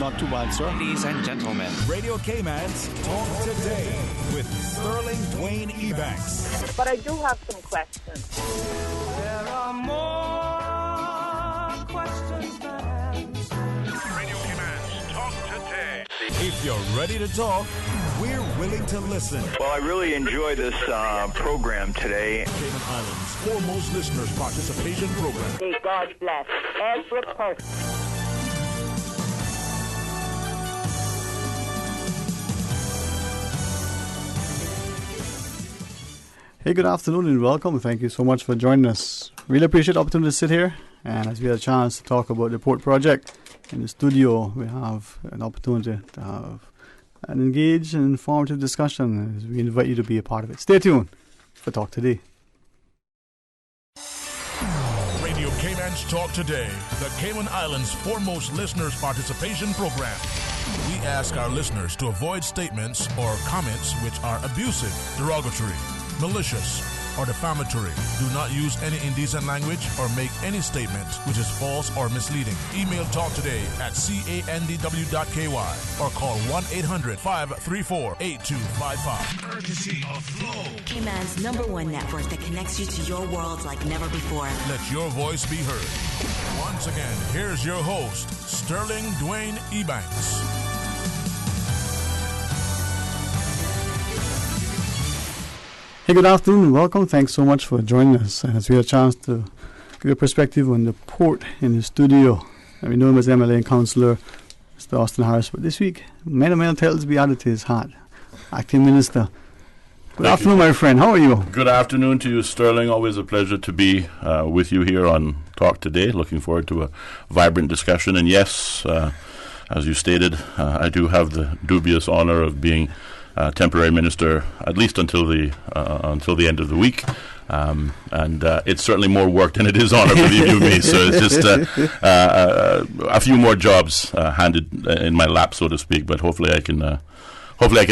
not too bad, sir. Ladies and gentlemen, Radio Cayman's Talk Today with Sterling Dwayne Ebanks. But I do have some questions. There are more questions than answers. Radio Cayman's Talk Today. If you're ready to talk, we're willing to listen. Well, I really enjoy this program today. Cayman Islands' foremost listeners' participation program. May God bless every person. Hey, good afternoon and welcome. Thank you so much for joining us. Really appreciate the opportunity to sit here. And as we had a chance to talk about the port project in the studio, we have an opportunity to have an engaged and informative discussion as we invite you to be a part of it. Stay tuned for Talk Today. Radio Cayman's Talk Today, the Cayman Islands' foremost listeners' participation program. We ask our listeners to avoid statements or comments which are abusive, derogatory, malicious, or defamatory. Do not use any indecent language or make any statement which is false or misleading. Email Talk Today at candw.ky or call 1-800-534-8255. Courtesy of Flow. Cayman's #1 network that connects you to your world like never before. Let your voice be heard. Once again, here's your host, Sterling Dwayne Ebanks. Hey, good afternoon and welcome. Thanks so much for joining us. And as we had a chance to give a perspective on the port in the studio. And we know him as MLA and Councillor, Mr. Austin Harris. But this week, many titles be added to his hat. Acting Minister. Good afternoon, my friend. How are you? Good afternoon to you, Sterling. Always a pleasure to be with you here on Talk Today. Looking forward to a vibrant discussion. And yes, as you stated, I do have the dubious honor of being temporary minister, at least until the end of the week, and it's certainly more work than it is honor, believe you me. So it's just a few more jobs handed in my lap, so to speak. But hopefully I can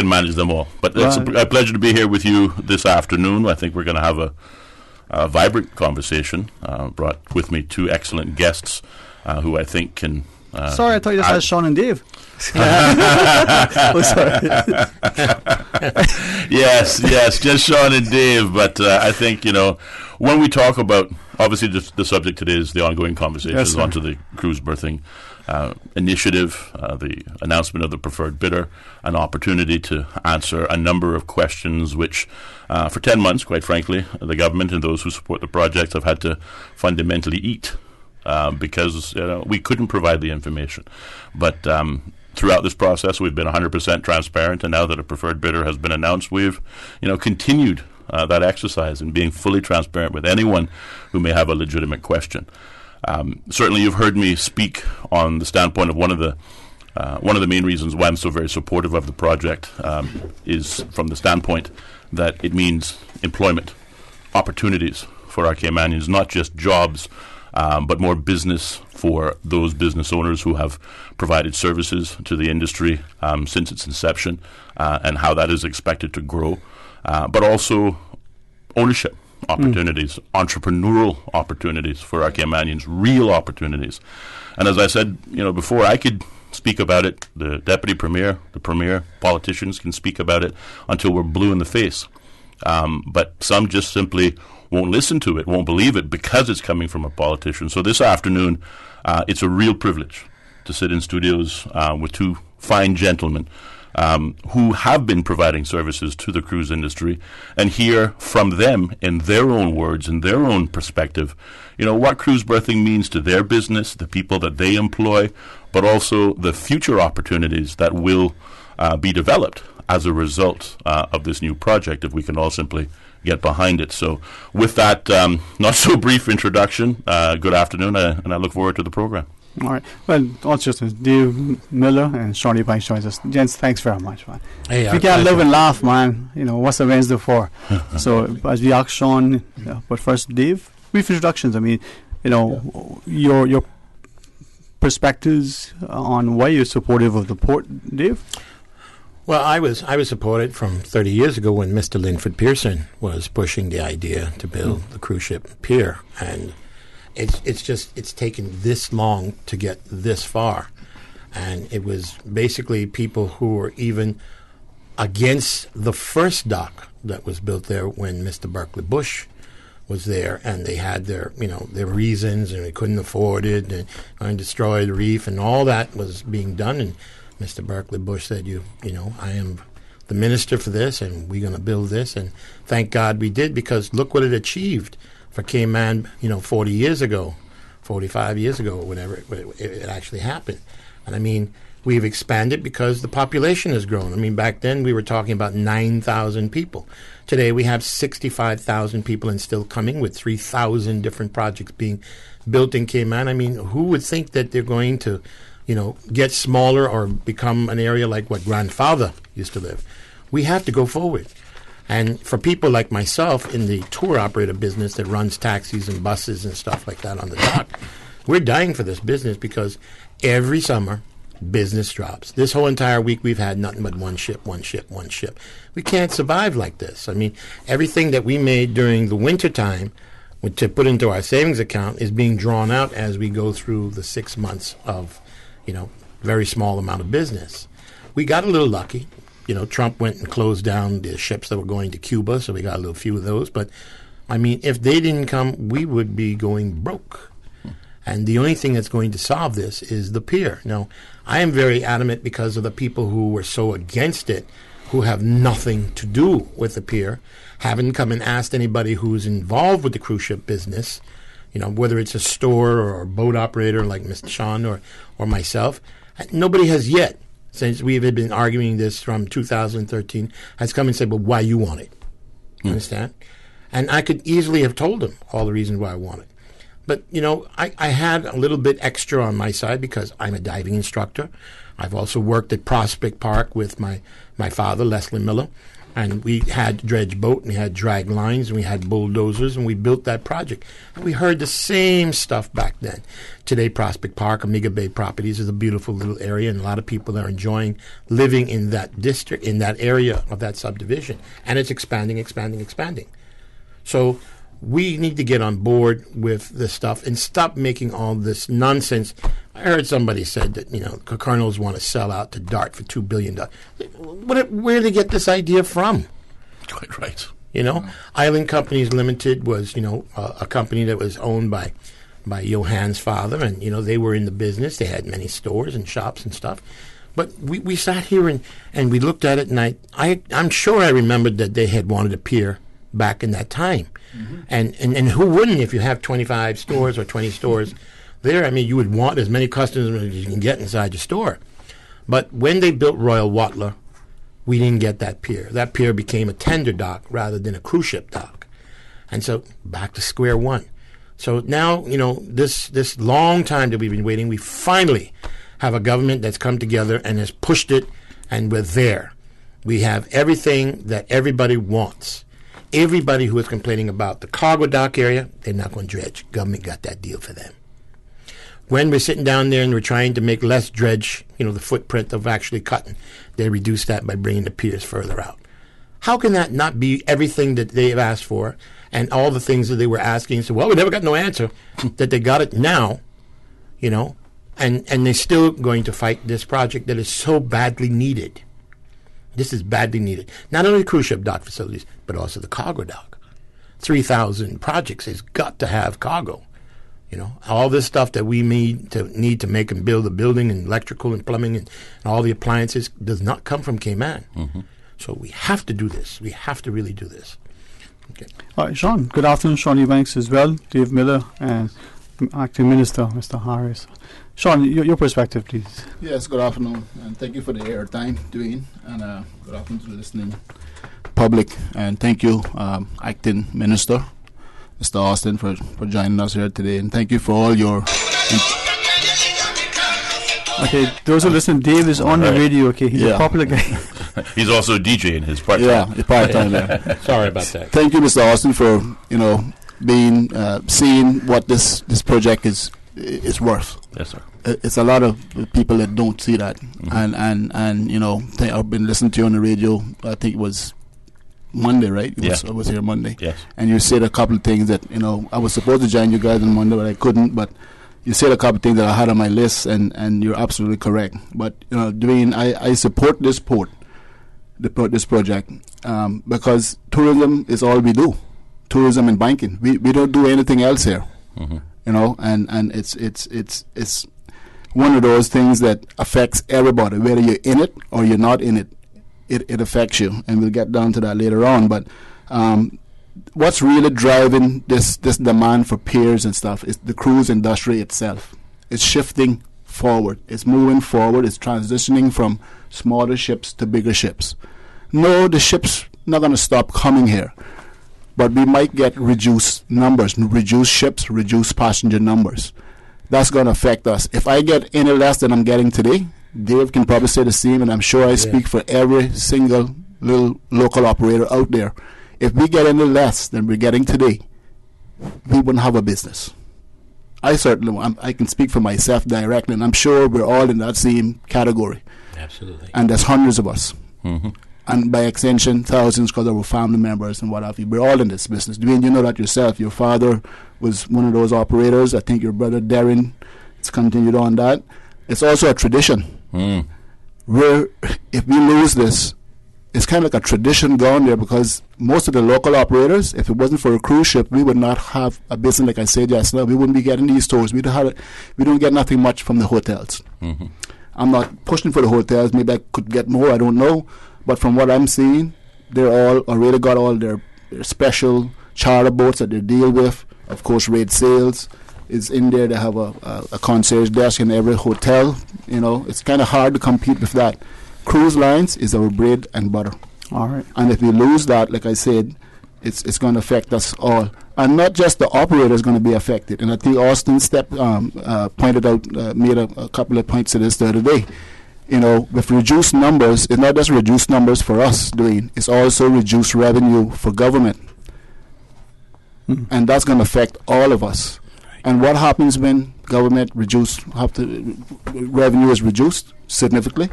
manage them all. But it's a pleasure to be here with you this afternoon. I think we're going to have a vibrant conversation. Brought with me two excellent guests who I think can. Sorry, I thought you just had Sean and Dave. Oh, sorry. yes, just Sean and Dave. But I think, when we talk about, obviously the subject today is the ongoing conversations onto the cruise berthing initiative, the announcement of the preferred bidder, an opportunity to answer a number of questions which, for 10 months, quite frankly, the government and those who support the project have had to fundamentally eat. Because we couldn't provide the information. But throughout this process, we've been 100% transparent, and now that a preferred bidder has been announced, we've continued that exercise in being fully transparent with anyone who may have a legitimate question. Certainly, you've heard me speak on the standpoint of one of the main reasons why I'm so very supportive of the project is from the standpoint that it means employment opportunities for our Caymanians, not just jobs, but more business for those business owners who have provided services to the industry since its inception, and how that is expected to grow, but also ownership opportunities, entrepreneurial opportunities for our Caymanians, real opportunities. And as I said, before, I could speak about it, the Deputy Premier, the Premier, politicians can speak about it until we're blue in the face. But some just simply won't listen to it, won't believe it, because it's coming from a politician. So this afternoon, it's a real privilege to sit in studios with two fine gentlemen who have been providing services to the cruise industry, and hear from them in their own words, in their own perspective, what cruise berthing means to their business, the people that they employ, but also the future opportunities that will be developed as a result of this new project, if we can all simply get behind it. So with that not so brief introduction, good afternoon, and I look forward to the program. All right. Well, also just Dave Miller and Sean Ebanks joins us. Gents, thanks very much, man. Hey, if you can't live and laugh, man, what's a Wednesday for? So as we ask Sean, but first, Dave, brief introductions. I mean, your perspectives on why you're supportive of the port, Dave? Well, I was supported from 30 years ago when Mr. Linford Pearson was pushing the idea to build the cruise ship pier, and it's taken this long to get this far. And it was basically people who were even against the first dock that was built there when Mr. Berkeley Bush was there, and they had their reasons, and they couldn't afford it, and going to destroy the reef, and all that was being done. And Mr. Berkeley Bush said, I am the minister for this, and we're going to build this. And thank God we did, because look what it achieved for Cayman, 40 years ago, 45 years ago, or whenever it actually happened. And I mean, we've expanded because the population has grown. I mean, back then we were talking about 9,000 people. Today we have 65,000 people and still coming, with 3,000 different projects being built in Cayman. I mean, who would think that they're going to, get smaller or become an area like what grandfather used to live? We have to go forward. And for people like myself in the tour operator business that runs taxis and buses and stuff like that on the dock, we're dying for this business, because every summer business drops. This whole entire week we've had nothing but one ship. We can't survive like this. I mean, everything that we made during the winter time to put into our savings account is being drawn out as we go through the 6 months of, very small amount of business. We got a little lucky. Trump went and closed down the ships that were going to Cuba, so we got a little few of those. But, I mean, if they didn't come, we would be going broke. And the only thing that's going to solve this is the pier. Now, I am very adamant because of the people who were so against it, who have nothing to do with the pier, haven't come and asked anybody who's involved with the cruise ship business, whether it's a store or a boat operator like Mr. Sean or myself. Nobody has yet, since we've been arguing this from 2013, has come and said, well, why you want it? Understand? And I could easily have told them all the reasons why I want it. But, I had a little bit extra on my side because I'm a diving instructor. I've also worked at Prospect Park with my father, Leslie Miller. And we had dredge boat, and we had drag lines, and we had bulldozers, and we built that project. And we heard the same stuff back then. Today, Prospect Park, Omega Bay Properties, is a beautiful little area, and a lot of people are enjoying living in that district, in that area of that subdivision. And it's expanding. So we need to get on board with this stuff and stop making all this nonsense. I heard somebody said that, colonels want to sell out to DART for $2 billion. Where did they get this idea from? Quite right. Island Companies Limited was, a company that was owned by Johann's father, and, they were in the business. They had many stores and shops and stuff. But we sat here and we looked at it, and I'm sure I remembered that they had wanted a pier back in that time. Mm-hmm. And who wouldn't if you have 25 stores or 20 stores there? I mean, you would want as many customers as you can get inside your store. But when they built Royal Watler, we didn't get that pier. That pier became a tender dock rather than a cruise ship dock. And so back to square one. So now, this long time that we've been waiting, we finally have a government that's come together and has pushed it, and we're there. We have everything that everybody wants. Everybody who is complaining about the cargo dock area, they're not going to dredge. Government got that deal for them. When we're sitting down there and we're trying to make less dredge, the footprint of actually cutting, they reduce that by bringing the piers further out. How can that not be everything that they've asked for and all the things that they were asking? So, well, we never got no answer, that they got it now, and they're still going to fight this project that is so badly needed. This is badly needed. Not only cruise ship dock facilities, but also the cargo dock. 3,000 projects has got to have cargo. All this stuff that we need to make and build a building, and electrical and plumbing and all the appliances does not come from Cayman. Mm-hmm. So we have to do this. We have to really do this. Okay. All right, Sean. Good afternoon, Sean Ebanks as well, Dave Miller, and Acting Minister, Mr. Harris. Sean, your perspective, please. Yes, good afternoon, and thank you for the airtime, Dwayne, and good afternoon to the listening public, and thank you, Acting Minister, Mr. Austin, for joining us here today, and thank you for all your... Okay, those who listen, Dave is on the radio, okay? He's a popular guy. He's also a DJ in his part-time. Yeah, part-time, yeah. Sorry about that. Thank you, Mr. Austin, for, being, seeing what this project is worth. Yes, sir. It's a lot of people that don't see that, mm-hmm. and I've been listening to you on the radio. I think it was Monday, right? I was here Monday. Yes. And you said a couple of things that I was supposed to join you guys on Monday, but I couldn't. But you said a couple of things that I had on my list, and you're absolutely correct. But Dwayne, I support this this project, because tourism is all we do. Tourism and banking. We don't do anything else here. Mm-hmm. And it's one of those things that affects everybody, whether you're in it or you're not in it. It affects you, and we'll get down to that later on. But what's really driving this demand for piers and stuff is the cruise industry itself. It's shifting forward. It's moving forward. It's transitioning from smaller ships to bigger ships. No, the ships not going to stop coming here, but we might get reduced numbers, reduced ships, reduced passenger numbers. That's going to affect us. If I get any less than I'm getting today, Dave can probably say the same, and I'm sure I speak for every single little local operator out there. If we get any less than we're getting today, we wouldn't have a business. I can speak for myself directly, and I'm sure we're all in that same category. Absolutely. And there's hundreds of us. Mm-hmm. And by extension, thousands, because of our family members and what have you. We're all in this business. Dwayne, you know that yourself. Your father was one of those operators. I think your brother Darren has continued on that. It's also a tradition. Where if we lose this, it's kind of like a tradition gone there, because most of the local operators, if it wasn't for a cruise ship, we would not have a business like I said just now. We wouldn't be getting these tours. We don't get nothing much from the hotels. Mm-hmm. I'm not pushing for the hotels. Maybe I could get more. I don't know. But from what I'm seeing, they're all already got all their special charter boats that they deal with. Of course, Raid Sales is in there. They have a concierge desk in every hotel. It's kind of hard to compete with that. Cruise lines is our bread and butter. All right. And if we lose that, like I said, it's going to affect us all. And not just the operator is going to be affected. And I think Austin made a couple of points to this the other day. With reduced numbers, it's not just reduced numbers for us, Dwayne. It's also reduced revenue for government. And that's going to affect all of us. Right. And what happens when government revenue is reduced significantly?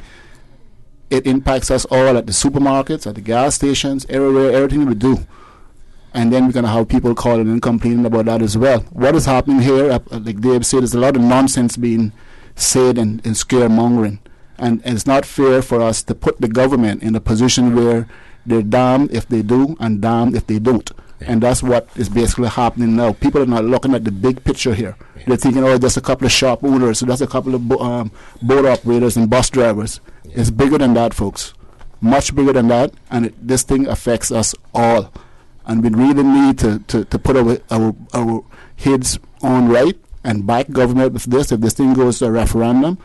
It impacts us all at the supermarkets, at the gas stations, everywhere, everything we do. And then we're going to have people calling and complaining about that as well. What is happening here, like Dave said, there's a lot of nonsense being said and scaremongering. And it's not fair for us to put the government in a position where they're damned if they do and damned if they don't. Yeah. And that's what is basically happening now. People are not looking at the big picture here. Yeah. They're thinking, that's a couple of shop owners, so that's a couple of boat operators and bus drivers. Yeah. It's bigger than that, folks. Much bigger than that. And this thing affects us all. And we really need to put our heads on right and back government with this. If this thing goes to a referendum,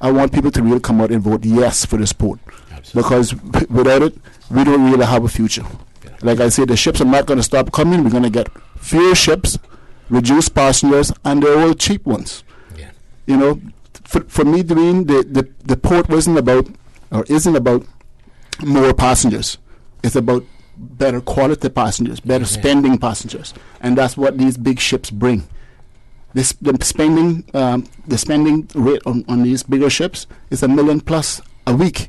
I want people to really come out and vote yes for this port. Absolutely. Because without it, we don't really have a future. Yeah. Like I said, the ships are not going to stop coming. We're going to get fewer ships, reduced passengers, and they're all cheap ones. Yeah. For me, Dwayne, the port isn't about more passengers. It's about better quality passengers, better spending passengers, and that's what these big ships bring. The spending rate on these bigger ships is $1 million plus a week.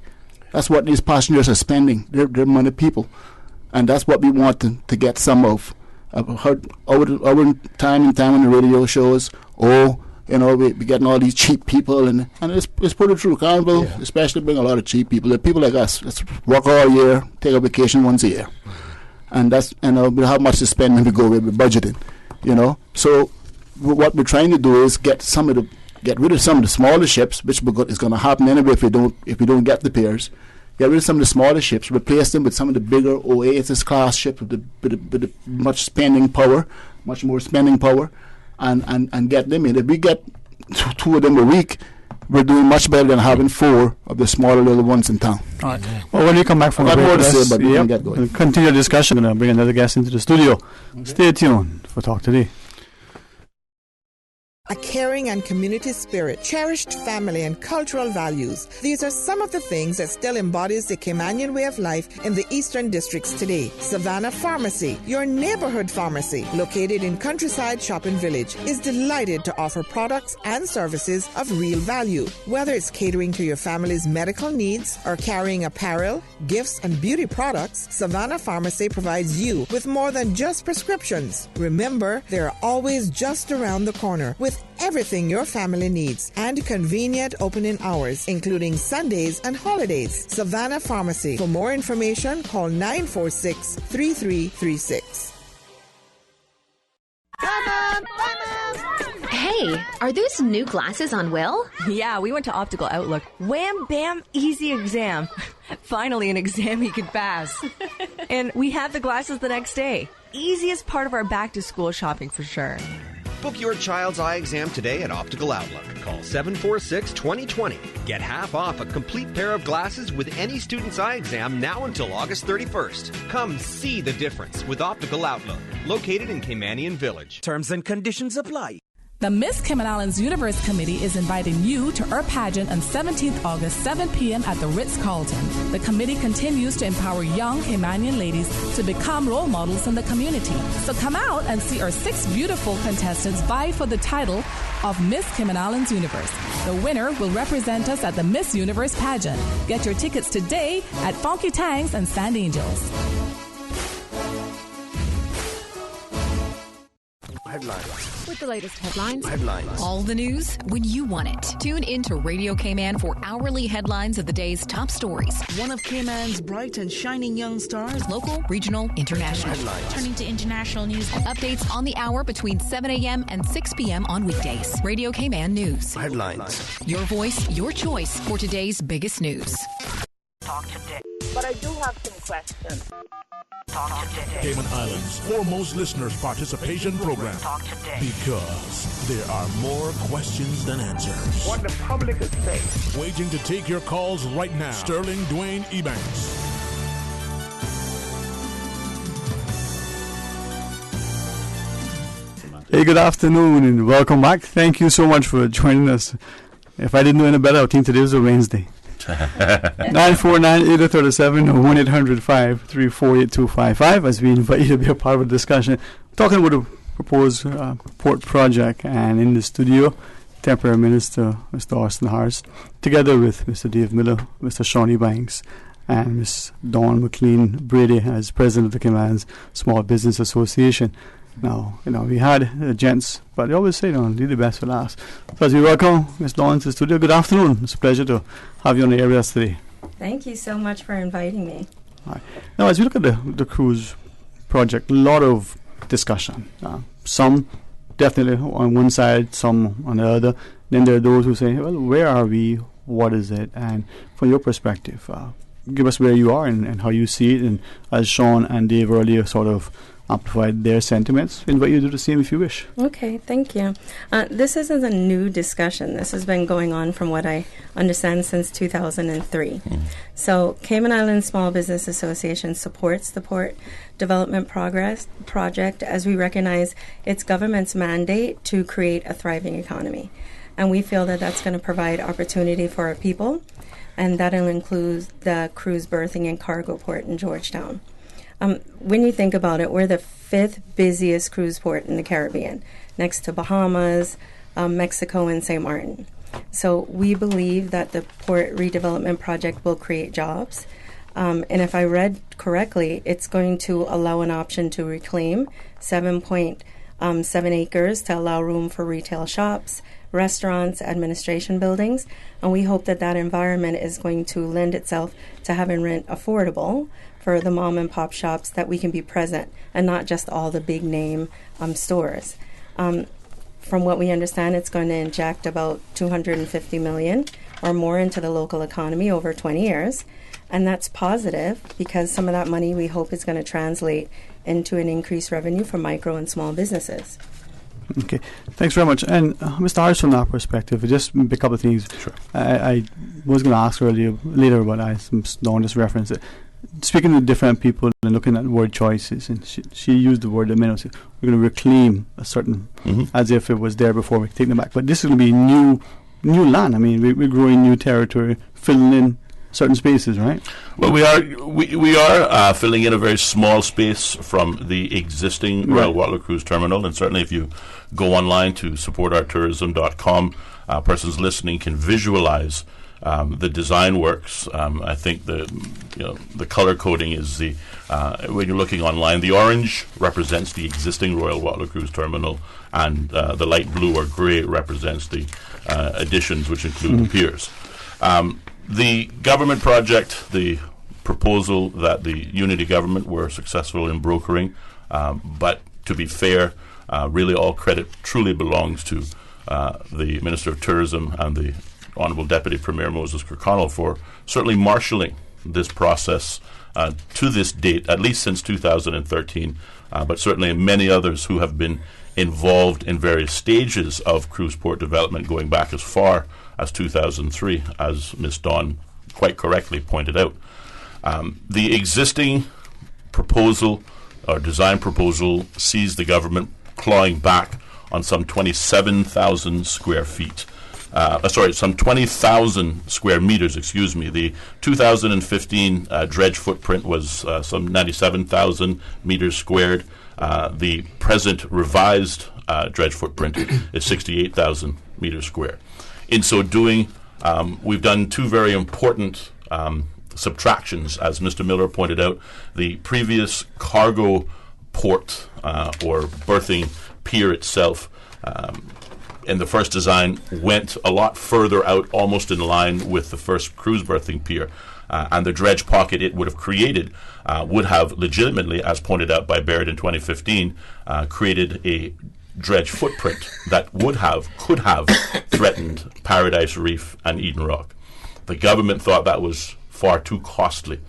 That's what these passengers are spending. They're money people, and that's what we want to get some of. I've heard over time and time on the radio shows, we're getting all these cheap people, and it's pretty true. Carnival, especially, bring a lot of cheap people. They're people like us. Let's work all year, take a vacation once a year, and that's we don't have much to spend when we go. We're budgeting, So what we're trying to do is get rid of some of the smaller ships, which is going to happen anyway if we don't get the piers. Get rid of some of the smaller ships, replace them with some of the bigger Oasis class ships with the much more spending power, and get them in. If we get two of them a week, we're doing much better than having 4 of the smaller little ones in town. All right. Well, when you come back from the break, we'll continue the discussion. We're going to bring another guest into the studio. Okay. Stay tuned for Talk Today. A caring and community spirit, cherished family and cultural values. These are some of the things that still embodies the Caymanian way of life in the Eastern Districts today. Savannah Pharmacy, your neighborhood pharmacy, located in Countryside Shopping Village, is delighted to offer products and services of real value. Whether it's catering to your family's medical needs or carrying apparel, gifts, and beauty products, Savannah Pharmacy provides you with more than just prescriptions. Remember, they're always just around the corner with everything your family needs, and convenient opening hours, including Sundays and holidays. Savannah Pharmacy. For more information, call 946-3336. Hey, are those new glasses on Will? Yeah, we went to Optical Outlook. Wham, bam, easy exam. Finally, an exam he could pass. And we had the glasses the next day. Easiest part of our back-to-school shopping for sure. Book your child's eye exam today at Optical Outlook. Call 746-2020. Get half off a complete pair of glasses with any student's eye exam now until August 31st. Come see the difference with Optical Outlook, located in Caymanian Village. Terms and conditions apply. The Miss Cayman Islands Universe Committee is inviting you to our pageant on 17th August, 7 p.m. at the Ritz-Carlton. The committee continues to empower young Caymanian ladies to become role models in the community. So come out and see our 6 beautiful contestants vie for the title of Miss Cayman Islands Universe. The winner will represent us at the Miss Universe pageant. Get your tickets today at Funky Tangs and Sand Angels. Headlines. With the latest headlines. All the news when you want it. Tune in to Radio Cayman for hourly headlines of the day's top stories. One of Cayman's bright and shining young stars. Local, regional, international. Headlines. Turning to international news. Updates on the hour between 7 a.m. and 6 p.m. on weekdays. Radio Cayman News. Headlines. Your voice, your choice for today's biggest news. Talk today. But I do have some questions. Talk today. Cayman Islands' foremost listeners participation program. Talk today. Because there are more questions than answers. What the public is saying. Waiting to take your calls right now. Sterling Dwayne Ebanks. Hey, good afternoon and welcome back. Thank you so much for joining us. If I didn't know any better, I would think today was a Wednesday. 949-837 or 1-800-534-8255 as we invite you to be a part of the discussion. Talking about the proposed port project, and in the studio, Temporary Minister Mr. Austin Harris, together with Mr. Dave Miller, Mr. Sean Ebanks, and Ms. Dawn McLean Brady as President of the Cayman Small Business Association. Now, we had gents, but they always say, leave the best for last. So as we welcome Ms. Dawn to the studio, good afternoon. It's a pleasure to have you on the air with us today. Thank you so much for inviting me. All right. Now, as we look at the cruise project, a lot of discussion. Some definitely on one side, some on the other. Then there are those who say, well, where are we? What is it? And from your perspective, give us where you are and how you see it. And as Sean and Dave earlier sort of amplified their sentiments, I invite you to do the same if you wish. Okay, thank you. This isn't a new discussion. This has been going on, from what I understand, since 2003. So Cayman Islands Small Business Association supports the Port Development Project as we recognize its government's mandate to create a thriving economy. And we feel that that's going to provide opportunity for our people, and that'll include the cruise berthing and cargo port in Georgetown. When you think about it, we're the 5th busiest cruise port in the Caribbean, next to Bahamas, Mexico, and St. Martin. So we believe that the port redevelopment project will create jobs. And if I read correctly, it's going to allow an option to reclaim 7.7 acres to allow room for retail shops, restaurants, administration buildings. And we hope that that environment is going to lend itself to having rent affordable for the mom and pop shops, that we can be present and not just all the big name stores. From what we understand, it's going to inject about $250 million or more into the local economy over 20 years. And that's positive because some of that money we hope is going to translate into an increased revenue for micro and small businesses. Okay, thanks very much. And Mr. Harris, from that perspective, just a couple of things. Sure. I was going to ask later, but I don't just reference it. Speaking to different people and looking at word choices, and she used the word a minute. We're going to reclaim a certain, as if it was there before we take them back. But this is going to be new land. I mean, we're growing new territory, filling in certain spaces, right? Well, we are filling in a very small space from the existing Royal Waterloo Cruise Terminal, and certainly if you go online to supportourtourism.com, persons listening can visualize the design works. I think the color coding is when you're looking online, the orange represents the existing Royal Water Cruise Terminal, and the light blue or grey represents the additions, which include the piers. The government project, the proposal that the Unity government were successful in brokering, but to be fair, really all credit truly belongs to the Minister of Tourism and the Honourable Deputy Premier Moses Kirkconnell for certainly marshalling this process to this date, at least since 2013, but certainly many others who have been involved in various stages of cruise port development going back as far as 2003, as Ms. Dawn quite correctly pointed out. The existing proposal or design proposal sees the government clawing back on some 27,000 square feet. Some 20,000 square meters, excuse me. The 2015 dredge footprint was some 97,000 meters squared. The present revised dredge footprint is 68,000 meters square. In so doing, we've done two very important subtractions, as Mr. Miller pointed out. The previous cargo port or berthing pier itself in the first design went a lot further out, almost in line with the first cruise berthing pier. And the dredge pocket it would have created would have legitimately, as pointed out by Baird in 2015, created a dredge footprint that could have threatened Paradise Reef and Eden Rock. The government thought that was far too costly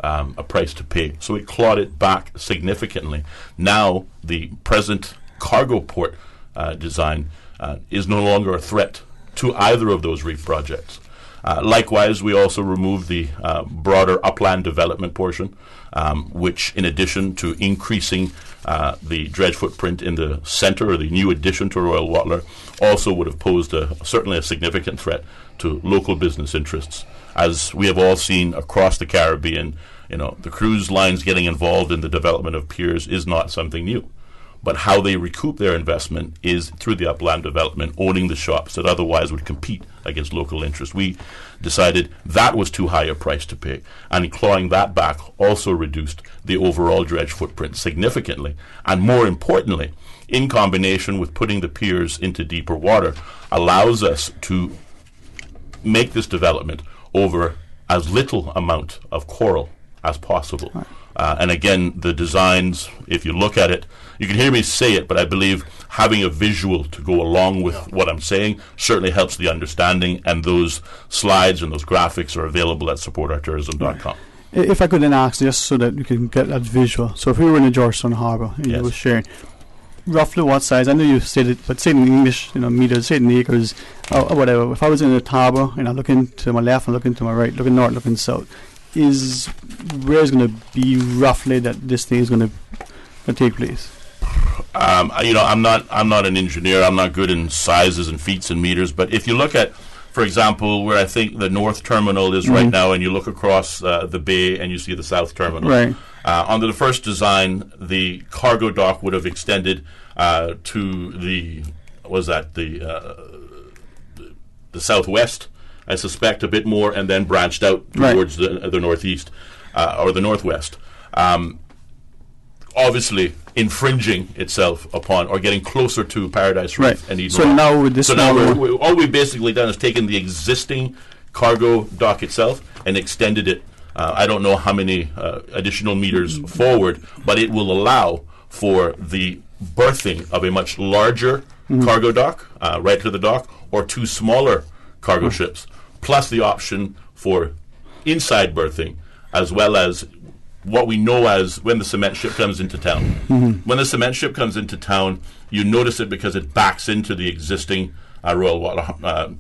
a price to pay, so it clawed it back significantly. Now the present cargo port design is no longer a threat to either of those reef projects. Likewise, we also removed the broader upland development portion, which, in addition to increasing the dredge footprint in the centre, or the new addition to Royal Watler, also would have posed certainly a significant threat to local business interests. As we have all seen across the Caribbean, the cruise lines getting involved in the development of piers is not something new. But how they recoup their investment is through the upland development, owning the shops that otherwise would compete against local interests. We decided that was too high a price to pay, and clawing that back also reduced the overall dredge footprint significantly. And more importantly, in combination with putting the piers into deeper water, allows us to make this development over as little amount of coral as possible. Right. And again, the designs, if you look at it, you can hear me say it, but I believe having a visual to go along with what I'm saying certainly helps the understanding, and those slides and those graphics are available at supportourtourism.com. If I could then ask, just so that you can get that visual. So if we were in the Georgetown Harbour and you were sharing, roughly what size? I know you said it, but say it in English, meters, say it in acres, or whatever. If I was in the harbour and I'm looking to my left and looking to my right, looking north, looking south, where is going to be roughly that this thing is going to take place? I'm not an engineer. I'm not good in sizes and feet and meters. But if you look at, for example, where I think the north terminal is right now, and you look across the bay and you see the south terminal. Right. Under the first design, the cargo dock would have extended to the southwest, I suspect, a bit more, and then branched out towards the northeast or the northwest. Obviously, infringing itself upon or getting closer to Paradise Reef and Eden Rock. Now with this, all we've basically done is taken the existing cargo dock itself and extended it. I don't know how many additional meters forward, but it will allow for the berthing of a much larger cargo dock right to the dock, or two smaller cargo ships, plus the option for inside berthing, as well as what we know as when the cement ship comes into town. When the cement ship comes into town, you notice it because it backs into the existing Royal Water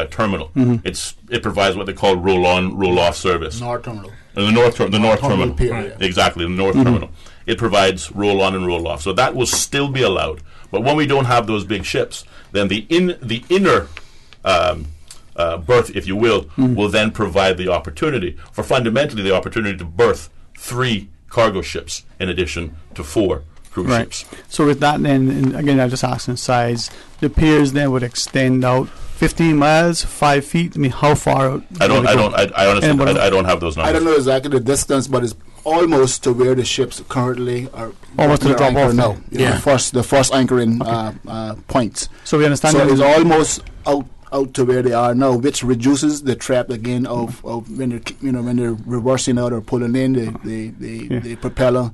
terminal. It provides what they call roll-on, roll-off service. North terminal. The north terminal. Pier, Exactly, the north terminal. It provides roll-on and roll-off. So that will still be allowed. But when we don't have those big ships, then the inner berth, if you will then provide the opportunity for fundamentally the opportunity to berth 3 cargo ships in addition to 4 cruise ships. So with that then, and again, I just asked in size, the piers then would extend out 15 miles, 5 feet. I mean, how far out? I honestly I don't have those numbers. I don't know exactly the distance, but it's almost to where the ships currently are. Almost to the drop off now. Yeah. The first anchoring points. So we understand. So it's almost out to where they are now, which reduces the threat again of when they're reversing out or pulling in the propeller.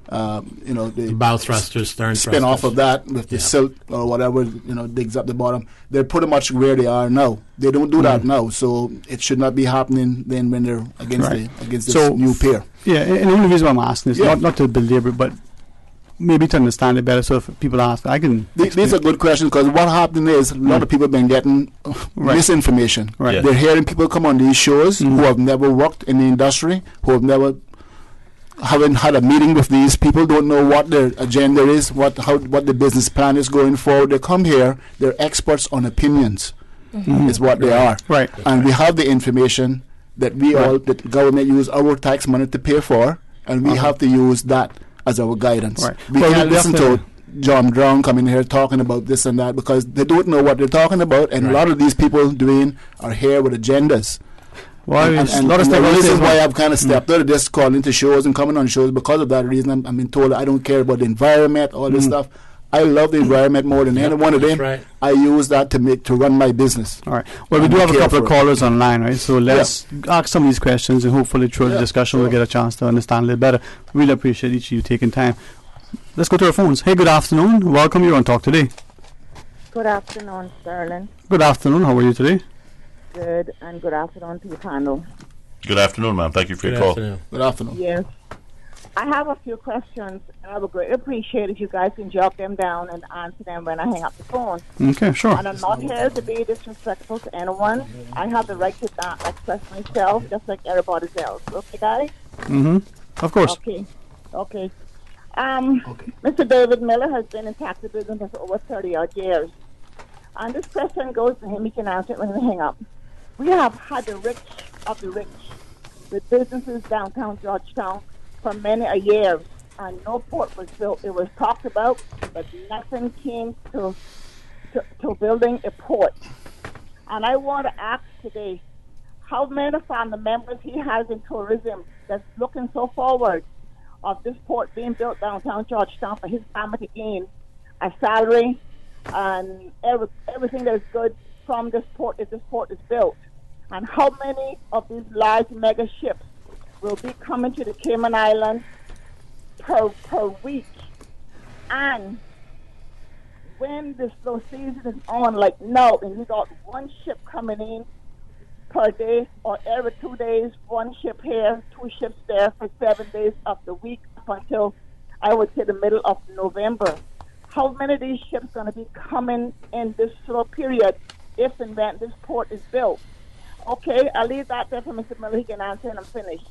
The bow thrusters, stern spin thrusters. off of that with the silt or whatever, digs up the bottom. They're pretty much where they are now. They don't do that now, so it should not be happening then when they're against this new pier. Yeah, and the only reason why I'm asking is not to belabor, but maybe to understand it better. So if people ask, I can. These are good questions, because what happened is a lot of people have been getting misinformation. Right. Yeah. They're hearing people come on these shows who have never worked in the industry, who haven't had a meeting with these people, don't know what their agenda is, what the business plan is going forward. They come here, they're experts on opinions, is what they are. Right. And we have the information that that the government use our tax money to pay for, and we have to use that as our guidance. Right. We can't listen to John Brown coming here talking about this and that, because they don't know what they're talking about, and a lot of these people, Dwayne, are here with agendas. Well, and the reason why I've kind of stepped out of this, calling to shows and coming on shows, because of that reason. I'm being told I don't care about the environment, all this stuff. I love the environment more than any one of them. Right. I use that to run my business. All right. Well, we do have a couple of callers online, right? So let's ask some of these questions, and hopefully through the discussion we'll get a chance to understand a little better. Really appreciate each of you taking time. Let's go to our phones. Hey, good afternoon. Welcome. You're on Talk Today. Good afternoon, Sterling. Good afternoon. How are you today? Good, and good afternoon to the panel. Good afternoon, ma'am. Thank you for your call. Good afternoon. Yes. I have a few questions, and I would greatly appreciate if you guys can jot them down and answer them when I hang up the phone. Okay, sure. And I'm not here to be disrespectful to anyone. I have the right to express myself just like everybody else. Okay, guys? Of course. Okay. Mr. David Miller has been in taxi business for over 30-odd years. And this question goes to him. He can answer it when we hang up. We have had the rich of the rich with businesses downtown Georgetown for many a years, and no port was built. It was talked about, but nothing came to building a port. And I want to ask today, how many family members he has in tourism that's looking so forward of this port being built downtown Georgetown for his family to gain a salary and everything that is good from this port if this port is built. And how many of these large mega ships will be coming to the Cayman Islands per week? And when the slow season is on, like now, and we got one ship coming in per day, or every 2 days, one ship here, 2 ships there for 7 days of the week up until, I would say, the middle of November. How many of these ships going to be coming in this slow period if and when this port is built? Okay, I'll leave that there for Mr. Miller. He can answer and I'm finished.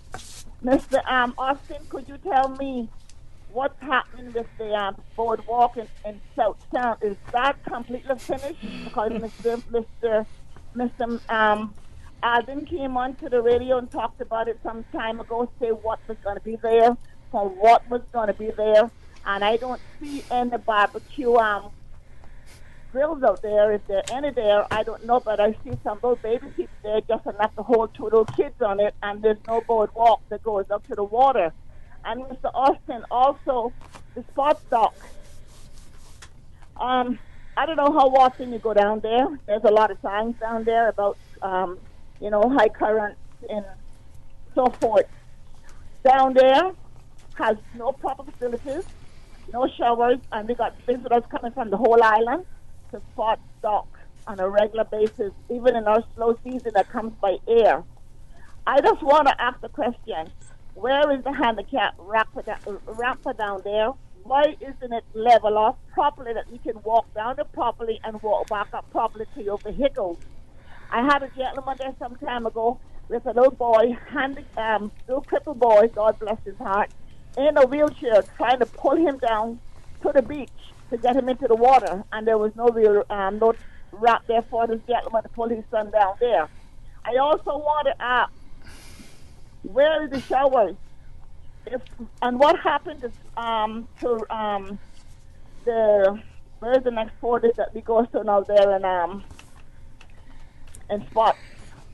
Mr. Austin, could you tell me what's happening with the boardwalk in South Town? Is that completely finished? Because Mr. Alden came on to the radio and talked about it some time ago, say what was going to be there, for what was going to be there. And I don't see any barbecue grills out there. If there are any there, I don't know, but I see some little baby people there just enough to hold 2 little kids on it, and there's no boardwalk that goes up to the water. And Mr. Austin, also, the sports dock. I don't know how often you go down there. There's a lot of signs down there about, high currents and so forth. Down there has no proper facilities, no showers, and we got visitors coming from the whole island to spot dock on a regular basis, even in our slow season that comes by air. I just want to ask the question, where is the handicap ramp for down there? Why isn't it level off properly that you can walk down it properly and walk back up properly to your vehicles? I had a gentleman there some time ago with a little boy, little crippled boy, God bless his heart, in a wheelchair trying to pull him down to the beach to get him into the water, and there was no real no ramp there for this gentleman to pull his son down there. I also want to ask, where are the showers? And what happened where's the next port that we go to now there in and Spot.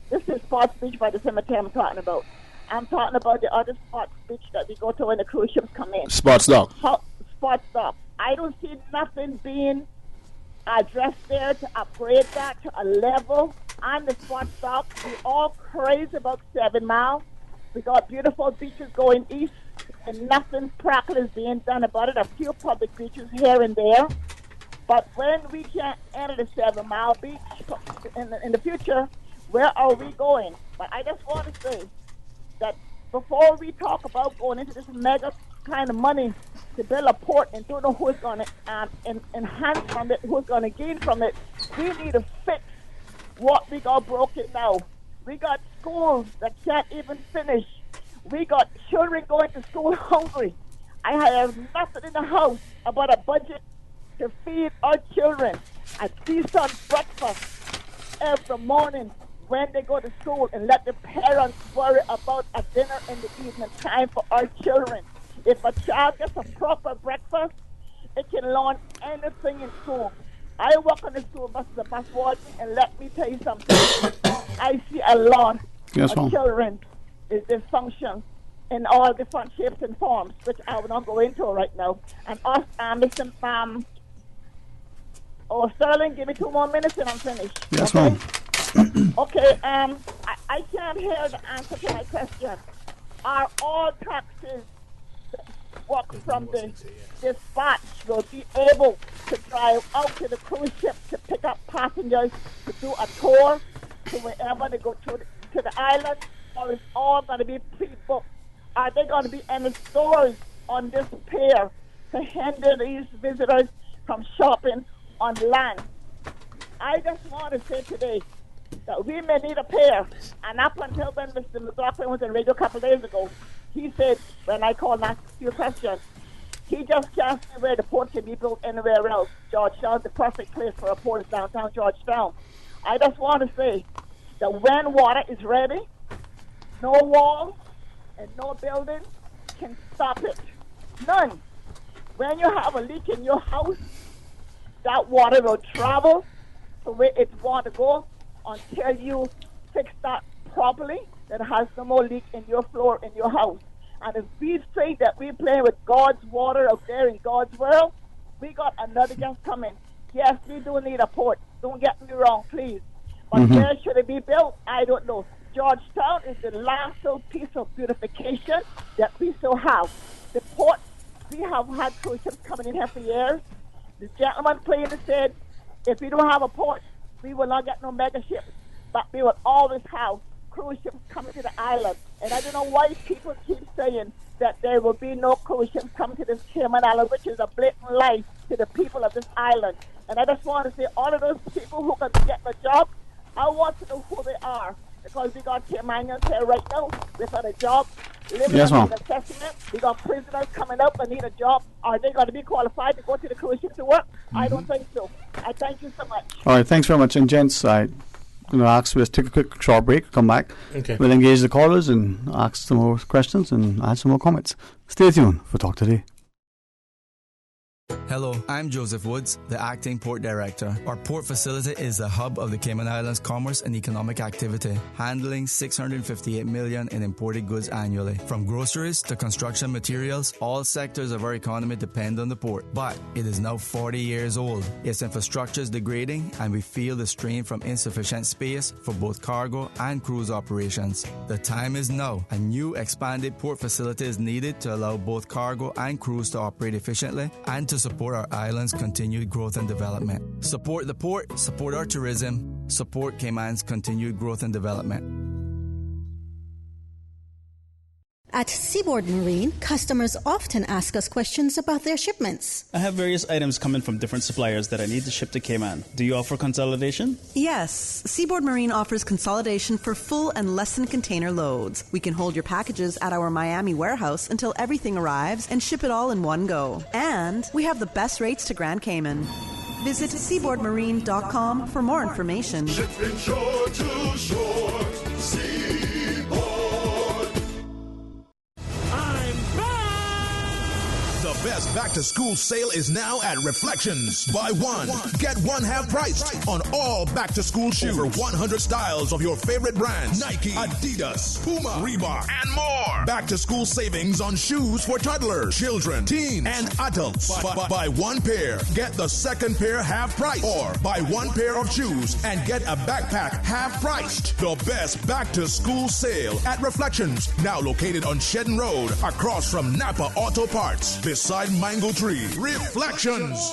This is Spot's Beach by the cemetery I'm talking about. I'm talking about the other Spot's Beach that we go to when the cruise ships come in. Spot's Dock. Spot's Dock. I don't see nothing being addressed there to upgrade that to a level. On the Spot's Dock, we all crazy about 7 Mile. We got beautiful beaches going east, and nothing practical is being done about it. A few public beaches here and there. But when we can't enter the 7 Mile beach in the future, where are we going? But I just want to say that before we talk about going into this mega kind of money to build a port and don't know who's going to enhance from it, who's going to gain from it, we need to fix what we got broken now. We got schools that can't even finish. We got children going to school hungry. I have nothing in the house about a budget to feed our children a decent breakfast every morning when they go to school, and let the parents worry about a dinner in the evening time for our children. If a child gets a proper breakfast, it can learn anything in school. I work on the school bus as a bus warden, and let me tell you something. I see a lot of children is dysfunction in all different shapes and forms, which I will not go into right now. And us, Mr. Sterling, give me 2 more minutes and I'm finished. Yes, okay? ma'am. Okay, I can't hear the answer to my question. Are all taxis walk from the dispatch will be able to drive out to the cruise ship to pick up passengers to do a tour to wherever they go to the island, or is all going to be pre-booked? Are there going to be any stores on this pier to hinder these visitors from shopping on land? I just want to say today that we may need a pier, and up until when Mr. McLaughlin was on radio a couple of days ago, he said, when I called and asked a few questions, he just can't see where the port can be built anywhere else. Georgetown's the perfect place for a port is downtown Georgetown. I just want to say that when water is ready, no walls and no building can stop it. None. When you have a leak in your house, that water will travel to where it wants to go until you fix that properly. That has no more leak in your floor in your house. And if we say that we're playing with God's water out there in God's world, we got another guest coming. Yes, we do need a port. Don't get me wrong, please. But where should it be built? I don't know. Georgetown is the last little piece of beautification that we still have. The port, we have had cruise ships coming in here for years. The gentleman playing said, if we don't have a port, we will not get no mega ships. But we will always have cruise ships coming to the island. And I don't know why people keep saying that there will be no cruise ships coming to this Cayman Island, which is a blatant lie to the people of this island. And I just want to say, all of those people who can get the job, I want to know who they are. Because we got Caymanians here right now without a job, living in the assessment. We got prisoners coming up and need a job. Are they going to be qualified to go to the cruise ship to work? I don't think so. I thank you so much. All right, thanks very much. And gents, I'm going to ask us to take a quick short break, come back. Okay. We'll engage the callers and ask some more questions and add some more comments. Stay tuned for Talk Today. Hello, I'm Joseph Woods, the Acting Port Director. Our port facility is the hub of the Cayman Islands commerce and economic activity, handling $658 million in imported goods annually. From groceries to construction materials, all sectors of our economy depend on the port. But it is now 40 years old. Its infrastructure is degrading, and we feel the strain from insufficient space for both cargo and cruise operations. The time is now. A new expanded port facility is needed to allow both cargo and cruise to operate efficiently and to support our island's continued growth and development. Support the port, support our tourism, support Cayman's continued growth and development. At Seaboard Marine, customers often ask us questions about their shipments. I have various items coming from different suppliers that I need to ship to Cayman. Do you offer consolidation? Yes. Seaboard Marine offers consolidation for full and less than container loads. We can hold your packages at our Miami warehouse until everything arrives and ship it all in one go. And we have the best rates to Grand Cayman. Visit seaboardmarine.com for more information. Shipping shore to shore. Seaboard. The best back-to-school sale is now at Reflections. Buy one, get one half price on all back-to-school shoes. Over 100 styles of your favorite brands. Nike, Adidas, Puma, Reebok, and more. Back-to-school savings on shoes for toddlers, children, teens, and adults. Buy one pair, get the second pair half price. Or buy one pair of shoes and get a backpack half priced. The best back-to-school sale at Reflections. Now located on Shedden Road, across from Napa Auto Parts, beside Mango Tree. Reflections.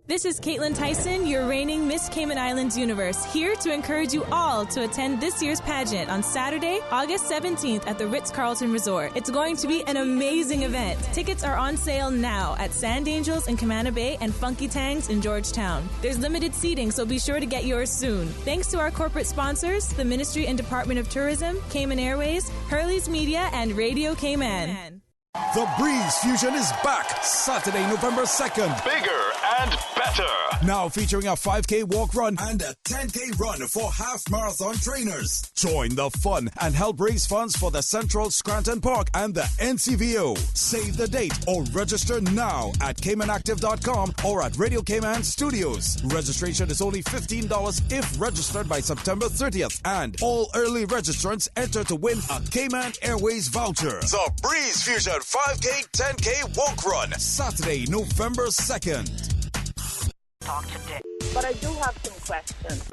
This is Caitlin Tyson, your reigning Miss Cayman Islands Universe, here to encourage you all to attend this year's pageant on Saturday, August 17th at the Ritz-Carlton Resort. It's going to be an amazing event. Tickets are on sale now at Sand Angels in Camana Bay and Funky Tangs in Georgetown. There's limited seating, so be sure to get yours soon. Thanks to our corporate sponsors, the Ministry and Department of Tourism, Cayman Airways, Hurley's Media, and Radio Cayman. The Breeze Fusion is back Saturday, November 2nd. Bigger and better. Now featuring a 5K walk run and a 10K run for half marathon trainers. Join the fun and help raise funds for the Central Scranton Park and the NCVO. Save the date or register now at CaymanActive.com or at Radio Cayman Studios. Registration is only $15 if registered by September 30th. And all early registrants enter to win a Cayman Airways voucher. The Breeze Fusion 5K, 10K walk run. Saturday, November 2nd. Talk today. But I do have some questions.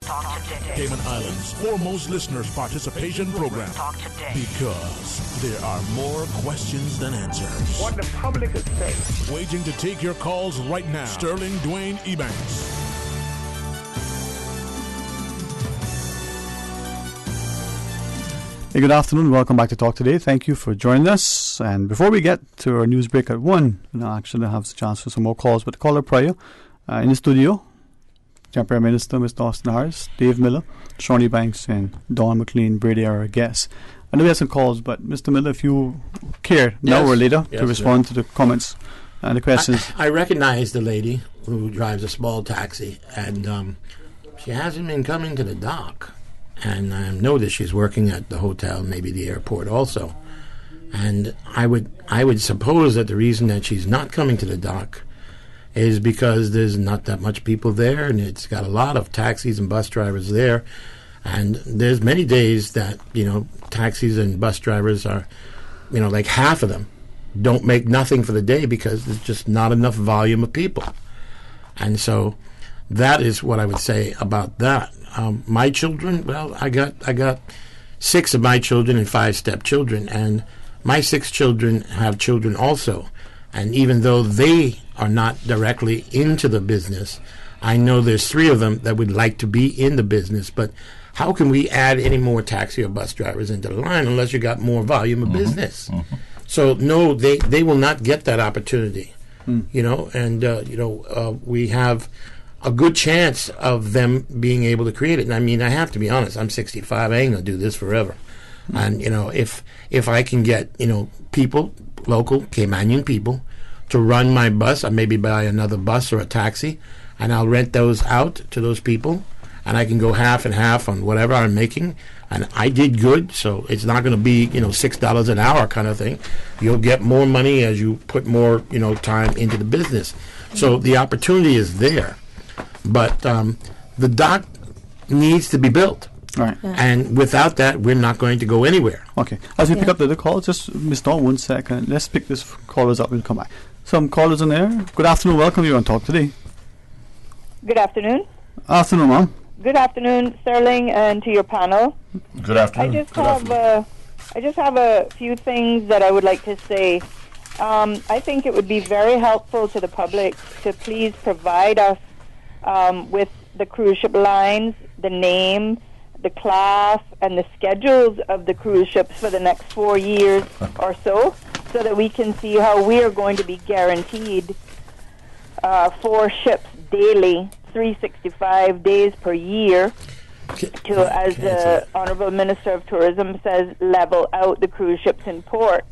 Talk today. Cayman Islands' foremost listeners participation program. Talk today. Because there are more questions than answers. What the public is saying. Waiting to take your calls right now. Sterling Dwayne Ebanks. Hey, good afternoon. Welcome back to Talk Today. Thank you for joining us. And before we get to our news break at 1, actually have a chance for some more calls. But the caller prior in the studio, Prime Minister Mr. Austin Harris, Dave Miller, Sean Ebanks, and Don McLean Brady are our guests. I know we have some calls, but Mr. Miller, if you care now or later to respond to the comments and the questions. I recognize the lady who drives a small taxi, and she hasn't been coming to the dock. And I know that she's working at the hotel, maybe the airport also. And I would suppose that the reason that she's not coming to the dock is because there's not that much people there, and it's got a lot of taxis and bus drivers there. And there's many days that, taxis and bus drivers are, like half of them don't make nothing for the day because there's just not enough volume of people. And so that is what I would say about that. My children, well, I got 6 of my children and 5 stepchildren, and my 6 children have children also. And even though they are not directly into the business, I know there's 3 of them that would like to be in the business. But how can we add any more taxi or bus drivers into the line unless you got more volume of business? So no, they will not get that opportunity. We have a good chance of them being able to create it. And I mean, I have to be honest, I'm 65, I ain't going to do this forever. And, if I can get, people, local Caymanian people, to run my bus, or maybe buy another bus or a taxi, and I'll rent those out to those people, and I can go half and half on whatever I'm making, and I did good, so it's not going to be, $6 an hour kind of thing. You'll get more money as you put more, time into the business. So the opportunity is there. But the dock needs to be built. Right. Yeah. And without that, we're not going to go anywhere. Okay. As we pick up the other call, just Miss Dawn, 1 second. Let's pick this callers up. We'll come back. Some callers in there. Good afternoon. Welcome you on Talk Today. Good afternoon. Afternoon, ma'am. Good afternoon, Sterling, and to your panel. Good afternoon. I just have a few things that I would like to say. I think it would be very helpful to the public to please provide us with the cruise ship lines, the name, the class, and the schedules of the cruise ships for the next 4 years or so that we can see how we are going to be guaranteed 4 ships daily, 365 days per year, to, as the Honorable Minister of Tourism says, level out the cruise ships in port.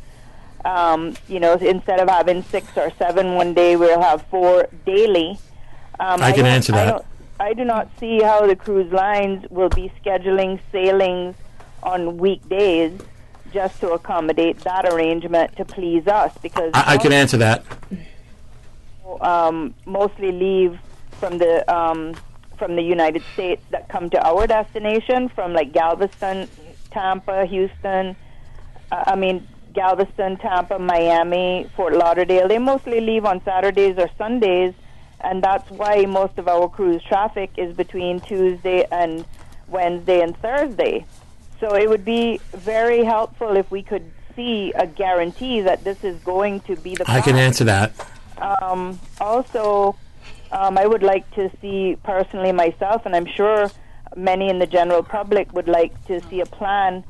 Instead of having 6 or 7 one day, we'll have 4 daily. I can answer that. I do not see how the cruise lines will be scheduling sailings on weekdays just to accommodate that arrangement to please us, because I can answer that. Mostly leave from the United States that come to our destination from like Galveston, Tampa, Houston. Galveston, Tampa, Miami, Fort Lauderdale. They mostly leave on Saturdays or Sundays, and that's why most of our cruise traffic is between Tuesday and Wednesday and Thursday. So it would be very helpful if we could see a guarantee that this is going to be the I can answer that. Also, I would like to see personally myself, and I'm sure many in the general public would like to see a plan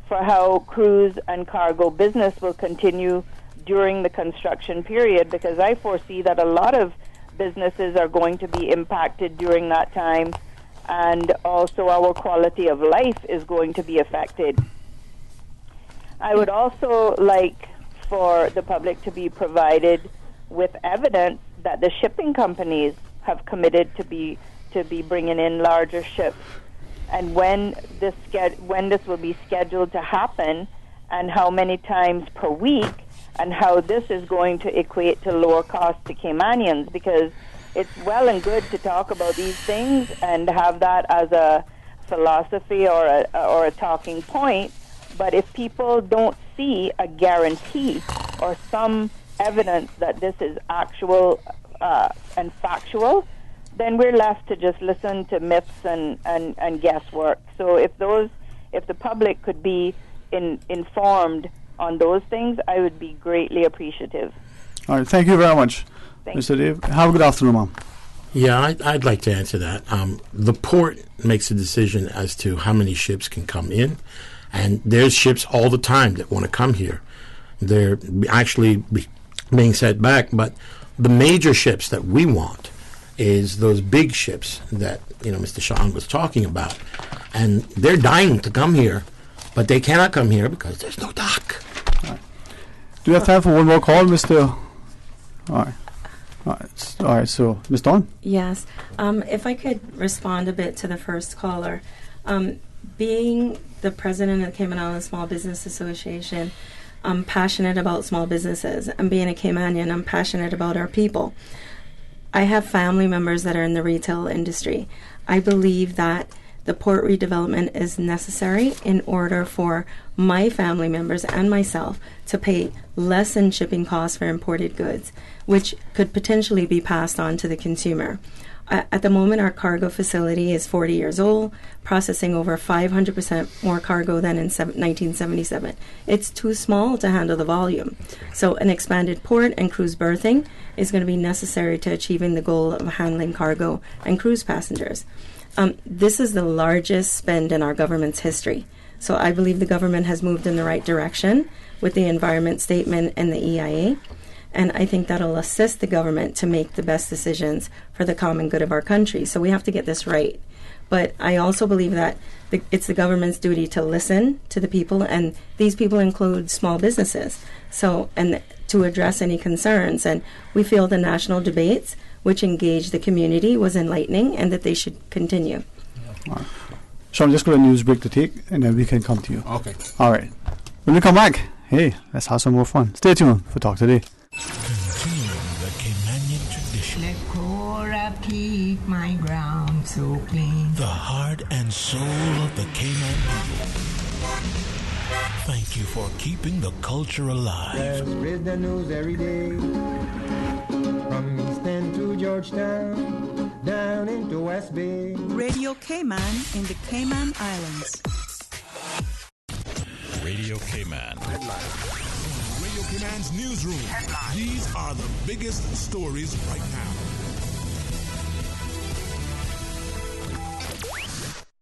for how cruise and cargo business will continue during the construction period, because I foresee that a lot of businesses are going to be impacted during that time, and also our quality of life is going to be affected. I would also like for the public to be provided with evidence that the shipping companies have committed to be bringing in larger ships, and when this will be scheduled to happen, and how many times per week, and how this is going to equate to lower costs to Caymanians, because it's well and good to talk about these things and have that as a philosophy or a talking point, but if people don't see a guarantee or some evidence that this is actual and factual, then we're left to just listen to myths and guesswork. So if the public could be informed on those things, I would be greatly appreciative. All right, thank you very much, Mr. Dave. Have a good afternoon, Mom. Yeah, I'd like to answer that. The port makes a decision as to how many ships can come in, and there's ships all the time that want to come here. They're actually being set back, but the major ships that we want is those big ships that Mr. Sean was talking about, and they're dying to come here, but they cannot come here because there's no dock. All right. Do you have time for one more call, Mr.? All right. So, Ms. Dawn? Yes. If I could respond a bit to the first caller. Being the president of the Cayman Islands Small Business Association, I'm passionate about small businesses. And being a Caymanian, I'm passionate about our people. I have family members that are in the retail industry. I believe that the port redevelopment is necessary in order for my family members and myself to pay less in shipping costs for imported goods, which could potentially be passed on to the consumer. At the moment, our cargo facility is 40 years old, processing over 500% more cargo than in 1977. It's too small to handle the volume. So an expanded port and cruise berthing is going to be necessary to achieving the goal of handling cargo and cruise passengers. This is the largest spend in our government's history. So I believe the government has moved in the right direction with the environment statement and the EIA. And I think that'll assist the government to make the best decisions for the common good of our country. So we have to get this right. But I also believe that it's the government's duty to listen to the people, and these people include small businesses. So, and to address any concerns. And we feel the national debates, which engaged the community, was enlightening, and that they should continue. All right. Sean, I'm just got a news break to take, and then we can come to you. Okay. All right. When we come back, hey, let's have some more fun. Stay tuned for Talk Today. Continuing the Caymanian tradition. Let Cora keep my ground so clean. The heart and soul of the Cayman people. Thank you for keeping the culture alive. There's spread the news every day. From East End to Georgetown, down into West Bay. Radio Cayman in the Cayman Islands. Radio Cayman. Radio Cayman's newsroom. These are the biggest stories right now.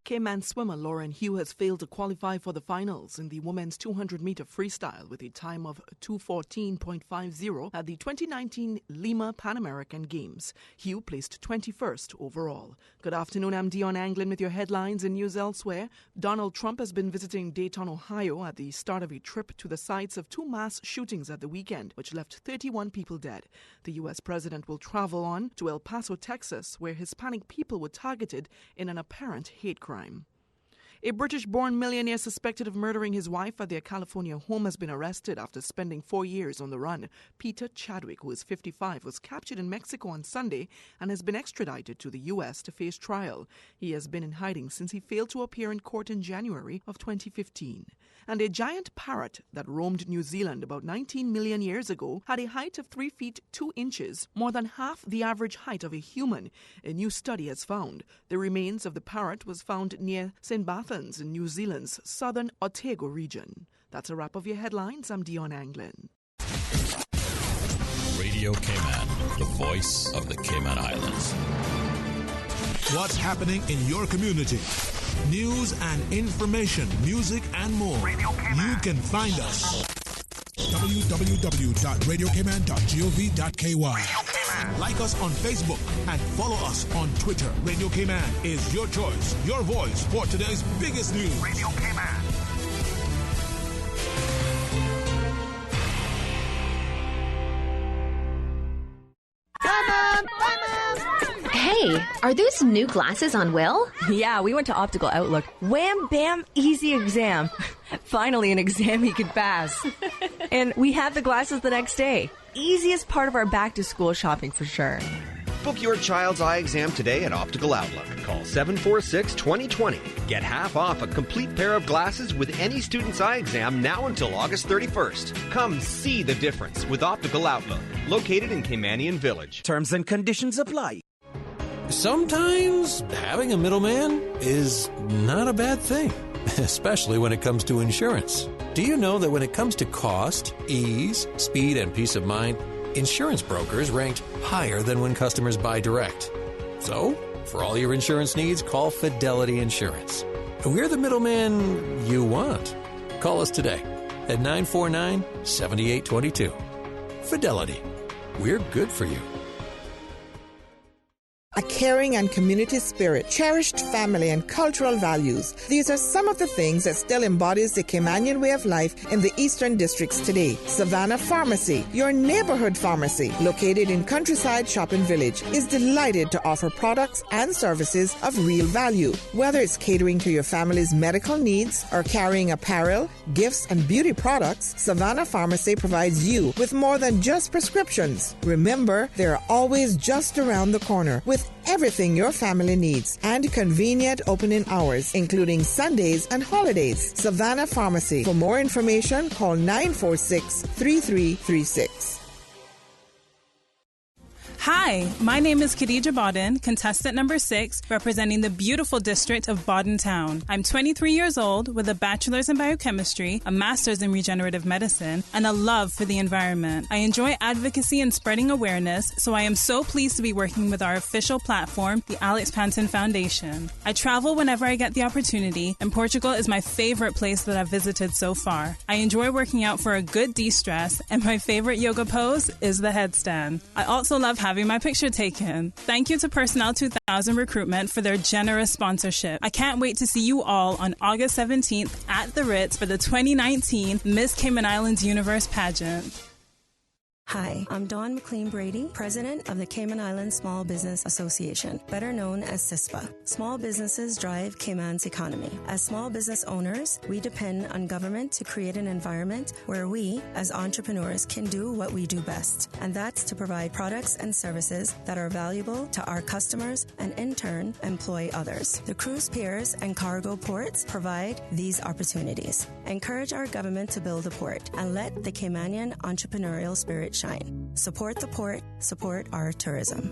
Cayman swimmer Lauren Hugh has failed to qualify for the finals in the women's 200-meter freestyle with a time of 2:14.50 at the 2019 Lima Pan American Games. Hugh placed 21st overall. Good afternoon, I'm Dion Anglin with your headlines and news elsewhere. Donald Trump has been visiting Dayton, Ohio at the start of a trip to the sites of two mass shootings at the weekend, which left 31 people dead. The U.S. president will travel on to El Paso, Texas, where Hispanic people were targeted in an apparent hate crime. A British-born millionaire suspected of murdering his wife at their California home has been arrested after spending 4 years on the run. Peter Chadwick, who is 55, was captured in Mexico on Sunday and has been extradited to the U.S. to face trial. He has been in hiding since he failed to appear in court in January of 2015. And a giant parrot that roamed New Zealand about 19 million years ago had a height of 3 feet 2 inches, more than half the average height of a human. A new study has found. The remains of the parrot was found near St. Bathans in New Zealand's southern Otago region. That's a wrap of your headlines. I'm Dion Anglin. Radio Cayman, the voice of the Cayman Islands. What's happening in your community? News and information, music and more. You can find us. www.radiocayman.gov.ky. Like us on Facebook and follow us on Twitter. Radio Cayman is your choice, your voice for today's biggest news. Radio Cayman. Hey, are those new glasses on Will? Yeah, we went to Optical Outlook. Wham, bam, easy exam. Finally, an exam he could pass. And we had the glasses the next day. Easiest part of our back-to-school shopping for sure. Book your child's eye exam today at Optical Outlook. Call 746-2020. Get half off a complete pair of glasses with any student's eye exam now until August 31st. Come see the difference with Optical Outlook, located in Caymanian Village. Terms and conditions apply. Sometimes having a middleman is not a bad thing, especially when it comes to insurance. Do you know that when it comes to cost, ease, speed, and peace of mind, insurance brokers ranked higher than when customers buy direct? So, for all your insurance needs, call Fidelity Insurance. We're the middleman you want. Call us today at 949-7822. Fidelity. We're good for you. A caring and community spirit, cherished family and cultural values. These are some of the things that still embodies the Caymanian way of life in the Eastern Districts today. Savannah Pharmacy, your neighborhood pharmacy, located in Countryside Shopping Village, is delighted to offer products and services of real value. Whether it's catering to your family's medical needs or carrying apparel, gifts, and beauty products, Savannah Pharmacy provides you with more than just prescriptions. Remember, they're always just around the corner with everything your family needs and convenient opening hours, including Sundays and holidays. Savannah Pharmacy. For more information, call 946-3336. Hi, my name is Khadija Bodden, contestant number 6, representing the beautiful district of Bodden Town. I'm 23 years old with a bachelor's in biochemistry, a master's in regenerative medicine, and a love for the environment. I enjoy advocacy and spreading awareness, so I am so pleased to be working with our official platform, the Alex Panton Foundation. I travel whenever I get the opportunity, and Portugal is my favorite place that I've visited so far. I enjoy working out for a good de-stress, and my favorite yoga pose is the headstand. I also love having my picture taken. Thank you to Personnel 2000 Recruitment for their generous sponsorship. I can't wait to see you all on August 17th at the Ritz for the 2019 Miss Cayman Islands Universe pageant. Hi, I'm Dawn McLean Brady, president of the Cayman Islands Small Business Association, better known as CISPA. Small businesses drive Cayman's economy. As small business owners, we depend on government to create an environment where we, as entrepreneurs, can do what we do best, and that's to provide products and services that are valuable to our customers and, in turn, employ others. The cruise piers and cargo ports provide these opportunities. Encourage our government to build a port and let the Caymanian entrepreneurial spirit shine. Support the port, support our tourism.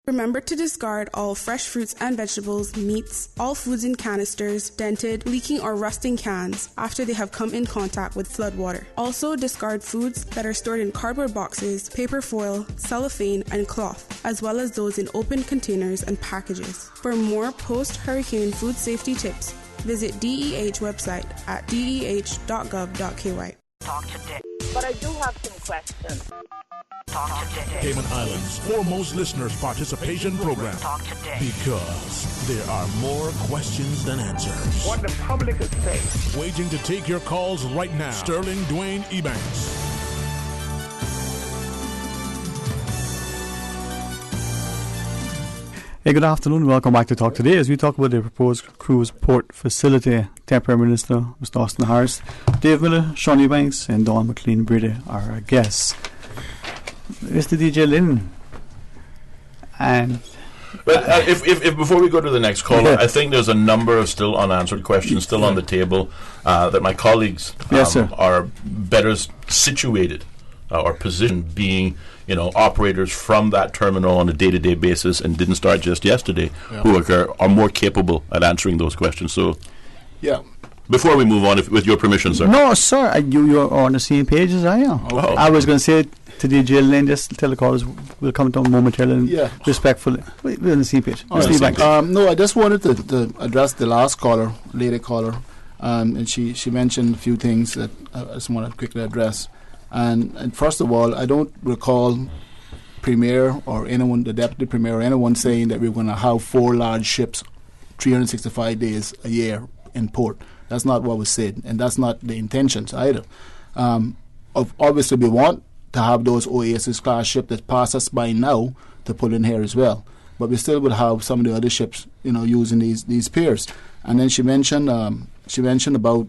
Remember to discard all fresh fruits and vegetables, meats, all foods in canisters, dented, leaking or rusting cans after they have come in contact with flood water. Also discard foods that are stored in cardboard boxes, paper foil, cellophane, and cloth, as well as those in open containers and packages. For more post-hurricane food safety tips, visit DEH website at deh.gov.ky. Talk today. But I do have some questions. Talk today. Cayman Islands' foremost listeners participation program. Talk today. Because there are more questions than answers. What the public is saying. Waiting to take your calls right now. Sterling Dwayne Ebanks. Hey, good afternoon. Welcome back to Talk Today as we talk about the proposed cruise port facility. Temporary Minister Mr. Austin Harris, Dave Miller, Sean Ebanks, and Dawn McLean-Brady are our guests. Mr. DJ Lynn, and but if before we go to the next caller, I think there's a number of still unanswered questions still on the table that my colleagues are better situated or positioned, being operators from that terminal on a day-to-day basis and didn't start just yesterday, who are more capable at answering those questions. So, before we move on, with your permission, sir. No, sir, you're on the same page as I am. Okay. I was going to say to DJ Lynn, just tell the callers we'll come down momentarily and respectfully. We're on the same page. No, I just wanted to address the last caller, lady caller, and she mentioned a few things that I just want to quickly address. And first of all, I don't recall Premier or anyone, the Deputy Premier or anyone saying that we're going to have 4 large ships 365 days a year in port. That's not what was said, and that's not the intentions either. Obviously, we want to have those Oasis class ships that pass us by now to pull in here as well. But we still would have some of the other ships, using these piers. And then she mentioned about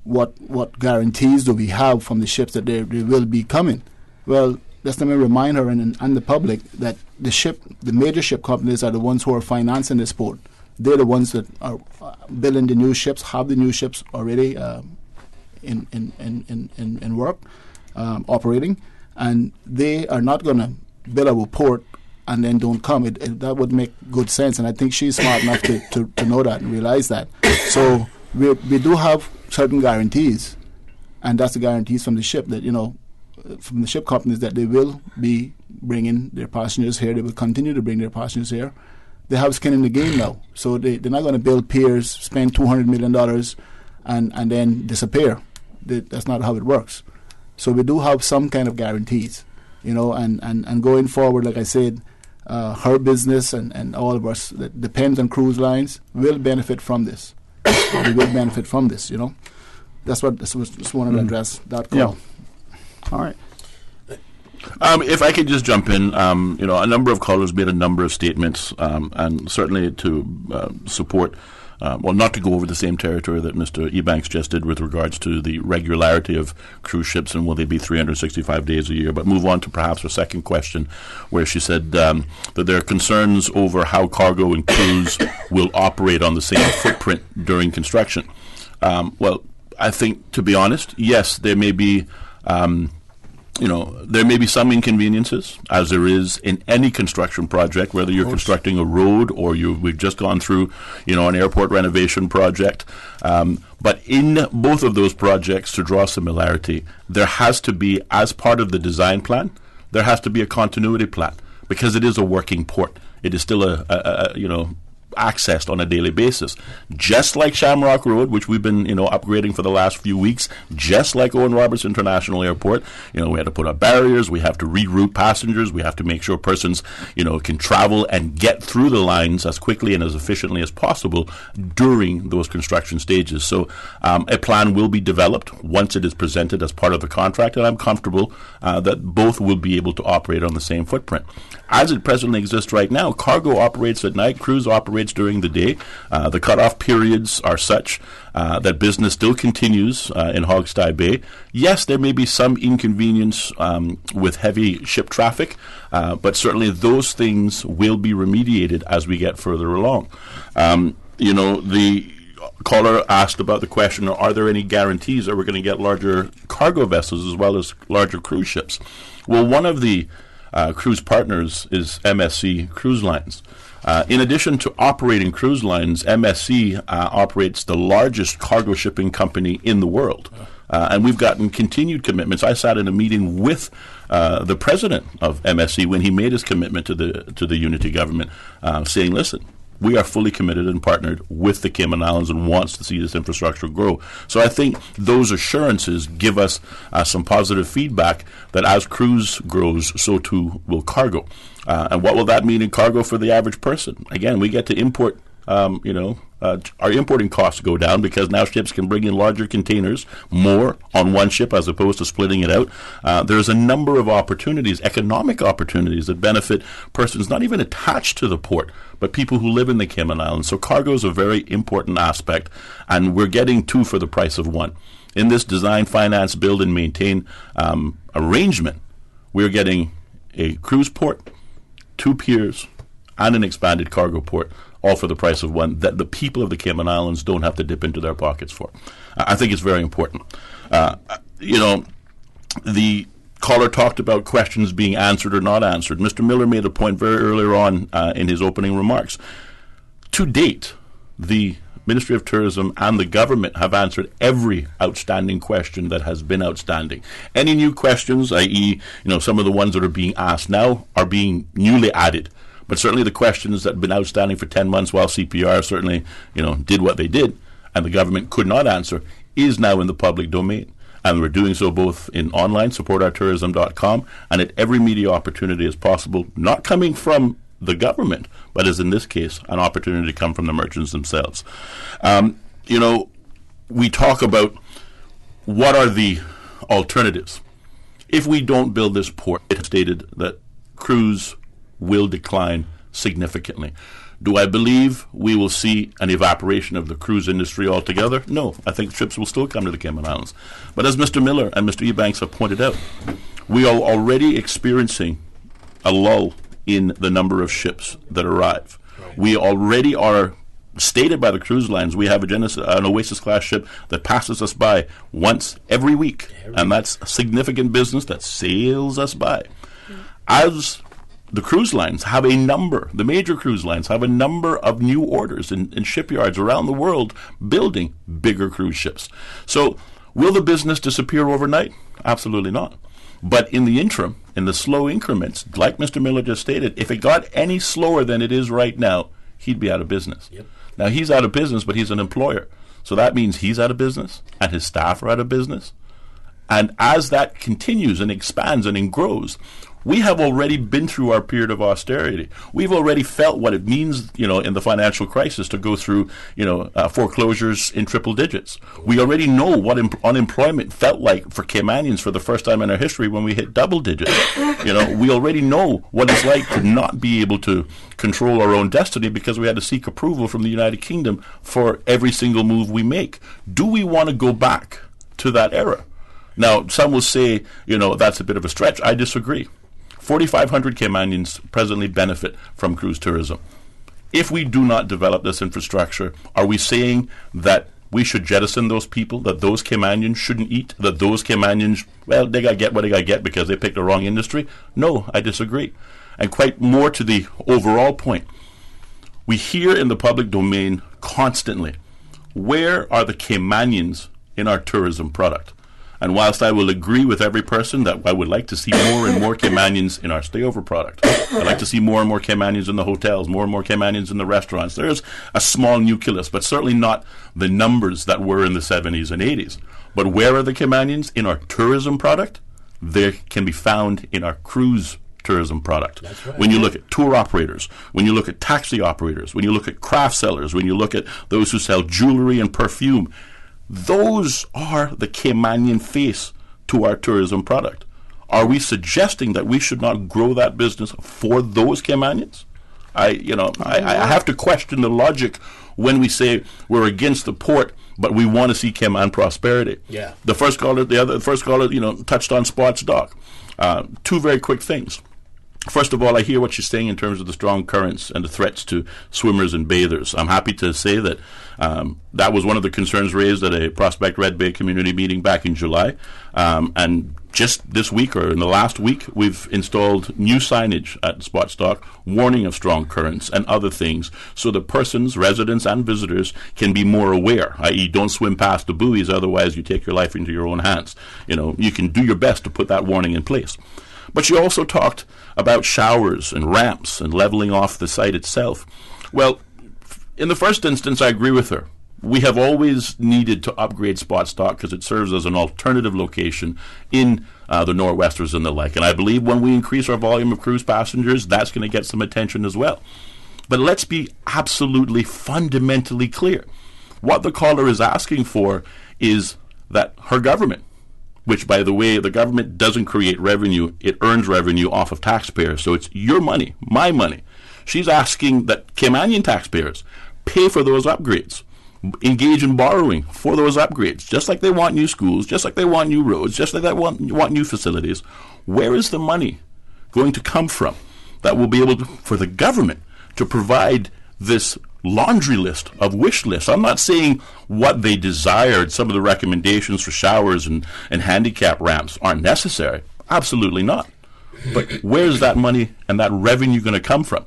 what guarantees do we have from the ships that they will be coming. Well, just let me remind her and the public that the major ship companies are the ones who are financing this port. They're the ones that are building the new ships, have the new ships already in work, operating, and they are not going to build a port and then don't come. That would make good sense, and I think she's smart enough to know that and realize that. So we do have certain guarantees, and that's the guarantees from the ship that from the ship companies that they will be bringing their passengers here. They will continue to bring their passengers here. They have skin in the game now, so they're not going to build piers, spend $200 million, and then disappear. That's not how it works. So we do have some kind of guarantees, and going forward, like I said, her business and all of us that depends on cruise lines will benefit from this. We will benefit from this, That's what I just wanted to address that call. Yeah. All right. If I could just jump in, a number of callers made a number of statements, and certainly to support, not to go over the same territory that Mr. Ebanks just did with regards to the regularity of cruise ships and will they be 365 days a year, but move on to perhaps her second question, where she said that there are concerns over how cargo and cruise will operate on the same footprint during construction. Well, I think, to be honest, yes, there may be there may be some inconveniences, as there is in any construction project, whether you're constructing a road or we've just gone through, an airport renovation project. But in both of those projects, to draw similarity, there has to be, as part of the design plan, there has to be a continuity plan, because it is a working port. It is still accessed on a daily basis, just like Shamrock Road, which we've been upgrading for the last few weeks, just like Owen Roberts International Airport. We had to put up barriers, we have to reroute passengers, we have to make sure persons can travel and get through the lines as quickly and as efficiently as possible during those construction stages. So a plan will be developed once it is presented as part of the contract, and I'm comfortable that both will be able to operate on the same footprint. As it presently exists right now, cargo operates at night, cruise operates during the day. The cutoff periods are such that business still continues in Hogstye Bay. Yes, there may be some inconvenience with heavy ship traffic, but certainly those things will be remediated as we get further along. The caller asked about the question, are there any guarantees that we're going to get larger cargo vessels as well as larger cruise ships? Well, one of the cruise partners is MSC Cruise Lines. In addition to operating cruise lines, MSC operates the largest cargo shipping company in the world. And we've gotten continued commitments. I sat in a meeting with the president of MSC when he made his commitment to the Unity government, saying, listen, we are fully committed and partnered with the Cayman Islands and wants to see this infrastructure grow. So I think those assurances give us some positive feedback that as cruise grows, so too will cargo. And what will that mean in cargo for the average person? Again, we get to import, our importing costs go down because now ships can bring in larger containers, more on one ship as opposed to splitting it out. There's a number of opportunities, economic opportunities that benefit persons not even attached to the port, but people who live in the Cayman Islands. So cargo is a very important aspect, and we're getting two for the price of one. In this design, finance, build, and maintain arrangement, we're getting a cruise port, 2 piers, and an expanded cargo port, all for the price of one, that the people of the Cayman Islands don't have to dip into their pockets for. I think it's very important. The caller talked about questions being answered or not answered. Mr. Miller made a point very earlier on in his opening remarks. To date, the Ministry of Tourism and the government have answered every outstanding question that has been outstanding. Any new questions, i.e., some of the ones that are being asked now, are being newly added. But certainly the questions that have been outstanding for 10 months while CPR certainly, did what they did, and the government could not answer, is now in the public domain. And we're doing so both in online, supportourtourism.com, and at every media opportunity as possible, not coming from the government, but as in this case, an opportunity to come from the merchants themselves. We talk about what are the alternatives. If we don't build this port, it is stated that cruise will decline significantly. Do I believe we will see an evaporation of the cruise industry altogether? No. I think ships will still come to the Cayman Islands. But as Mr. Miller and Mr. Ebanks have pointed out, we are already experiencing a lull in the number of ships that arrive. We already are stated by the cruise lines, we have an Oasis-class ship that passes us by once every week. And that's a significant business that sails us by. As the cruise lines have the major cruise lines have a number of new orders in shipyards around the world building bigger cruise ships. So will the business disappear overnight? Absolutely not. But in the interim, in the slow increments, like Mr. Miller just stated, if it got any slower than it is right now, he'd be out of business. Yep. Now, he's out of business, but he's an employer. So that means he's out of business and his staff are out of business. And as that continues and expands and grows, we have already been through our period of austerity. We've already felt what it means, in the financial crisis to go through, foreclosures in triple digits. We already know what unemployment felt like for Caymanians for the first time in our history when we hit double digits. We already know what it's like to not be able to control our own destiny because we had to seek approval from the United Kingdom for every single move we make. Do we want to go back to that era? Now, some will say, that's a bit of a stretch. I disagree. 4,500 Caymanians presently benefit from cruise tourism. If we do not develop this infrastructure, are we saying that we should jettison those people, that those Caymanians shouldn't eat, that those Caymanians, they got to get what they got to get because they picked the wrong industry? No, I disagree. And quite more to the overall point, we hear in the public domain constantly, where are the Caymanians in our tourism product? And whilst I will agree with every person that I would like to see more and more Caymanians in our stayover product, I'd like to see more and more Caymanians in the hotels, more and more Caymanians in the restaurants. There's a small nucleus, but certainly not the numbers that were in the 70s and 80s. But where are the Caymanians in our tourism product? They can be found in our cruise tourism product. That's right. When you look at tour operators, when you look at taxi operators, when you look at craft sellers, when you look at those who sell jewelry and perfume, those are the Caymanian face to our tourism product. Are we suggesting that we should not grow that business for those Caymanians? I have to question the logic when we say we're against the port, but we want to see Cayman prosperity. Yeah. The first caller, touched on Spots Dock. Two very quick things. First of all, I hear what you're saying in terms of the strong currents and the threats to swimmers and bathers. I'm happy to say that that was one of the concerns raised at a Prospect Red Bay community meeting back in July. And just this week or in the last week, we've installed new signage at Spots Dock, warning of strong currents and other things, so that persons, residents and visitors can be more aware, i.e. don't swim past the buoys, otherwise you take your life into your own hands. You can do your best to put that warning in place. But she also talked about showers and ramps and leveling off the site itself. Well, in the first instance, I agree with her. We have always needed to upgrade Spots Dock because it serves as an alternative location in the Nor'westers and the like. And I believe when we increase our volume of cruise passengers, that's going to get some attention as well. But let's be absolutely fundamentally clear. What the caller is asking for is that her government, which, by the way, the government doesn't create revenue, it earns revenue off of taxpayers. So it's your money, my money. She's asking that Caymanian taxpayers pay for those upgrades, engage in borrowing for those upgrades, just like they want new schools, just like they want new roads, just like they want new facilities. Where is the money going to come from that will be able to, for the government to provide this laundry list of wish lists? I'm not saying what they desired. Some of the recommendations for showers and handicap ramps aren't necessary. Absolutely not. But where's that money and that revenue going to come from?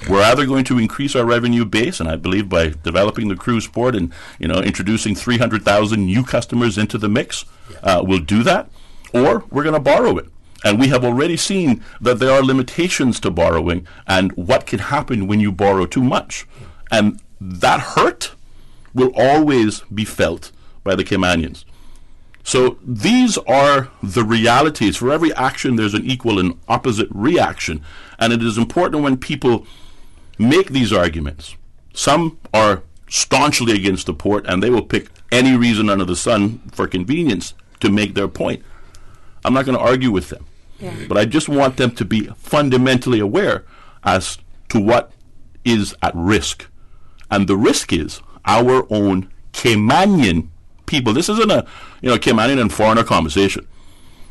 We're either going to increase our revenue base, and I believe by developing the cruise port and introducing 300,000 new customers into the mix, we'll do that, or we're going to borrow it. And we have already seen that there are limitations to borrowing and what can happen when you borrow too much. And that hurt will always be felt by the Caymanians. So these are the realities. For every action, there's an equal and opposite reaction. And it is important when people make these arguments. Some are staunchly against the port, and they will pick any reason under the sun for convenience to make their point. I'm not going to argue with them. Yeah. But I just want them to be fundamentally aware as to what is at risk. And the risk is our own Caymanian people. This isn't a Caymanian and foreigner conversation.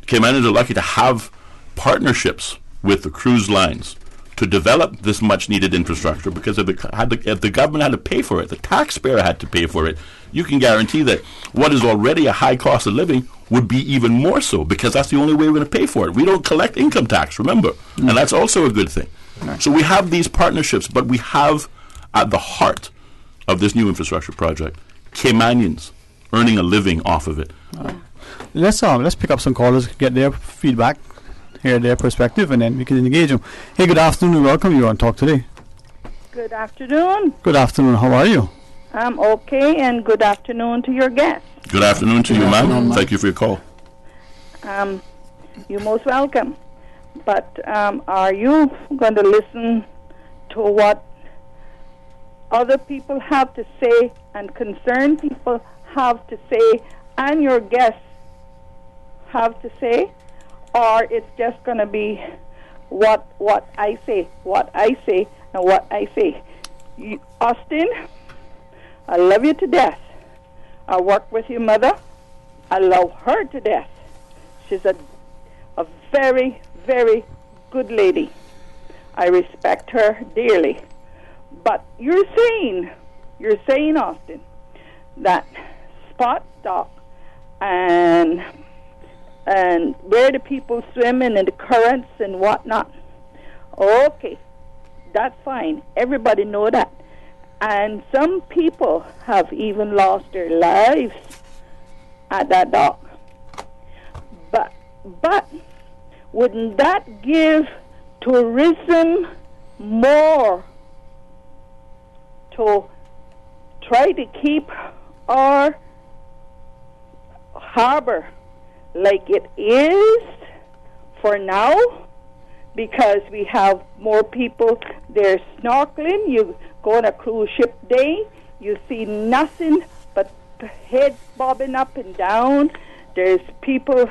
Caymanians are lucky to have partnerships with the cruise lines to develop this much-needed infrastructure, because if the government had to pay for it, the taxpayer had to pay for it, you can guarantee that what is already a high cost of living would be even more so, because that's the only way we're going to pay for it. We don't collect income tax, remember, and that's also a good thing. Right. So we have these partnerships, but we have at the heart of this new infrastructure project Caymanians earning a living off of it. Let's pick up some callers, get their feedback, hear their perspective, and then we can engage them. Hey, good afternoon and welcome. You're on Talk Today. Good afternoon. Good afternoon. How are you? I'm okay, and good afternoon to your guest. Good afternoon to you, ma'am. Thank you for your call. You're most welcome. But are you going to listen to what other people have to say and concerned people have to say and your guests have to say? Or it's just going to be what I say, and what I say. Austin, I love you to death. I work with your mother. I love her to death. She's a very, very good lady. I respect her dearly. But you're saying, Austin, that spot stock and where the people swimming in the currents and whatnot. Okay, that's fine. Everybody know that. And some people have even lost their lives at that dock. But wouldn't that give tourism more to try to keep our harbor like it is for now? Because we have more people there snorkeling. You go on a cruise ship day, you see nothing but heads bobbing up and down. There's people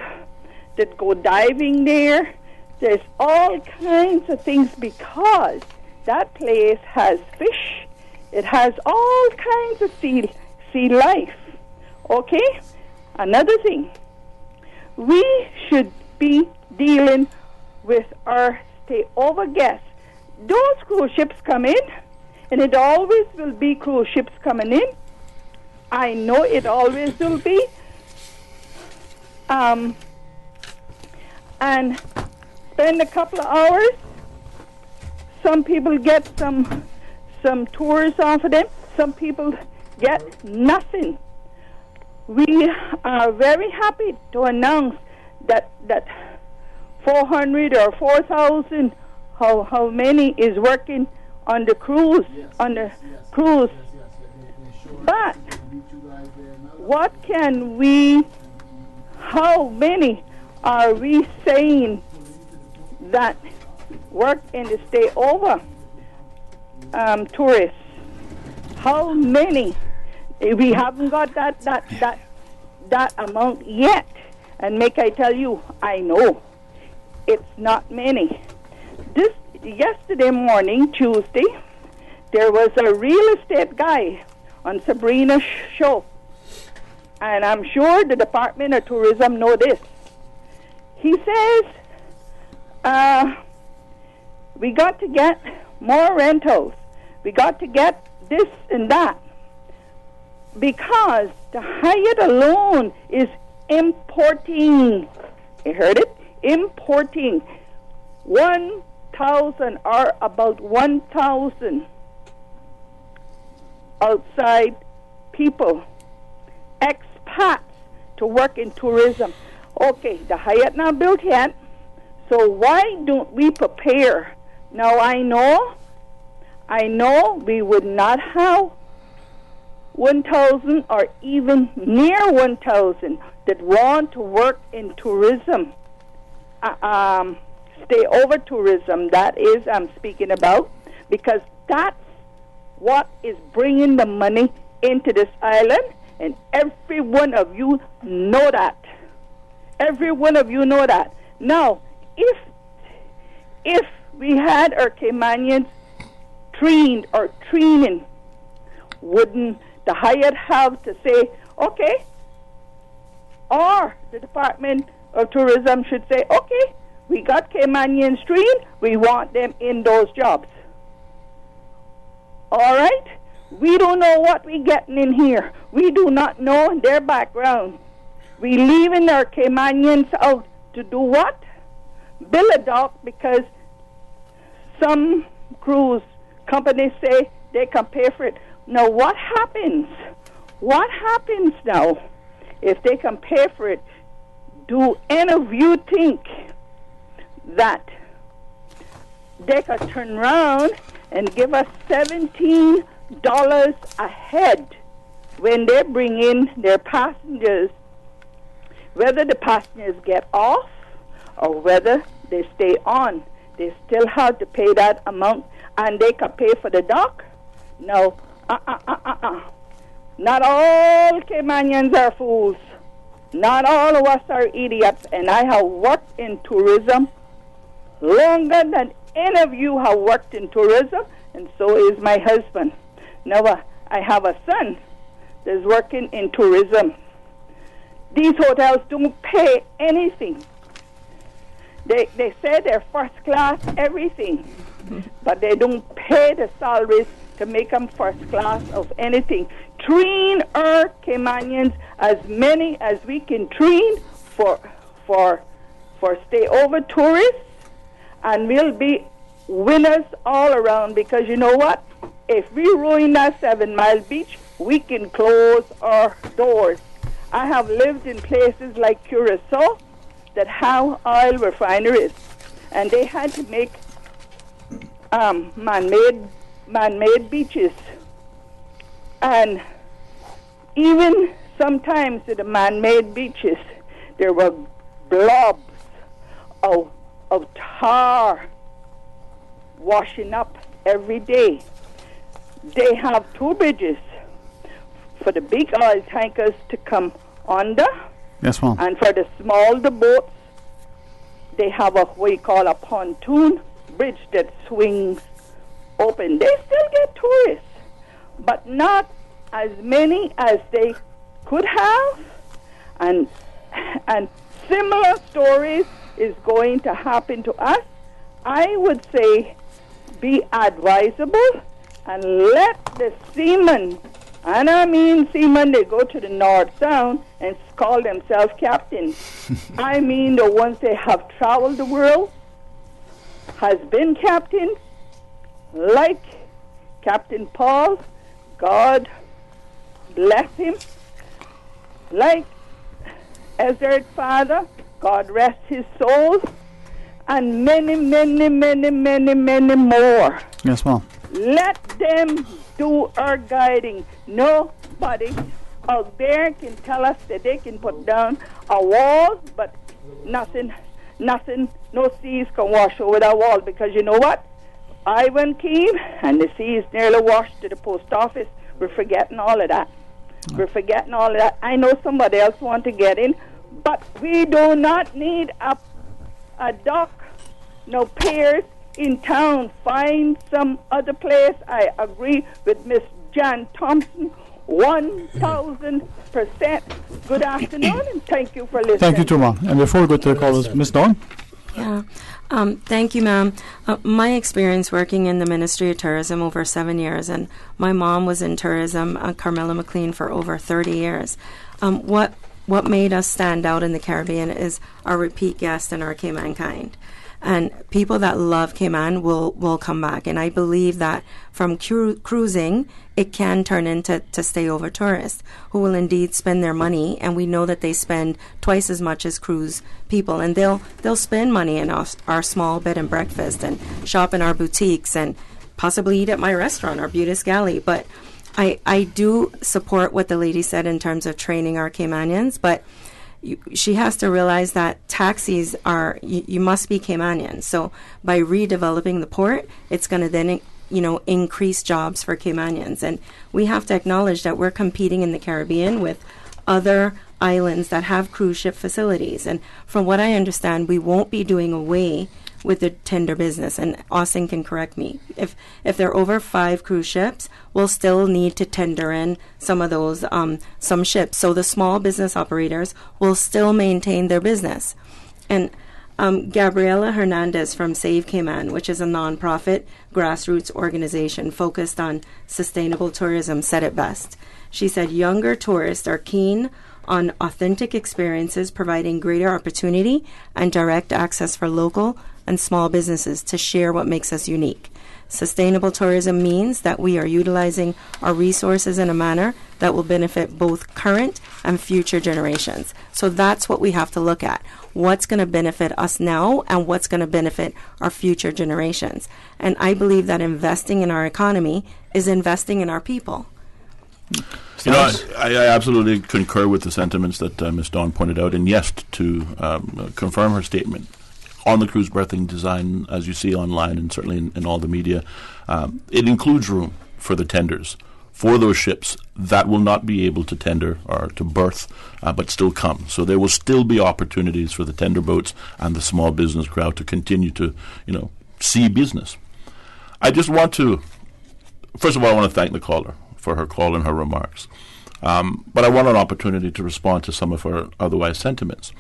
that go diving there. There's all kinds of things because that place has fish. It has all kinds of sea life. Okay? Another thing, we should be dealing with our stay-over guests. Those cruise ships come in, and it always will be cruise ships coming in. I know it always will be. And spend a couple of hours. Some people get some tours off of them. Some people get nothing. We are very happy to announce that 400 or 4,000, how many is working on the cruise, But what can we, how many are we saying that work in the stay over? tourists. How many? We haven't got that amount yet. And make I tell you, I know it's not many. Yesterday morning, Tuesday, there was a real estate guy on Sabrina's show. And I'm sure the Department of Tourism know this. He says, we got to get more rentals. We got to get this and that. Because the Hyatt alone is importing. You heard it? Importing 1,000 or about 1,000 outside people, expats to work in tourism. Okay, the Hyatt not built yet, so why don't we prepare? Now I know we would not have 1,000 or even near 1,000 that want to work in tourism, stay over tourism, that is I'm speaking about, because that's what is bringing the money into this island, and every one of you know that. Every one of you know that. Now, if we had our Caymanians trained or training, wouldn't the Hyatt have to say, okay, or the Department of Tourism should say, okay, we got Caymanians trained, we want them in those jobs. All right? We don't know what we're getting in here. We do not know their background. We leaving our Caymanians out to do what? Bill a dock because some cruise companies say they can pay for it. Now, what happens? What happens now if they can pay for it? Do any of you think that they could turn around and give us $17 a head when they bring in their passengers, whether the passengers get off or whether they stay on? They still have to pay that amount, and they can pay for the dock? No. Not all Caymanians are fools. Not all of us are idiots, and I have worked in tourism longer than any of you have worked in tourism, and so is my husband. Now, I have a son that's working in tourism. These hotels don't pay anything. They say they're first class everything, but they don't pay the salaries to make them first class of anything. Train our Caymanians as many as we can train for stay over tourists, and we'll be winners all around, because you know what? If we ruin that 7 Mile Beach, we can close our doors. I have lived in places like Curacao that have oil refineries, and they had to make man-made beaches. And even sometimes at the man-made beaches, there were blobs of tar washing up every day. They have 2 bridges for the big oil tankers to come under. Yes, ma'am. And for the smaller boats, they have what we call a pontoon bridge that swings open. They still get tourists, but not as many as they could have. And similar stories is going to happen to us. I would say be advisable and let the seamen, and I mean seamen, they go to the North Sound and call themselves captains. I mean the ones that have traveled the world, has been captains, like Captain Paul, God bless him, like Ezra's father, God rest his soul, and many, many, many, many, many more. Yes, ma'am. Let them do our guiding. Nobody out there can tell us that they can put down a wall, but nothing, no seas can wash over that wall, because you know what? Ivan came, and the sea is nearly washed to the post office. We're forgetting all of that. We're forgetting all of that. I know somebody else want to get in, but we do not need a dock, no piers in town. Find some other place. I agree with Miss Jan Thompson, 1,000%. Good afternoon, and thank you for listening. Thank you, Tuma. And before we go to the callers, Miss Dawn? Yeah. Thank you, ma'am. My experience working in the Ministry of Tourism over 7 years, and my mom was in tourism, Carmela McLean, for over 30 years. What made us stand out in the Caribbean is our repeat guests and our Cayman kind. And people that love Cayman will come back. And I believe that from cruising, it can turn into stay-over tourists who will indeed spend their money. And we know that they spend twice as much as cruise people. And they'll spend money in our small bed and breakfast and shop in our boutiques and possibly eat at my restaurant, our Beautis Galley. But I do support what the lady said in terms of training our Caymanians, but she has to realize that taxis are, you must be Caymanian. So by redeveloping the port, it's going to then, increase jobs for Caymanians. And we have to acknowledge that we're competing in the Caribbean with other islands that have cruise ship facilities. And from what I understand, we won't be doing away with the tender business, and Austin can correct me. If there are over 5 cruise ships, we'll still need to tender in some of those, some ships. So the small business operators will still maintain their business. And Gabriela Hernandez from Save Cayman, which is a nonprofit grassroots organization focused on sustainable tourism, said it best. She said, younger tourists are keen on authentic experiences, providing greater opportunity and direct access for local and small businesses to share what makes us unique. Sustainable tourism means that we are utilizing our resources in a manner that will benefit both current and future generations. So that's what we have to look at. What's going to benefit us now and what's going to benefit our future generations. And I believe that investing in our economy is investing in our people. I absolutely concur with the sentiments that Ms. Dawn pointed out. And yes, to confirm her statement, on the cruise berthing design, as you see online and certainly in all the media, it includes room for the tenders for those ships that will not be able to tender or to berth, but still come. So there will still be opportunities for the tender boats and the small business crowd to continue to, see business. I just want to, first of all, I want to thank the caller for her call and her remarks. But I want an opportunity to respond to some of her otherwise sentiments.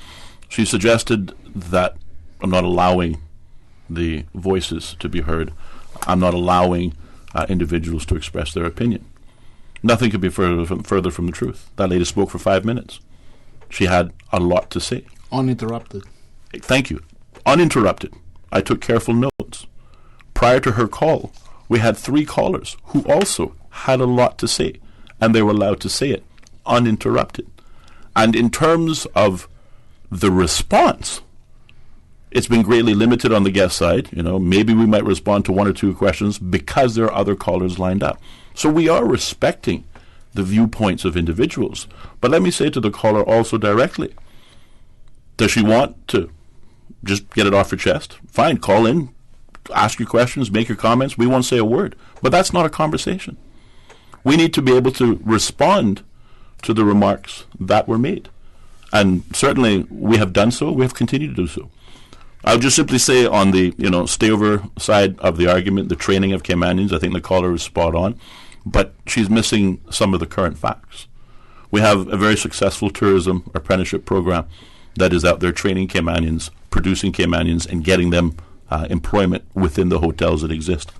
She suggested that I'm not allowing the voices to be heard. I'm not allowing individuals to express their opinion. Nothing could be further from the truth. That lady spoke for 5 minutes. She had a lot to say. Uninterrupted. Thank you. Uninterrupted. I took careful notes. Prior to her call, we had 3 callers who also had a lot to say, and they were allowed to say it uninterrupted. And in terms of the response, it's been greatly limited on the guest side. Maybe we might respond to 1 or 2 questions because there are other callers lined up. So we are respecting the viewpoints of individuals. But let me say to the caller also directly, does she want to just get it off her chest? Fine, call in, ask your questions, make your comments. We won't say a word. But that's not a conversation. We need to be able to respond to the remarks that were made. And certainly we have done so. We have continued to do so. I'll just simply say on the, stayover side of the argument, the training of Caymanians, I think the caller is spot on, but she's missing some of the current facts. We have a very successful tourism apprenticeship program that is out there training Caymanians, producing Caymanians, and getting them employment within the hotels that exist.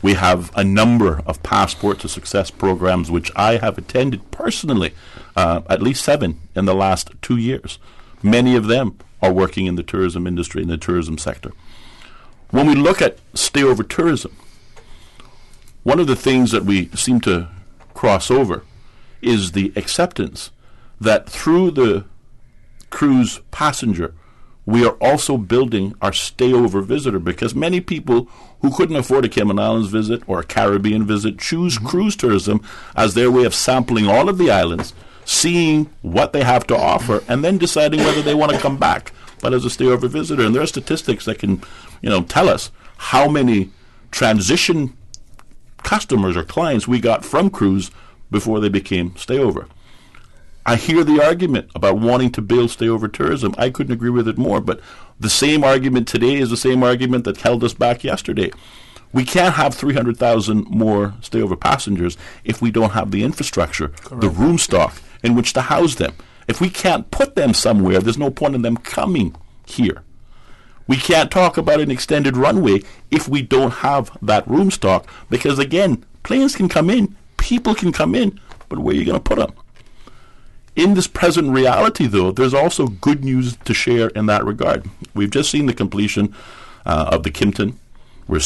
We have a number of Passport to Success programs, which I have attended personally, at least 7 in the last 2 years. Many of them are working in the tourism industry, in the tourism sector. When we look at stayover tourism, one of the things that we seem to cross over is the acceptance that through the cruise passenger, we are also building our stayover visitor, because many people who couldn't afford a Cayman Islands visit or a Caribbean visit choose cruise tourism as their way of sampling all of the islands, seeing what they have to offer, and then deciding whether they want to come back, but as a stayover visitor. And there are statistics that can, tell us how many transition customers or clients we got from cruise before they became stayover. I hear the argument about wanting to build stayover tourism. I couldn't agree with it more, but the same argument today is the same argument that held us back yesterday. We can't have 300,000 more stayover passengers if we don't have the infrastructure, the room stock in which to house them. If we can't put them somewhere, there's no point in them coming here. We can't talk about an extended runway if we don't have that room stock, because again, planes can come in, people can come in, but where are you going to put them? In this present reality, though, there's also good news to share in that regard. We've just seen the completion of the Kimpton. We're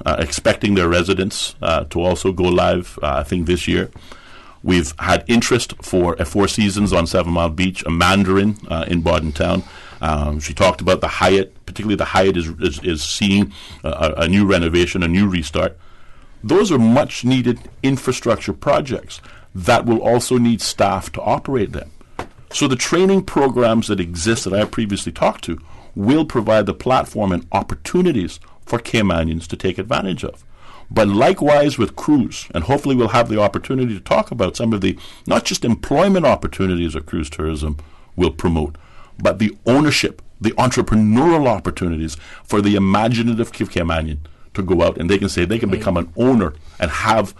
expecting their residents to also go live, I think, this year. We've had interest for a Four Seasons on 7 Mile Beach, a Mandarin in Bordentown. She talked about the Hyatt, particularly the Hyatt is seeing a new renovation, a new restart. Those are much needed infrastructure projects that will also need staff to operate them. So the training programs that exist that I previously talked to will provide the platform and opportunities for Caymanians to take advantage of. But likewise with cruise, and hopefully we'll have the opportunity to talk about some of the, not just employment opportunities that cruise tourism will promote, but the ownership, the entrepreneurial opportunities for the imaginative Caymanian to go out and they can say they can become an owner and have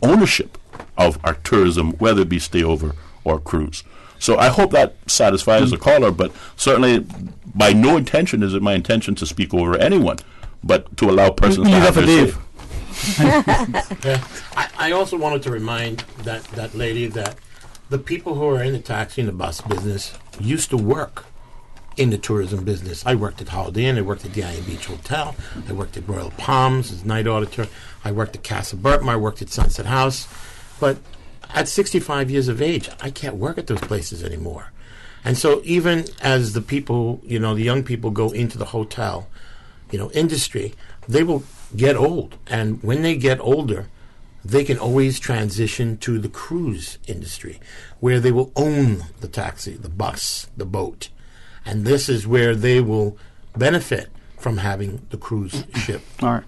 ownership of our tourism, whether it be stayover or cruise. So I hope that satisfies the caller, but certainly by no intention is it my intention to speak over anyone, but to allow persons to have their say. Yeah. I also wanted to remind that lady that the people who are in the taxi and the bus business used to work in the tourism business. I worked at Holiday Inn, I worked at the Iron Beach Hotel, I worked at Royal Palms as night auditor, I worked at Casa Burtmar, I worked at Sunset House. But at 65 years of age, I can't work at those places anymore. And so even as the people, the young people go into the hotel, industry, they will get old. And when they get older, they can always transition to the cruise industry, where they will own the taxi, the bus, the boat. And this is where they will benefit from having the cruise ship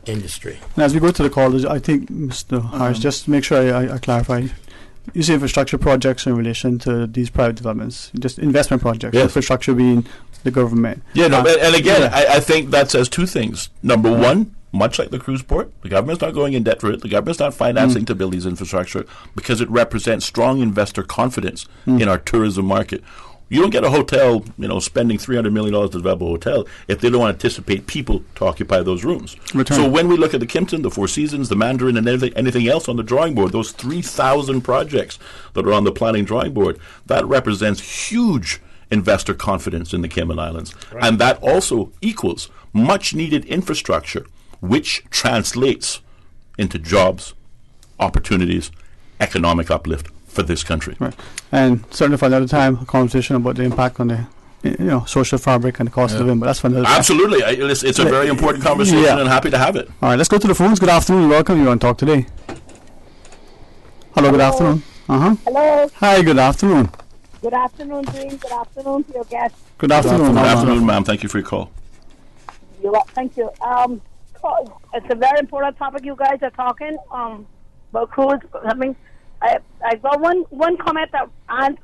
industry. And as we go to the callers, I think, Mr. Harris, just to make sure I clarify, you say infrastructure projects in relation to these private developments, just investment projects, infrastructure being the government. Yeah, and again, I think that says two things. Number one, much like the cruise port, the government's not going in debt for it. The government's not financing to build these infrastructure because it represents strong investor confidence in our tourism market. You don't get a hotel, spending $300 million to develop a hotel if they don't anticipate people to occupy those rooms. So when we look at the Kimpton, the Four Seasons, the Mandarin, and anything else on the drawing board, those 3,000 projects that are on the planning drawing board, that represents huge investor confidence in the Cayman Islands. Right. And that also equals much needed infrastructure, which translates into jobs, opportunities, economic uplift for this country. Right. And certainly for another time, a conversation about the impact on the social fabric and the cost of living, but that's for another time. Absolutely. It's a very important conversation and happy to have it. All right, let's go to the phones. Good afternoon. Welcome. You're on Talk Today. Hello. Good afternoon. Hello. Hi, good afternoon. Good afternoon, Dwayne. Good afternoon to your guests. Good afternoon. Good afternoon, ma'am. Thank you for your call. Thank you. It's a very important topic you guys are talking about cruise. I got one comment to answer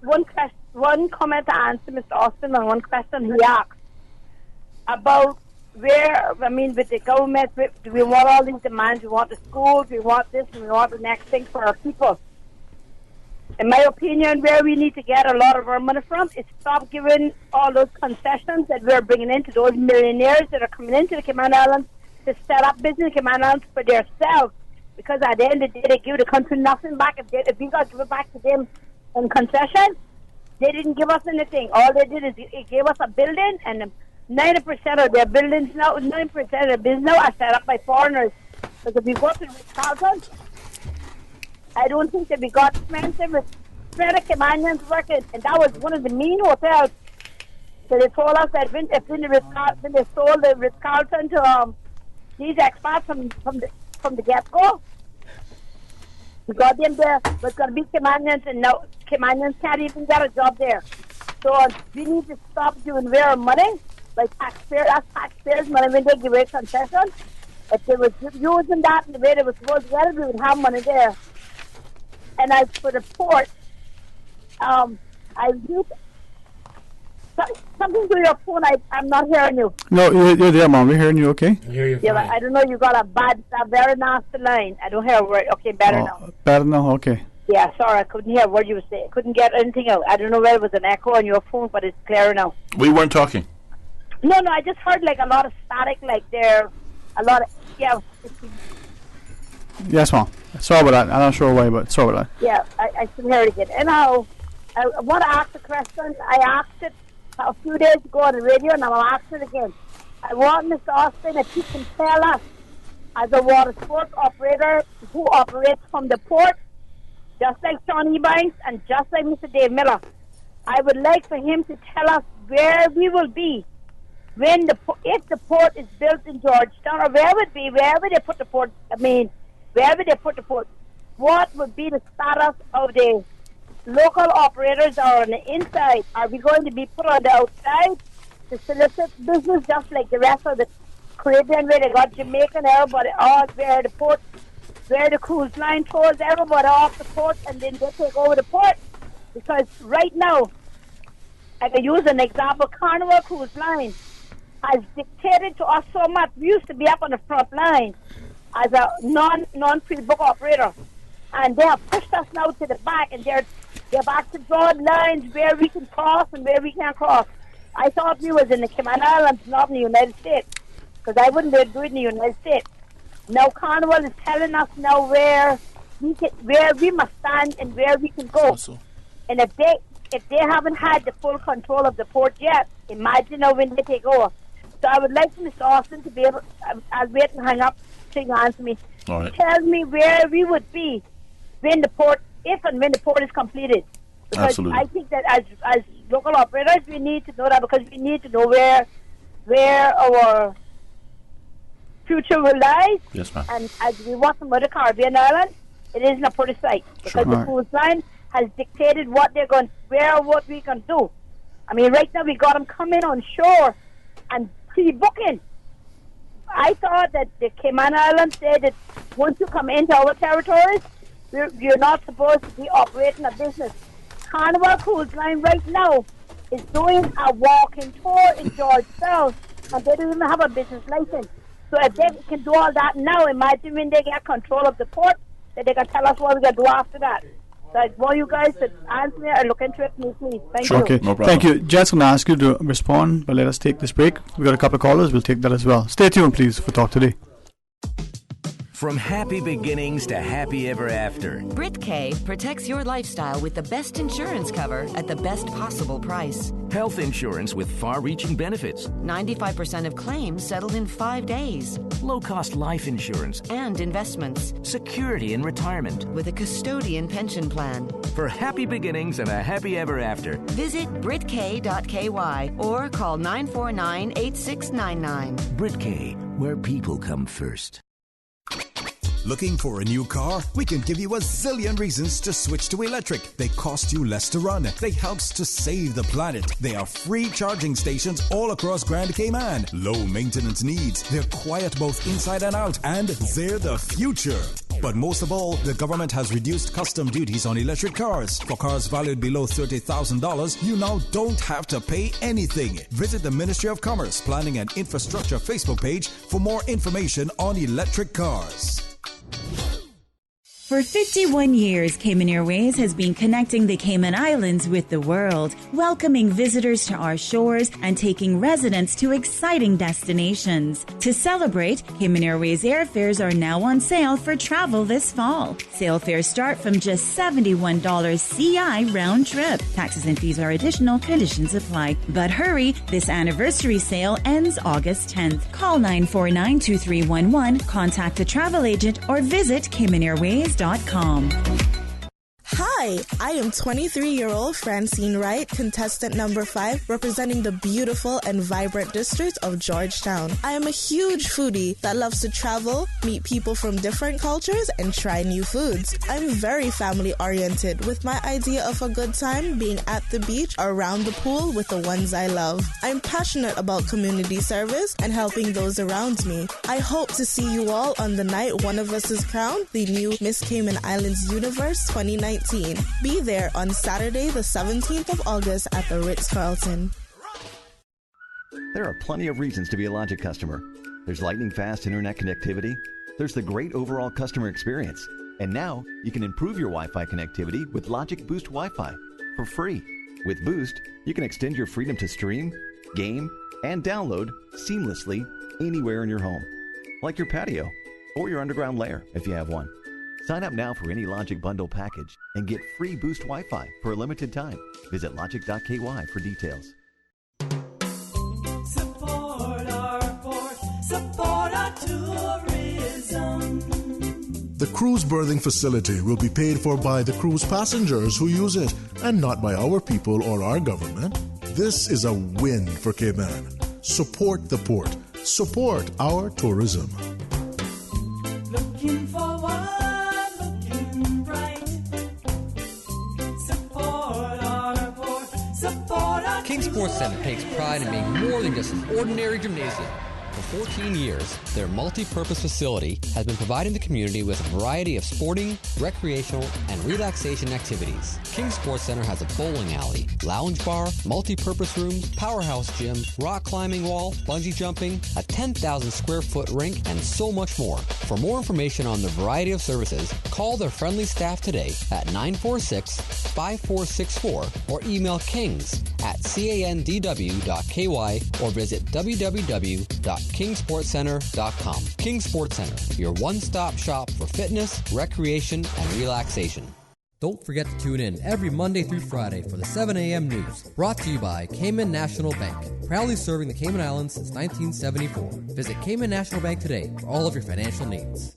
Mr. Austin and one question he asked about with the government, do we want all these demands? We want the schools, we want this, and we want the next thing for our people. In my opinion, where we need to get a lot of our money from is stop giving all those concessions that we're bringing into those millionaires that are coming into the Cayman Islands to set up business in Cayman Islands for themselves. Because at the end of the day, they give the country nothing back. If we got to give it back to them in concession, they didn't give us anything. All they did is it gave us a building, and 90% of their buildings now, 9% of their business now are set up by foreigners. Because if we go to the Ritz-Carlton, I don't think that we got expensive with Caymanians working, and that was one of the mean hotels. So they told us that when they sold the Ritz-Carlton to these expats from the get-go, we got them there, but it's going to be Caymanians, and now Caymanians can't even get a job there. So we need to stop doing our money, like taxpayers' money when they give away concessions. if they was using that in the way they were supposed to, we would have money there. And as for the port, I used something to your phone. I'm not hearing you. No, you're there, Mom. We're hearing you, okay? I hear you Yeah, but I don't know. You got a very nasty line. I don't hear a word. Okay, better now. Better now, okay. Yeah, sorry, I couldn't hear what you were saying. Couldn't get anything out. I don't know whether it was an echo on your phone, but it's clearer now. We weren't talking. No, I just heard like a lot of static, like there, a lot of, yeah. Yes, Mom. Sorry about that. I'm not sure why, but sorry about that. Yeah, I should hear it again. Anyhow, I want to ask a question. I asked it a few days ago on the radio, and I'll ask it again. I want Mr. Austin if he can tell us, as a water sports operator who operates from the port, just like Sean Ebanks and just like Mr. Dave Miller, I would like for him to tell us where we will be when if the port is built in Georgetown, or wherever it be, wherever they put the port. Wherever they put the port, what would be the status of the local operators are on the inside? Are we going to be put on the outside to solicit business just like the rest of the Caribbean, where they got Jamaica and everybody, all where the port, where the cruise line throws everybody off the port and then they take over the port? Because right now, I can use an example, Carnival Cruise Line has dictated to us so much. We used to be up on the front line as a non-pre-book operator, and they have pushed us now to the back, and they're back to drawing lines where we can cross and where we can't cross. I thought we was in the Cayman Islands, not in the United States, because I wouldn't be able to do it in the United States. Now Carnival is telling us now where we must stand and where we can go. And if they haven't had the full control of the port yet, imagine now when they take over. So I would like Mr. Austin to be able, I'll wait and hang up so you can answer me. All right. Tell me where we would be when the port, if and when the port is completed. Because Absolutely. I think that as local operators, we need to know that, because we need to know where our future will lie. Yes, ma'am. And as we watch some other Caribbean islands, it isn't a pretty sight, because the cruise line has dictated what we can do. I mean, right now we got them coming on shore and pre-booking. I thought that the Cayman Islands said that once you come into our territories, you're not supposed to be operating a business. Carnival Cruise Line right now is doing a walking tour in Georgetown, and they don't even have a business license. So if they can do all that now, imagine when they get control of the port, that they can tell us what we're going to do after that. So I want you guys to answer me and look into it, please. Thank you. Okay, no problem. Thank you. Jess, going to ask you to respond, but let us take this break. We've got a couple of callers. We'll take that as well. Stay tuned, please, for Talk Today. From happy beginnings to happy ever after, Brit-K protects your lifestyle with the best insurance cover at the best possible price. Health insurance with far-reaching benefits. 95% of claims settled in 5 days. Low-cost life insurance. And investments. Security in retirement. With a custodian pension plan. For happy beginnings and a happy ever after, visit Brit-K.ky or call 949-8699. Brit-K, where people come first. Looking for a new car? We can give you a zillion reasons to switch to electric. They cost you less to run. They helps to save the planet. They are free charging stations all across Grand Cayman. Low maintenance needs. They're quiet both inside and out. And they're the future. But most of all, the government has reduced custom duties on electric cars. For cars valued below $30,000, you now don't have to pay anything. Visit the Ministry of Commerce, Planning and Infrastructure Facebook page for more information on electric cars. For 51 years, Cayman Airways has been connecting the Cayman Islands with the world, welcoming visitors to our shores and taking residents to exciting destinations. To celebrate, Cayman Airways airfares are now on sale for travel this fall. Sale fares start from just $71 CI round trip. Taxes and fees are additional, conditions apply. But hurry, this anniversary sale ends August 10th. Call 949-2311, contact a travel agent, or visit CaymanAirways.com. Hi, Hi, I am 23-year-old Francine Wright, contestant number 5, representing the beautiful and vibrant district of Georgetown. I am a huge foodie that loves to travel, meet people from different cultures, and try new foods. I'm very family-oriented, with my idea of a good time being at the beach or around the pool with the ones I love. I'm passionate about community service and helping those around me. I hope to see you all on the night one of us is crowned the new Miss Cayman Islands Universe 2019. Be there on Saturday, the 17th of August at the Ritz-Carlton. There are plenty of reasons to be a Logic customer. There's lightning-fast internet connectivity. There's the great overall customer experience. And now, you can improve your Wi-Fi connectivity with Logic Boost Wi-Fi for free. With Boost, you can extend your freedom to stream, game, and download seamlessly anywhere in your home, like your patio or your underground lair if you have one. Sign up now for any Logic Bundle package and get free Boost Wi-Fi for a limited time. Visit logic.ky for details. Support our port, support our tourism. The cruise berthing facility will be paid for by the cruise passengers who use it, and not by our people or our government. This is a win for Cayman. Support the port. Support our tourism. Looking forward, looking bright. Support our port, support our King Sports Center takes pride in being more than just an ordinary gymnasium. For 14 years, their multi-purpose facility has been providing the community with a variety of sporting, recreational, and relaxation activities. King Sports Center has a bowling alley, lounge bar, multi-purpose rooms, powerhouse gym, rock climbing wall, bungee jumping, a 10,000 square foot rink, and so much more. For more information on the variety of services, call their friendly staff today at 946-5464 or email kings@candw.ky or visit www.kingsportscenter.com. King Sports Center, your one-stop shop for fitness, recreation, and relaxation. Don't forget to tune in every Monday through Friday for the 7 a.m. news, brought to you by Cayman National Bank, proudly serving the Cayman Islands since 1974. Visit Cayman National Bank today for all of your financial needs.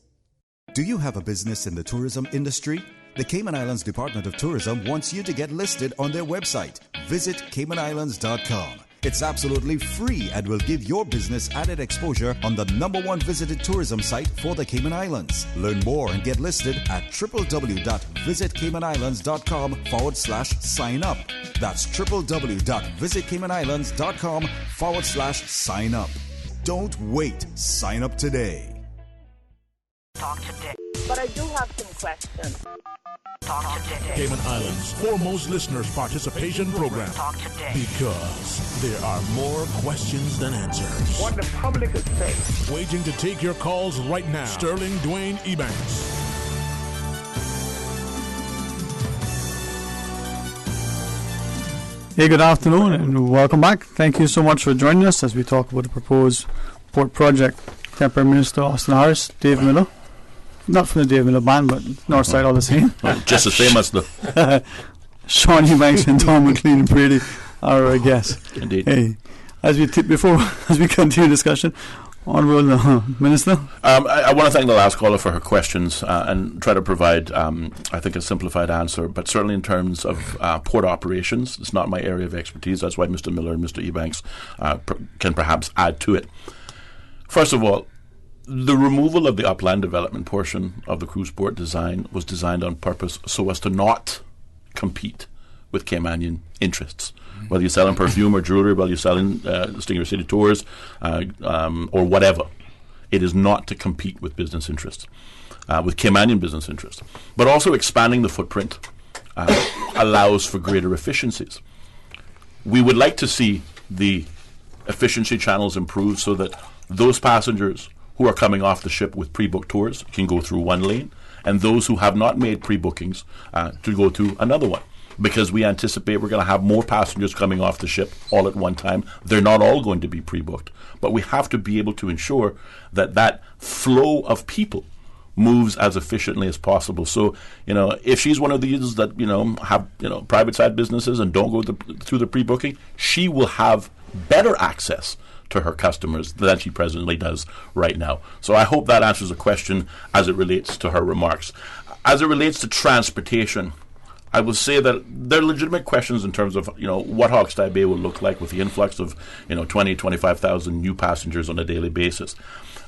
Do you have a business in the tourism industry? The Cayman Islands Department of Tourism wants you to get listed on their website. Visit CaymanIslands.com. It's absolutely free and will give your business added exposure on the #1 visited tourism site for the Cayman Islands. Learn more and get listed at www.visitcaymanislands.com/sign up. That's www.visitcaymanislands.com/sign up. Don't wait. Sign up today. Talk today. But I do have some questions. Talk today. Cayman Islands' foremost listeners participation program. Talk today. Because there are more questions than answers. What the public is saying. Waiting to take your calls right now. Sterling Dwayne Ebanks. Hey, good afternoon and welcome back. Thank you so much for joining us as we talk about the proposed port project. Temporary Minister Austin Harris, Dave Miller. Not from the Dave Miller band, but Northside all the same. Just as famous though. Sean Ebanks and Tom McLean and Brady are our guests. Indeed. Hey, as we continue discussion, Honourable Minister. I want to thank the last caller for her questions and try to provide, I think, a simplified answer. But certainly in terms of port operations, it's not my area of expertise. That's why Mr. Miller and Mr. Ebanks can perhaps add to it. First of all, the removal of the upland development portion of the cruise port design was designed on purpose so as to not compete with Caymanian interests. Whether you're selling perfume or jewelry, whether you're selling Stinger City Tours or whatever, it is not to compete with business interests, with Caymanian business interests. But also expanding the footprint allows for greater efficiencies. We would like to see the efficiency channels improve so that those passengers who are coming off the ship with pre-booked tours can go through one lane, and those who have not made pre-bookings to go to another one. Because we anticipate we're going to have more passengers coming off the ship all at one time. They're not all going to be pre-booked. But we have to be able to ensure that that flow of people moves as efficiently as possible. So, if she's one of these that, have, private side businesses and don't go through the pre-booking, she will have better access to her customers than she presently does right now. So I hope that answers the question as it relates to her remarks. As it relates to transportation, I will say that there are legitimate questions in terms of, what Hawkesbury Bay will look like with the influx of, 20, 25,000 new passengers on a daily basis.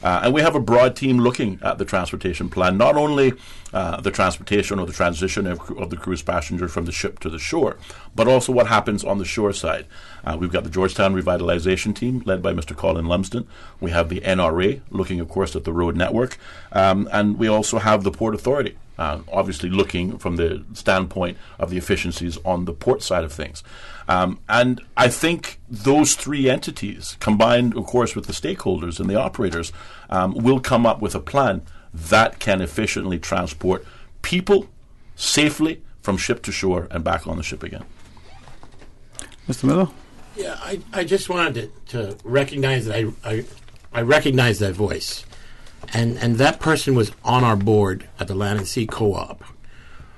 And we have a broad team looking at the transportation plan, not only the transportation or the transition of the cruise passenger from the ship to the shore, but also what happens on the shore side. We've got the Georgetown Revitalization Team led by Mr. Colin Lumsden. We have the NRA looking, of course, at the road network. And we also have the Port Authority, obviously looking from the standpoint of the efficiencies on the port side of things. And I think those three entities, combined, of course, with the stakeholders and the operators, will come up with a plan that can efficiently transport people safely from ship to shore and back on the ship again. Mr. Miller? Yeah, I just wanted to recognize that I recognize that voice. And that person was on our board at the Land and Sea Co-op.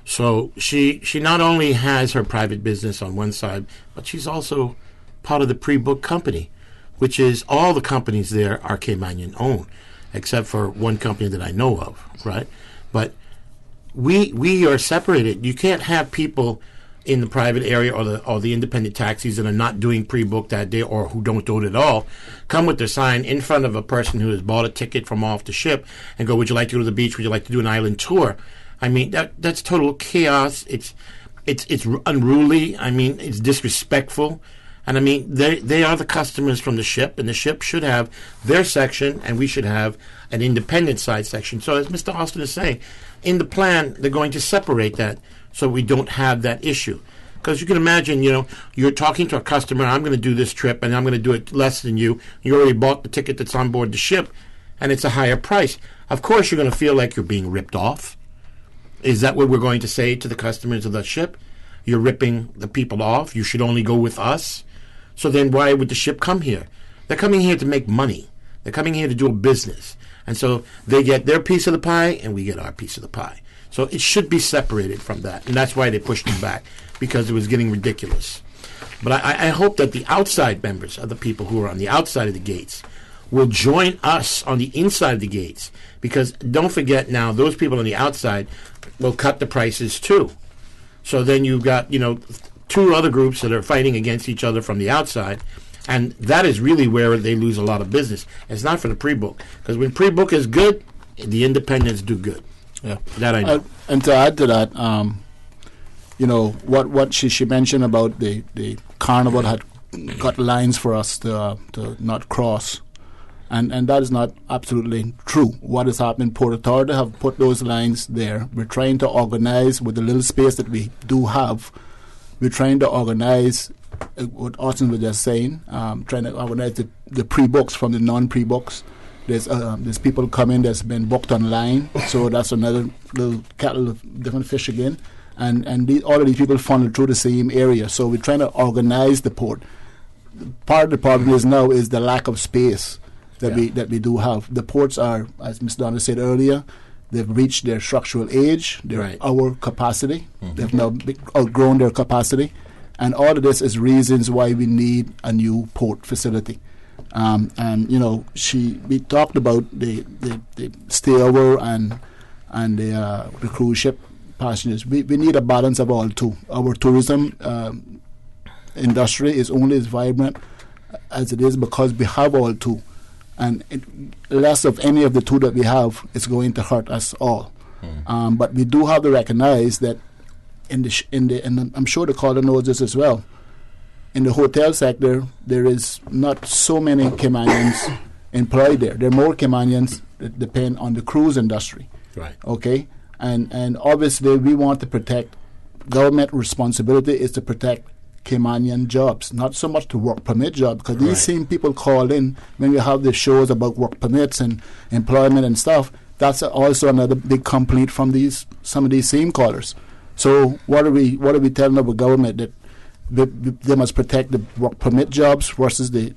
So she not only has her private business on one side, but she's also part of the pre-book company, which is all the companies there are Caymanian owned, except for one company that I know of, right? But we are separated. You can't have people in the private area or the independent taxis that are not doing pre-book that day or who don't do it at all come with their sign in front of a person who has bought a ticket from off the ship and go, would you like to go to the beach? Would you like to do an island tour? I mean, that's total chaos. It's unruly. I mean, it's disrespectful. And I mean, they are the customers from the ship, and the ship should have their section, and we should have an independent side section. So as Mr. Austin is saying, in the plan, they're going to separate that so we don't have that issue. Because you can imagine, you're talking to a customer, I'm going to do this trip, and I'm going to do it less than you. You already bought the ticket that's on board the ship, and it's a higher price. Of course, you're going to feel like you're being ripped off. Is that what we're going to say to the customers of the ship? You're ripping the people off. You should only go with us. So then why would the ship come here? They're coming here to make money. They're coming here to do a business. And so they get their piece of the pie, and we get our piece of the pie. So it should be separated from that. And that's why they pushed it back, because it was getting ridiculous. But I hope that the outside members of the people who are on the outside of the gates will join us on the inside of the gates. Because don't forget now, those people on the outside will cut the prices too. So then you've got, two other groups that are fighting against each other from the outside. And that is really where they lose a lot of business. It's not for the pre-book. Because when pre-book is good, the independents do good. Yeah, that I know. And to add to that, what she mentioned about the carnival had got lines for us to not cross. And that is not absolutely true. What has happened, Port Authority have put those lines there. We're trying to organize with the little space that we do have. We're trying to organize what Austin was just saying, trying to organize the pre-books from the non-pre-books. There's people coming that's been booked online, so that's another little kettle of different fish again. And all of these people funnel through the same area, so we're trying to organize the port. Part of the problem is now is the lack of space that we do have. The ports are, as Ms. Donna said earlier, they've reached their structural age, their hour capacity. Mm-hmm. They've now outgrown their capacity. And all of this is reasons why we need a new port facility. We talked about the stayover and the cruise ship passengers. We need a balance of all two. Our tourism industry is only as vibrant as it is because we have all two. And less of any of the two that we have is going to hurt us all. But we do have to recognize that and I'm sure the caller knows this as well. In the hotel sector, there is not so many Caymanians employed there. There are more Caymanians that depend on the cruise industry. Right. Okay? And obviously we want to protect, government responsibility is to protect Caymanian jobs, not so much the work permit job, because these same people call in when we have the shows about work permits and employment and stuff. That's also another big complaint from some of these same callers. So what are we telling our government, that they must protect the work permit jobs versus the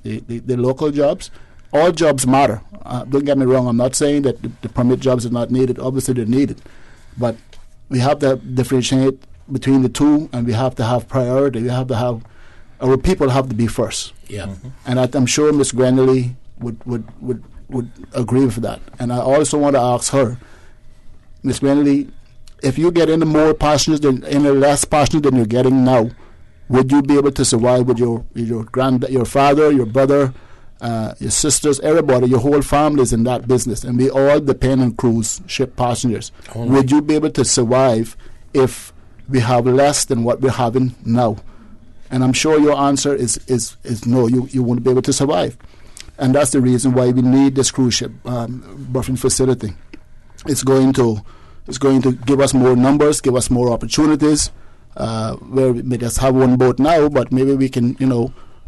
local jobs? All jobs matter. Don't get me wrong. I'm not saying that the permit jobs are not needed. Obviously they're needed, but we have to differentiate between the two, and we have to have priority. We have to have our people have to be first. Yeah, mm-hmm. And I'm sure Ms. Grenelly would agree with that. And I also want to ask her, Ms. Grenelly, if you get any more passengers than any less passengers than you're getting now, would you be able to survive with your father, your brother, your sisters, everybody, your whole family is in that business, and we all depend on cruise ship passengers. Would you be able to survive if we have less than what we're having now? And I'm sure your answer is no, you won't be able to survive. And that's the reason why we need this cruise ship berthing facility. It's going to give us more numbers, give us more opportunities, where we may just have one boat now, but maybe we can,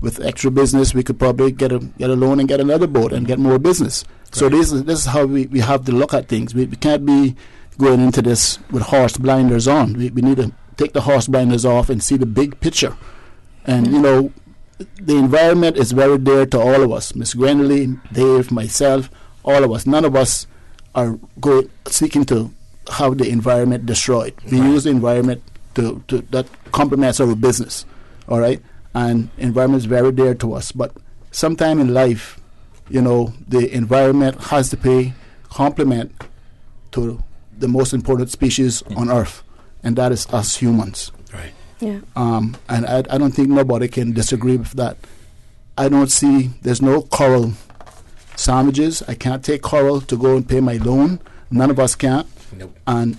with extra business, we could probably get a loan and get another boat and get more business. Right. So this is how we have to look at things. We can't be going into this with horse blinders on. We need to take the horse blinders off and see the big picture. And, the environment is very dear to all of us. Miss Gwendoline, Dave, myself, all of us. None of us are seeking to have the environment destroyed. We use the environment to that complements our business, all right? And environment is very dear to us. But sometime in life, the environment has to pay compliment to the most important species on Earth, and that is us humans. Right. Yeah. And I don't think nobody can disagree with that. I don't see, there's no coral sandwiches. I can't take coral to go and pay my loan. None of us can. Nope. And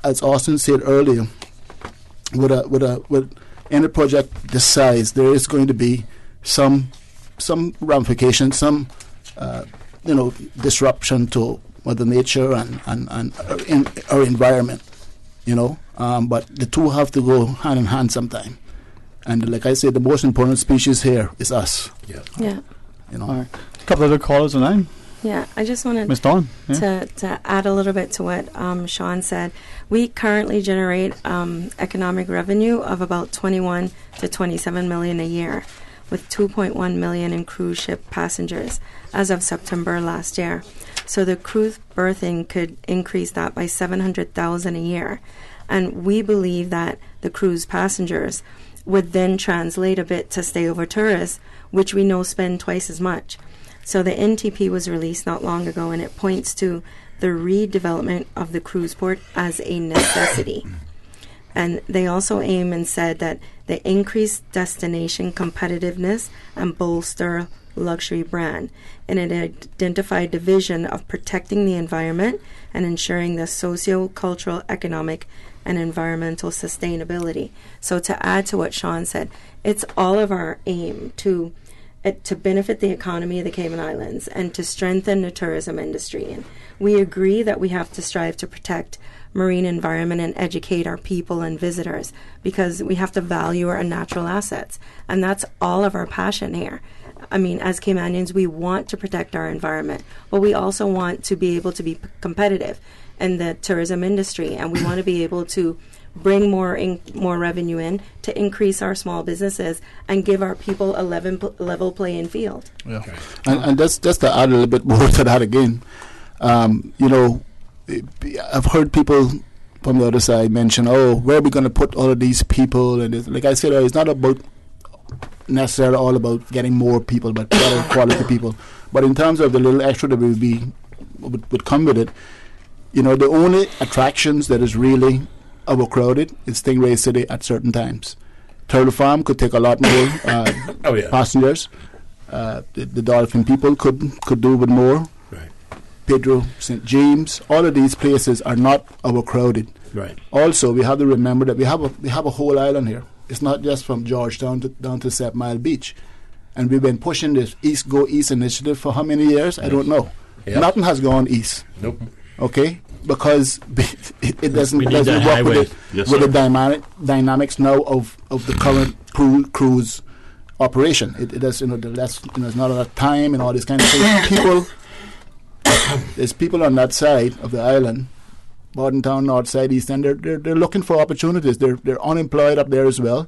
as Austin said earlier, with any project this size, there is going to be some ramification, some disruption to Mother Nature and our environment. But the two have to go hand in hand sometime. And like I said, the most important species here is us. Yeah. Yeah. All right. A couple other callers online. Yeah, I just wanted Ms. Dawn, to add a little bit to what Sean said. We currently generate economic revenue of about 21 to 27 million a year, with 2.1 million in cruise ship passengers as of September last year. So the cruise berthing could increase that by 700,000 a year. And we believe that the cruise passengers would then translate a bit to stay over tourists, which we know spend twice as much. So the NTP was released not long ago, and it points to the redevelopment of the cruise port as a necessity. And they also aim and said that the increased destination competitiveness and bolster luxury brand, and it identified the vision of protecting the environment and ensuring the socio-cultural, economic, and environmental sustainability. So to add to what Sean said, it's all of our aim to benefit the economy of the Cayman Islands and to strengthen the tourism industry. And we agree that we have to strive to protect marine environment and educate our people and visitors, because we have to value our natural assets. And that's all of our passion here. I mean, as Caymanians, we want to protect our environment, but we also want to be able to be competitive in the tourism industry, and we want to be able to bring more revenue in to increase our small businesses and give our people a level playing field. Yeah, and just to add a little bit more to that again, I've heard people from the other side mention, where are we going to put all of these people? And like I said, it's not about necessarily all about getting more people, but better quality people. But in terms of the little extra that would come with it, the only attractions that is really overcrowded is Stingray City at certain times. Turtle Farm could take a lot more passengers. The dolphin people could do with more. Right. Pedro, St. James, all of these places are not overcrowded. Right. Also, we have to remember that we have a whole island here. It's not just from Georgetown down to 7 Mile Beach. And we've been pushing this Go East initiative for how many years? I don't know. Yep. Nothing has gone east. Nope. Okay? Because it doesn't work with the dynamics now of the current cruise operation. It does, there's not enough time and all this kind of thing. There's people on that side of the island, Bordentown, North Side, East End, they're looking for opportunities. They're unemployed up there as well.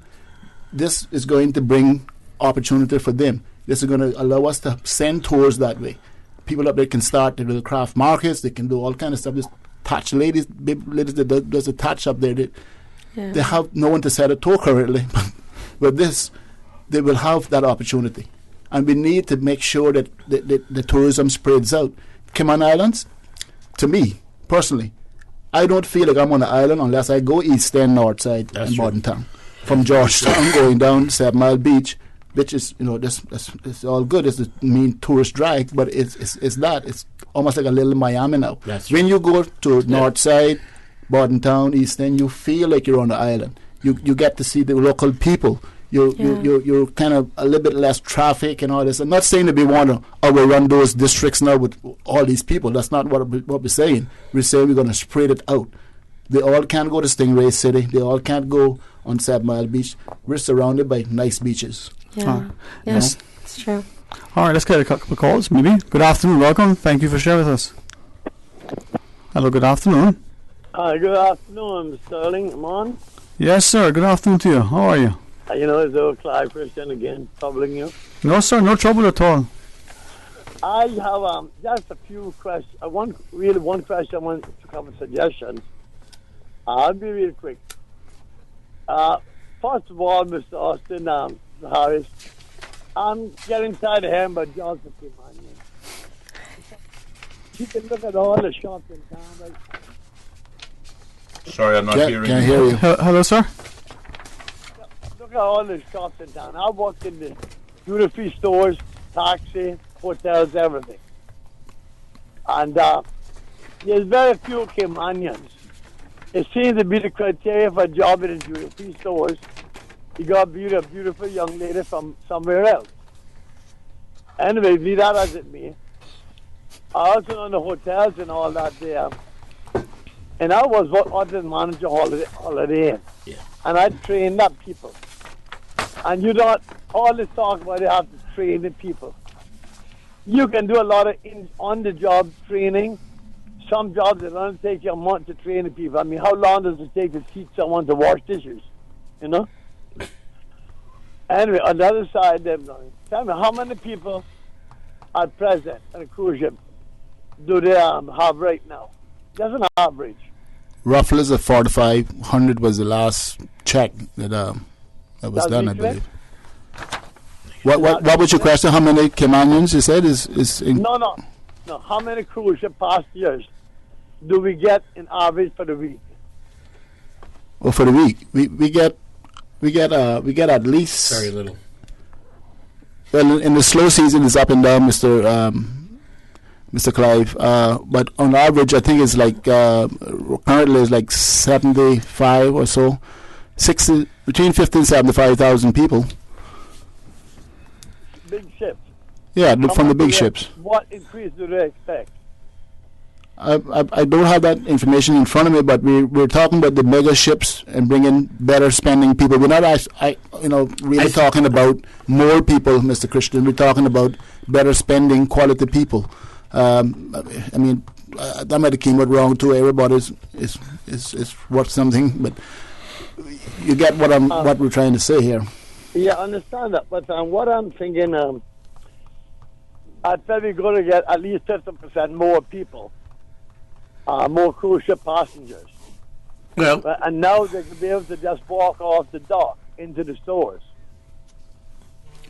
This is going to bring opportunity for them. This is going to allow us to send tours that way. People up there can start their little craft markets. They can do all kind of stuff. Just touch ladies that does a touch up there. They have no one to set a tour currently. But this, they will have that opportunity. And we need to make sure that the tourism spreads out. Cayman Islands, to me, personally, I don't feel like I'm on the island unless I go east end, north side, and Bordentown. From Georgetown going down 7 Mile Beach, which is, it's all good. It's the main tourist drag, but it's that. It's almost like a little Miami now. When you go to north side, Bordentown, east end, you feel like you're on the island. You get to see the local people. You're kind of a little bit less traffic and all this. I'm not saying that we want to overrun those districts now with all these people. That's not what we're saying. We're saying we're going to spread it out. They all can't go to Stingray City. They all can't go on 7 Mile Beach. We're surrounded by nice beaches. Yeah, yes, it's true. All right, let's get a couple of calls, maybe. Good afternoon, welcome. Thank you for sharing with us. Hello, good afternoon. Good afternoon, Mr. Sterling. I'm on. Yes, sir. Good afternoon to you. How are you? It's old Clive Christian again, troubling you. No, sir. No trouble at all. I have just a few questions. One question. I want to cover suggestions. I'll be real quick. First of all, Mr. Austin Harris, I'm getting tired of hearing about Joseph Emmanuel. You can look at all the shops in town. Like, sorry, I'm not hearing Can't hear you. Hello, sir. Look at all the shops in town. I worked in the duty-free stores, taxi, hotels, everything. And there's very few Caymanians. It seems to be the criteria for a job in the duty-free stores. You got to be a beautiful young lady from somewhere else. Anyway, be that as it may. I also know the hotels and all that there. And I was hotel manager Holiday Inn. Yeah. And I trained up people. And you don't always talk about you have to train the people. You can do a lot of on-the-job training. Some jobs that only take you a month to train the people. I mean, how long does it take to teach someone to wash dishes? Anyway, on the other side, tell me, how many people at present on a cruise ship do they have right now? Just an average. Roughly is 4,500 was the last check that was done, I believe. What was your question? How many Caymanians you said is in? No. How many cruise ship passengers do we get in average for the week? Well, for the week, we get at least very little. Well, in the slow season, it's up and down, Mr. Clive. But on average, I think it's like currently it's like 75 or so, 60 between 50 and 75,000 people. Big ships. Yeah, from the big ships. What increase do they expect? I don't have that information in front of me, but we're talking about the mega ships and bringing better spending people. We're not really talking about more people, Mr. Christian. We're talking about better spending, quality people. I mean, that might have came out wrong too. Everybody is worth something, but you get what we're trying to say here. Yeah, I understand that, but what I'm thinking, I'd probably going to get at least 50% more people. More cruise ship passengers. Well, and now they can be able to just walk off the dock into the stores.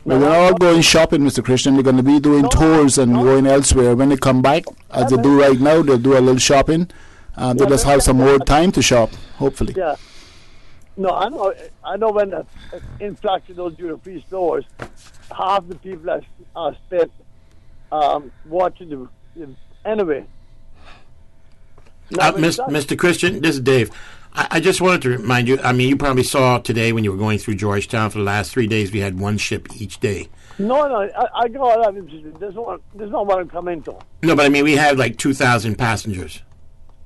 Well, they're all going shopping, Mr. Christian. They're going to be doing tours and going elsewhere. When they come back, as they do right now, they'll do a little shopping. They'll just have some more time to shop, hopefully. Yeah. No, I know when the influx of those duty-free stores, half the people are spent watching the anyway. Mr. Christian, this is Dave. I just wanted to remind you, I mean, you probably saw today when you were going through Georgetown for the last 3 days, we had one ship each day. No, I go all that interested. There's not what I'm coming to. No, but I mean, we had like 2,000 passengers.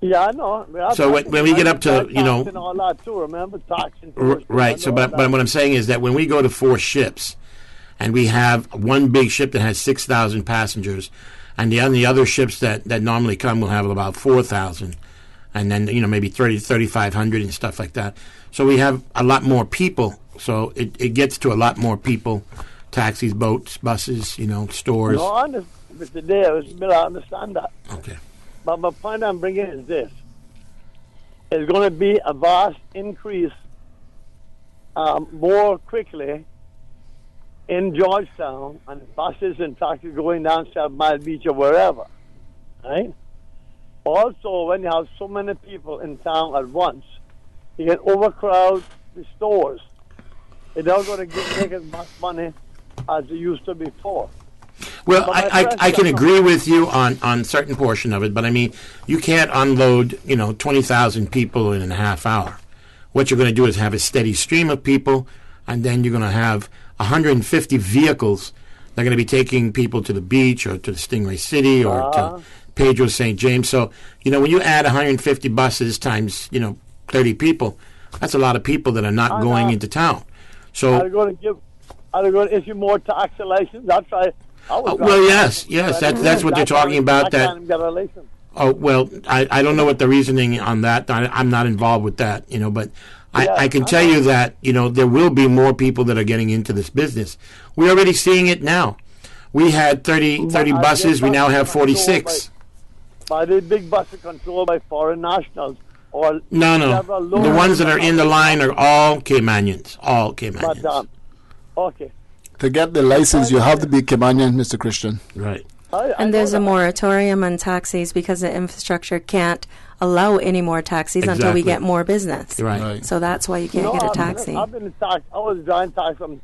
Yeah, I know. So when we get up to, and all that too, remember? Taxing. Right, so but what I'm saying is that when we go to 4 ships, and we have one big ship that has 6,000 passengers, and the other ships that normally come will have about 4,000, and then maybe 3,500 and stuff like that. So we have a lot more people. So it gets to a lot more people: taxis, boats, buses, stores. No, Mr. Dave, I understand that. Okay. But my point I'm bringing is this: it's going to be a vast increase more quickly in Georgetown, and buses and taxis going down 7 Mile Beach or wherever, right? Also, when you have so many people in town at once, you can overcrowd the stores. They're not going to make as much money as they used to before. Well, But I can agree with you on certain portion of it, but I mean, you can't unload 20,000 people in a half hour. What you're going to do is have a steady stream of people, and then you're going to have 150 vehicles that are going to be taking people to the beach or to the Stingray City or to Pedro St. James. So, when you add 150 buses times 30 people, that's a lot of people that are not going into town. So, are they going to issue more tax license? That's right. Well, yes, that's what they're talking about. I can't get a license. Oh, well, I don't know what the reasoning on that. I'm not involved with that, but I can tell you that, there will be more people that are getting into this business. We're already seeing it now. We had 30 buses. We now have 46. By the big buses controlled by foreign nationals. Or No. The ones that are in the line are all Caymanians. All Caymanians. But, okay. To get the license, you have to be Caymanian, Mr. Christian. Right. And there's a moratorium on taxis because the infrastructure can't allow any more taxis until we get more business. Right. So that's why you can't get a taxi. I've been in tax. I was driving tax from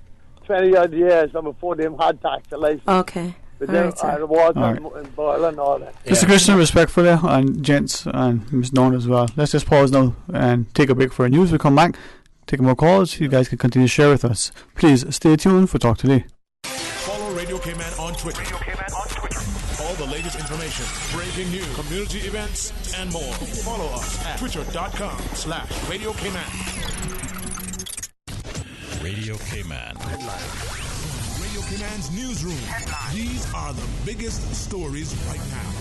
20-odd years before they had tax license. Okay. But All right, sir. and boil and all that. Mr. Christian, respectfully, and gents and Ms. Dawn as well. Let's just pause now and take a break for news. We'll come back, take more calls. You guys can continue to share with us. Please stay tuned for Talk Today. Follow Radio Cayman on Twitter. All the latest information, breaking news, community events, and more. Follow us at twitter.com/Radio Cayman. Radio Cayman. Radio Cayman's newsroom. These are the biggest stories right now.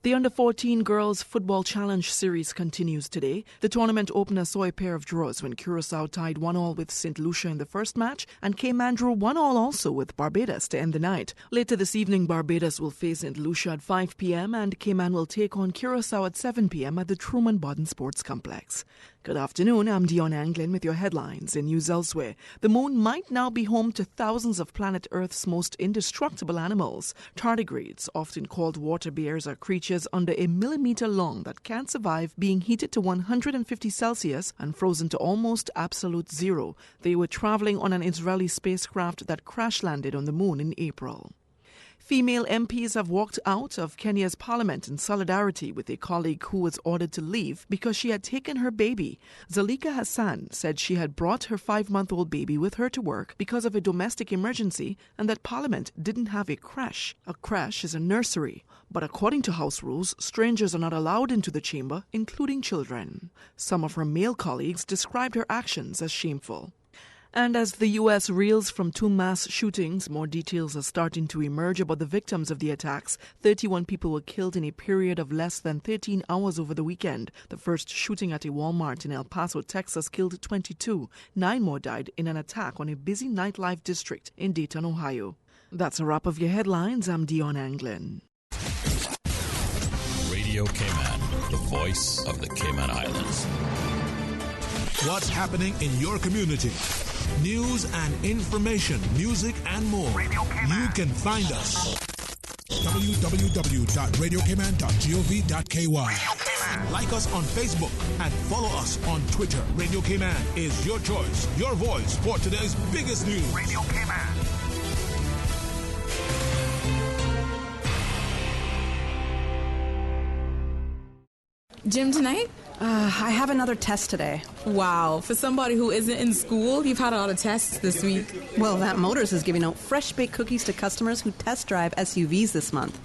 The Under-14 Girls Football Challenge Series continues today. The tournament opener saw a pair of draws when Curaçao tied 1-1 with St. Lucia in the first match, and Cayman drew 1-1 also with Barbados to end the night. Later this evening, Barbados will face St. Lucia at 5 p.m. and Cayman will take on Curaçao at 7 p.m. at the Truman Bodden Sports Complex. Good afternoon, I'm Dion Anglin with your headlines and news elsewhere. The moon might now be home to thousands of planet Earth's most indestructible animals. Tardigrades, often called water bears, are creatures under a millimeter long that can't survive being heated to 150 Celsius and frozen to almost absolute zero. They were traveling on an Israeli spacecraft that crash-landed on the moon in April. Female MPs have walked out of Kenya's parliament in solidarity with a colleague who was ordered to leave because she had taken her baby. Zalika Hassan said she had brought her 5-month-old baby with her to work because of a domestic emergency and that parliament didn't have a creche. A creche is a nursery. But according to House rules, strangers are not allowed into the chamber, including children. Some of her male colleagues described her actions as shameful. And as the U.S. reels from 2 mass shootings, more details are starting to emerge about the victims of the attacks. 31 people were killed in a period of less than 13 hours over the weekend. The first shooting at a Walmart in El Paso, Texas, killed 22. 9 more died in an attack on a busy nightlife district in Dayton, Ohio. That's a wrap of your headlines. I'm Dion Anglin. Radio Cayman, the voice of the Cayman Islands. What's happening in your community? News and information, music and more. You can find us. www.radiocayman.gov.ky. Like us on Facebook and follow us on Twitter. Radio Cayman is your choice, your voice for today's biggest news. Radio Cayman. Gym tonight? I have another test today. Wow. For somebody who isn't in school, you've had a lot of tests this week. Well, That Motors is giving out fresh baked cookies to customers who test drive SUVs this month.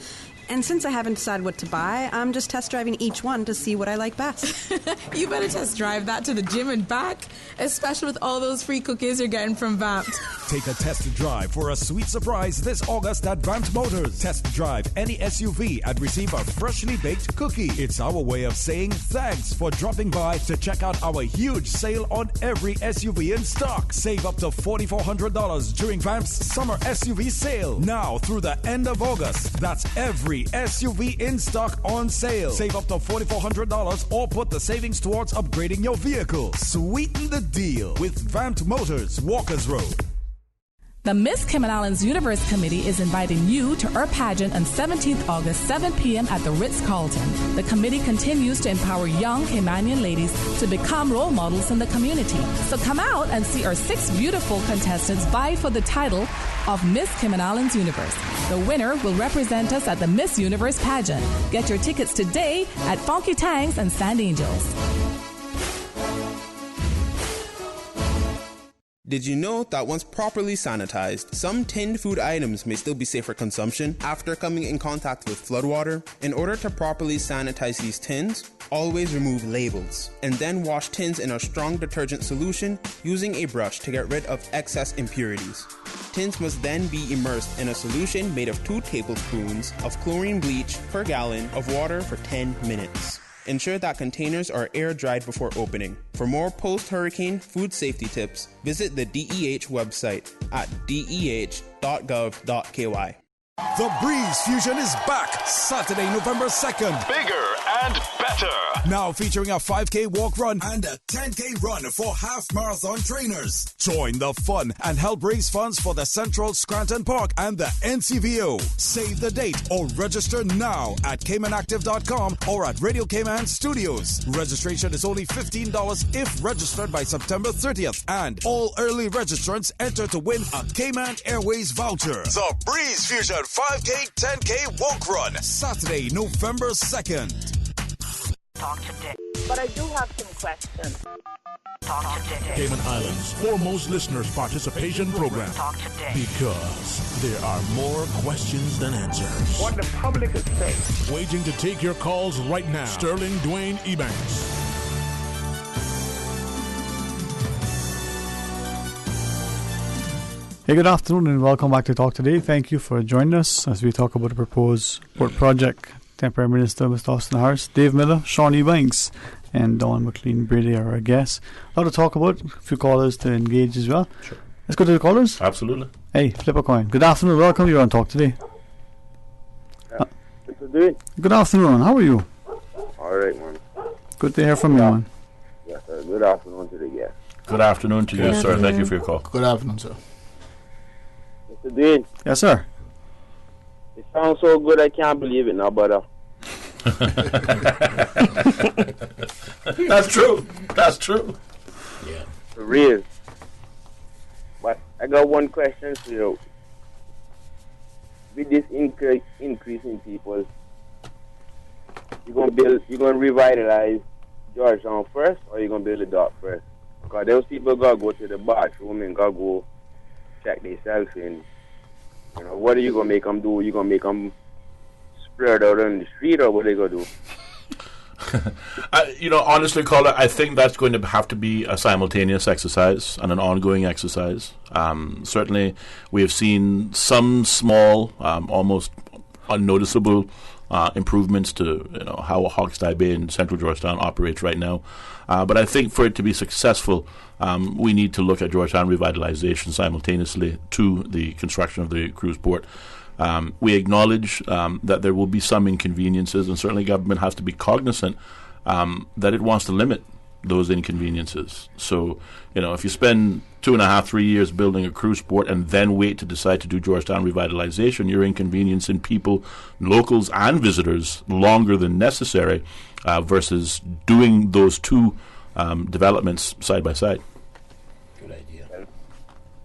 And since I haven't decided what to buy, I'm just test driving each one to see what I like best. You better test drive that to the gym and back, especially with all those free cookies you're getting from Vamped. Take a test drive for a sweet surprise this August at Vamped Motors. Test drive any SUV and receive a freshly baked cookie. It's our way of saying thanks for dropping by to check out our huge sale on every SUV in stock. Save up to $4,400 during Vamp's summer SUV sale. Now through the end of August. That's every SUV in stock on sale. Save up to $4,400 or put the savings towards upgrading your vehicle. Sweeten the deal with Vamped Motors, Walkers Road. The Miss Cayman Islands Universe Committee is inviting you to our pageant on 17th August, 7 p.m. at the Ritz-Carlton. The committee continues to empower young Caymanian ladies to become role models in the community. So come out and see our 6 beautiful contestants vie for the title of Miss Cayman Islands Universe. The winner will represent us at the Miss Universe pageant. Get your tickets today at Funky Tangs and Sand Angels. Did you know that once properly sanitized, some tinned food items may still be safe for consumption after coming in contact with floodwater? In order to properly sanitize these tins, always remove labels and then wash tins in a strong detergent solution using a brush to get rid of excess impurities. Tins must then be immersed in a solution made of 2 tablespoons of chlorine bleach per gallon of water for 10 minutes. Ensure that containers are air dried before opening. For more post-hurricane food safety tips, visit the DEH website at deh.gov.ky. The Breeze Fusion is back Saturday, November 2nd. Bigger and better. Now featuring a 5K walk run and a 10K run for half marathon trainers. Join the fun and help raise funds for the Central Scranton Park and the NCVO. Save the date or register now at CaymanActive.com or at Radio Cayman Studios. Registration is only $15 if registered by September 30th. And all early registrants enter to win a Cayman Airways voucher. The Breeze Fusion 5K, 10K walk run. Saturday, November 2nd. Talk today. But I do have some questions. Talk today. Cayman Islands' foremost listeners' participation program. Talk today. Because there are more questions than answers. What the public is saying. Waiting to take your calls right now. Sterling Dwayne Ebanks. Hey, good afternoon and welcome back to Talk Today. Thank you for joining us as we talk about the proposed port project. Temporary Minister Mr. Austin Harris, Dave Miller, Sean Ebanks, and Dawn McLean Brady are our guests. A lot to talk about, a few callers to engage as well. Sure. Let's go to the callers. Absolutely. Hey, flip a coin. Good afternoon, welcome. You're on Talk Today. Good afternoon, how are you? Alright, man. Good to hear from you, man. Yes, sir. Good afternoon to the guest. Good afternoon to you, sir. Thank you for your call. Good afternoon, sir. Mr. Dwayne. Yes, sir. It sounds so good I can't believe it now, brother. That's true. That's true. Yeah. For real. But I got one question for you. With this increase in people, you gonna revitalize Georgetown first, or you gonna build a dock first? Because those people gotta go to the bathroom and gotta go check themselves in. You know, what are you gonna make them do? You gonna make them spread out on the street, or what are they gonna do? Honestly, caller, I think that's going to have to be a simultaneous exercise and an ongoing exercise. Certainly, we have seen some small, almost unnoticeable improvements to how Hawkesbury Bay and Central Georgetown operates right now. But I think for it to be successful, we need to look at Georgetown revitalization simultaneously to the construction of the cruise port. We acknowledge that there will be some inconveniences, and certainly government has to be cognizant that it wants to limit those inconveniences. So, if you spend 2.5, 3 years building a cruise port and then wait to decide to do Georgetown revitalization, you're inconveniencing people, locals and visitors, longer than necessary versus doing those two developments side by side. Good idea.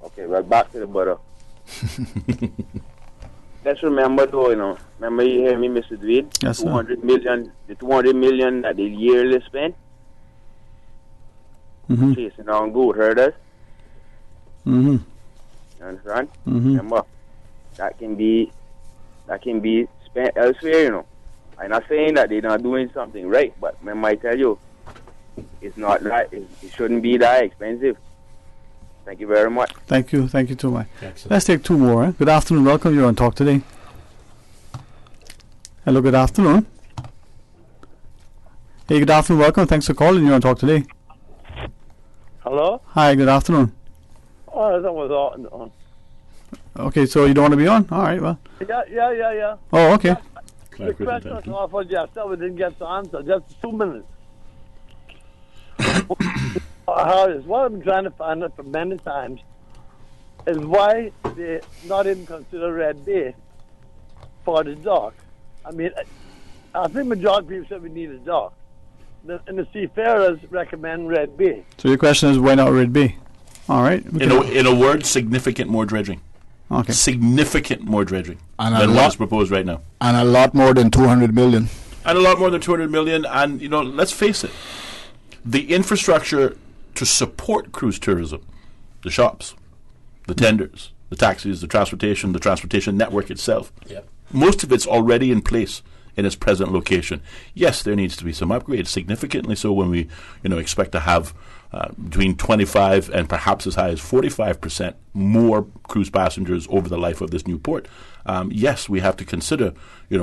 Okay, well, back to the butter. Let's remember, though, remember you hear me, Mr. Dwayne? Yes, sir. The 200 million that they yearly spend chasing down good herders. You understand? Remember, that can be spent elsewhere, I'm not saying that they're not doing something right, but remember I tell you, it's not that, it shouldn't be that expensive. Thank you very much. Thank you too much. Let's take two more. Good afternoon, welcome. You're on Talk Today. Hello, good afternoon. Hey, good afternoon, welcome. Thanks for calling. You're on Talk Today. Hello? Hi, good afternoon. Oh, that was on. Okay, so you don't want to be on? All right, well. Yeah. Oh, okay. The question was awful, yes. That we didn't get the answer. Just 2 minutes. How is what I've been trying to find out for many times. is why they not even consider Red Bay for the dock. I mean, I think majority of people said we need a dock. And the seafarers recommend Red Bay. So your question is, why not Red Bay? All right. In a word, significant more dredging. Okay. Significant more dredging And than what is proposed right now. And a lot more than 200 million. And a lot more than 200 million. And, let's face it, the infrastructure to support cruise tourism, the shops, the tenders, the taxis, the transportation network itself, most of it's already in place in its present location. Yes, there needs to be some upgrades, significantly so when we expect to have between 25 and perhaps as high as 45% more cruise passengers over the life of this new port. Yes, we have to consider,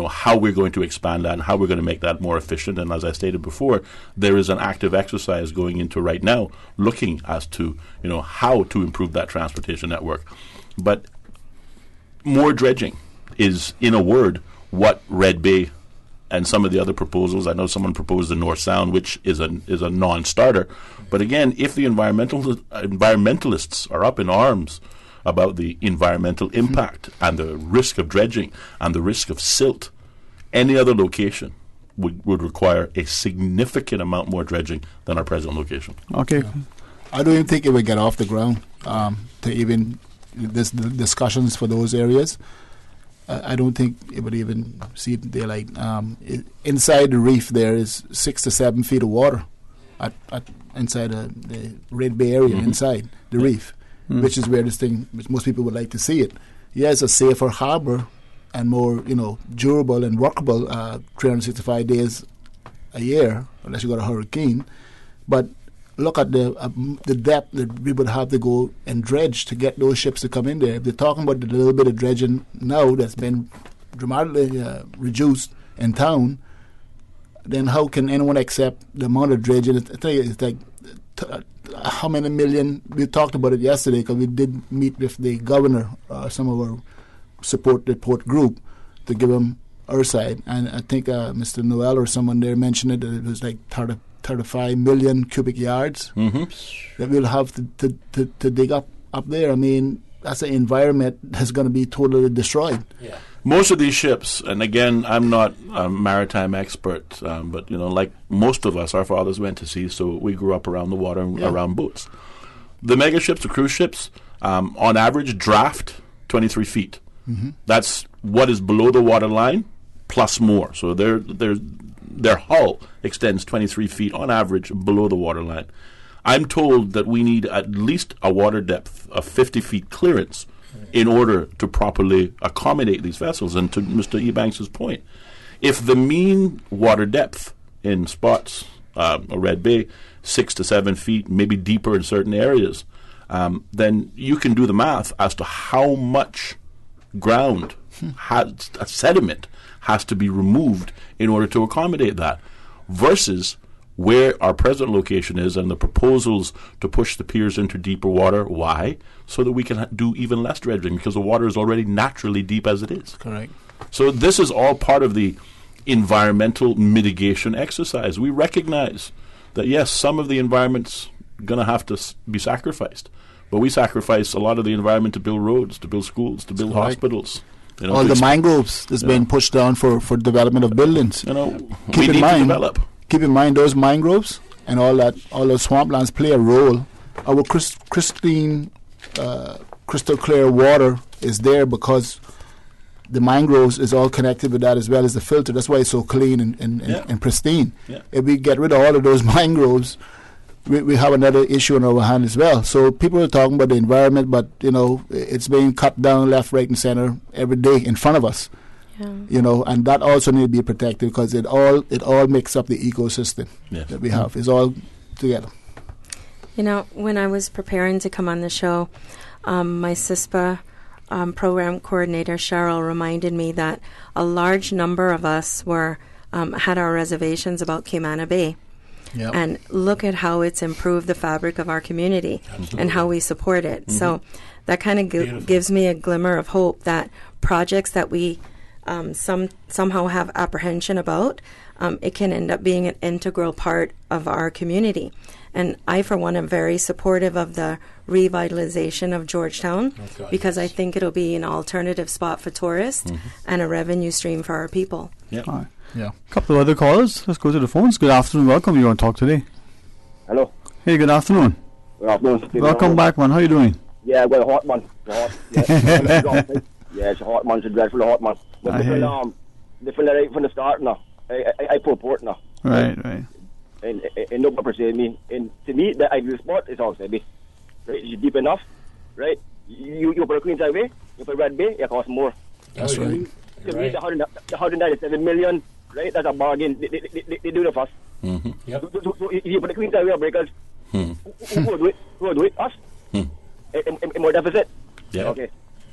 how we're going to expand that and how we're going to make that more efficient. And as I stated before, there is an active exercise going into right now looking as to, how to improve that transportation network. But more dredging is, in a word, what Red Bay and some of the other proposals. I know someone proposed the North Sound, which is a non-starter. But again, if the environmentalists are up in arms about the environmental impact and the risk of dredging and the risk of silt, any other location would require a significant amount more dredging than our present location. Okay. I don't even think it would get off the ground to even this discussions for those areas. I don't think it would even see daylight. Inside the reef, there is 6 to 7 feet of water inside the Red Bay area, inside the reef, which is where which most people would like to see it. Yes, a safer harbor and more, durable and workable 365 days a year, unless you got a hurricane. But look at the depth that we would have to go and dredge to get those ships to come in there. If they're talking about the little bit of dredging now that's been dramatically reduced in town, then how can anyone accept the amount of dredging? I tell you, it's like how many million? We talked about it yesterday because we did meet with the governor, some of our support group, to give them our side. And I think Mr. Noel or someone there mentioned that it was like 35 million cubic yards that we'll have to dig up there. I mean, that's an environment that's going to be totally destroyed. Yeah. Most of these ships, and again, I'm not a maritime expert, but like most of us, our fathers went to sea, so we grew up around the water and around boats. The mega ships, the cruise ships, on average, draft 23 feet. That's what is below the water line plus more. So their hull extends 23 feet on average below the waterline. I'm told that we need at least a water depth of 50 feet clearance in order to properly accommodate these vessels. And to Mr. Ebanks' point, if the mean water depth in spots, Red Bay, 6 to 7 feet, maybe deeper in certain areas, then you can do the math as to how much ground, sediment, has to be removed in order to accommodate that, versus where our present location is and the proposals to push the piers into deeper water. Why? So that we can do even less dredging, because the water is already naturally deep as it is. Correct. So this is all part of the environmental mitigation exercise. We recognize that, yes, some of the environment's going to have to be sacrificed, but we sacrifice a lot of the environment to build roads, to build schools, to build hospitals. All the mangroves that's been pushed down for development of buildings. We need to develop. Keep in mind those mangroves and all those swamplands play a role. Our crystal clear water is there because the mangroves is all connected with that, as well as the filter. That's why it's so clean and pristine. Yeah. If we get rid of all of those mangroves, we have another issue on our hand as well. So people are talking about the environment, but it's being cut down left, right, and center every day in front of us. Yeah. And that also need to be protected because it all makes up the ecosystem that we have. It's all together. When I was preparing to come on the show, my CISPA program coordinator Cheryl reminded me that a large number of us had our reservations about Cayman Bay. Yep. And look at how it's improved the fabric of our community. Absolutely. And how we support it. So that kind of gives me a glimmer of hope that projects that we somehow have apprehension about, it can end up being an integral part of our community. And I, for one, am very supportive of the revitalization of Georgetown because I think it'll be an alternative spot for tourists and a revenue stream for our people. Yeah. All right. Yeah. A couple of other callers. Let's go to the phones. Good afternoon. Welcome. You're on Talk Today. Hello. Hey, good afternoon. Good afternoon. Welcome back, man. How you doing? Yeah, well, hot man. Hot. Yeah, it's a hot man. It's a dreadful hot man. But different right from the start now. I purport now. Right. And no purpose in me. And to me, the ideal spot is outside Bay. Right? It's deep enough. Right? You put a Queen's Highway, you put Red Bay, it costs more. That's right. To me, the 197 million, right? That's a bargain. They do the first. Yep. So you put the Queen's Highway breakers. Who will do it? Who will do it? Us? In more deficit? Yeah. Okay.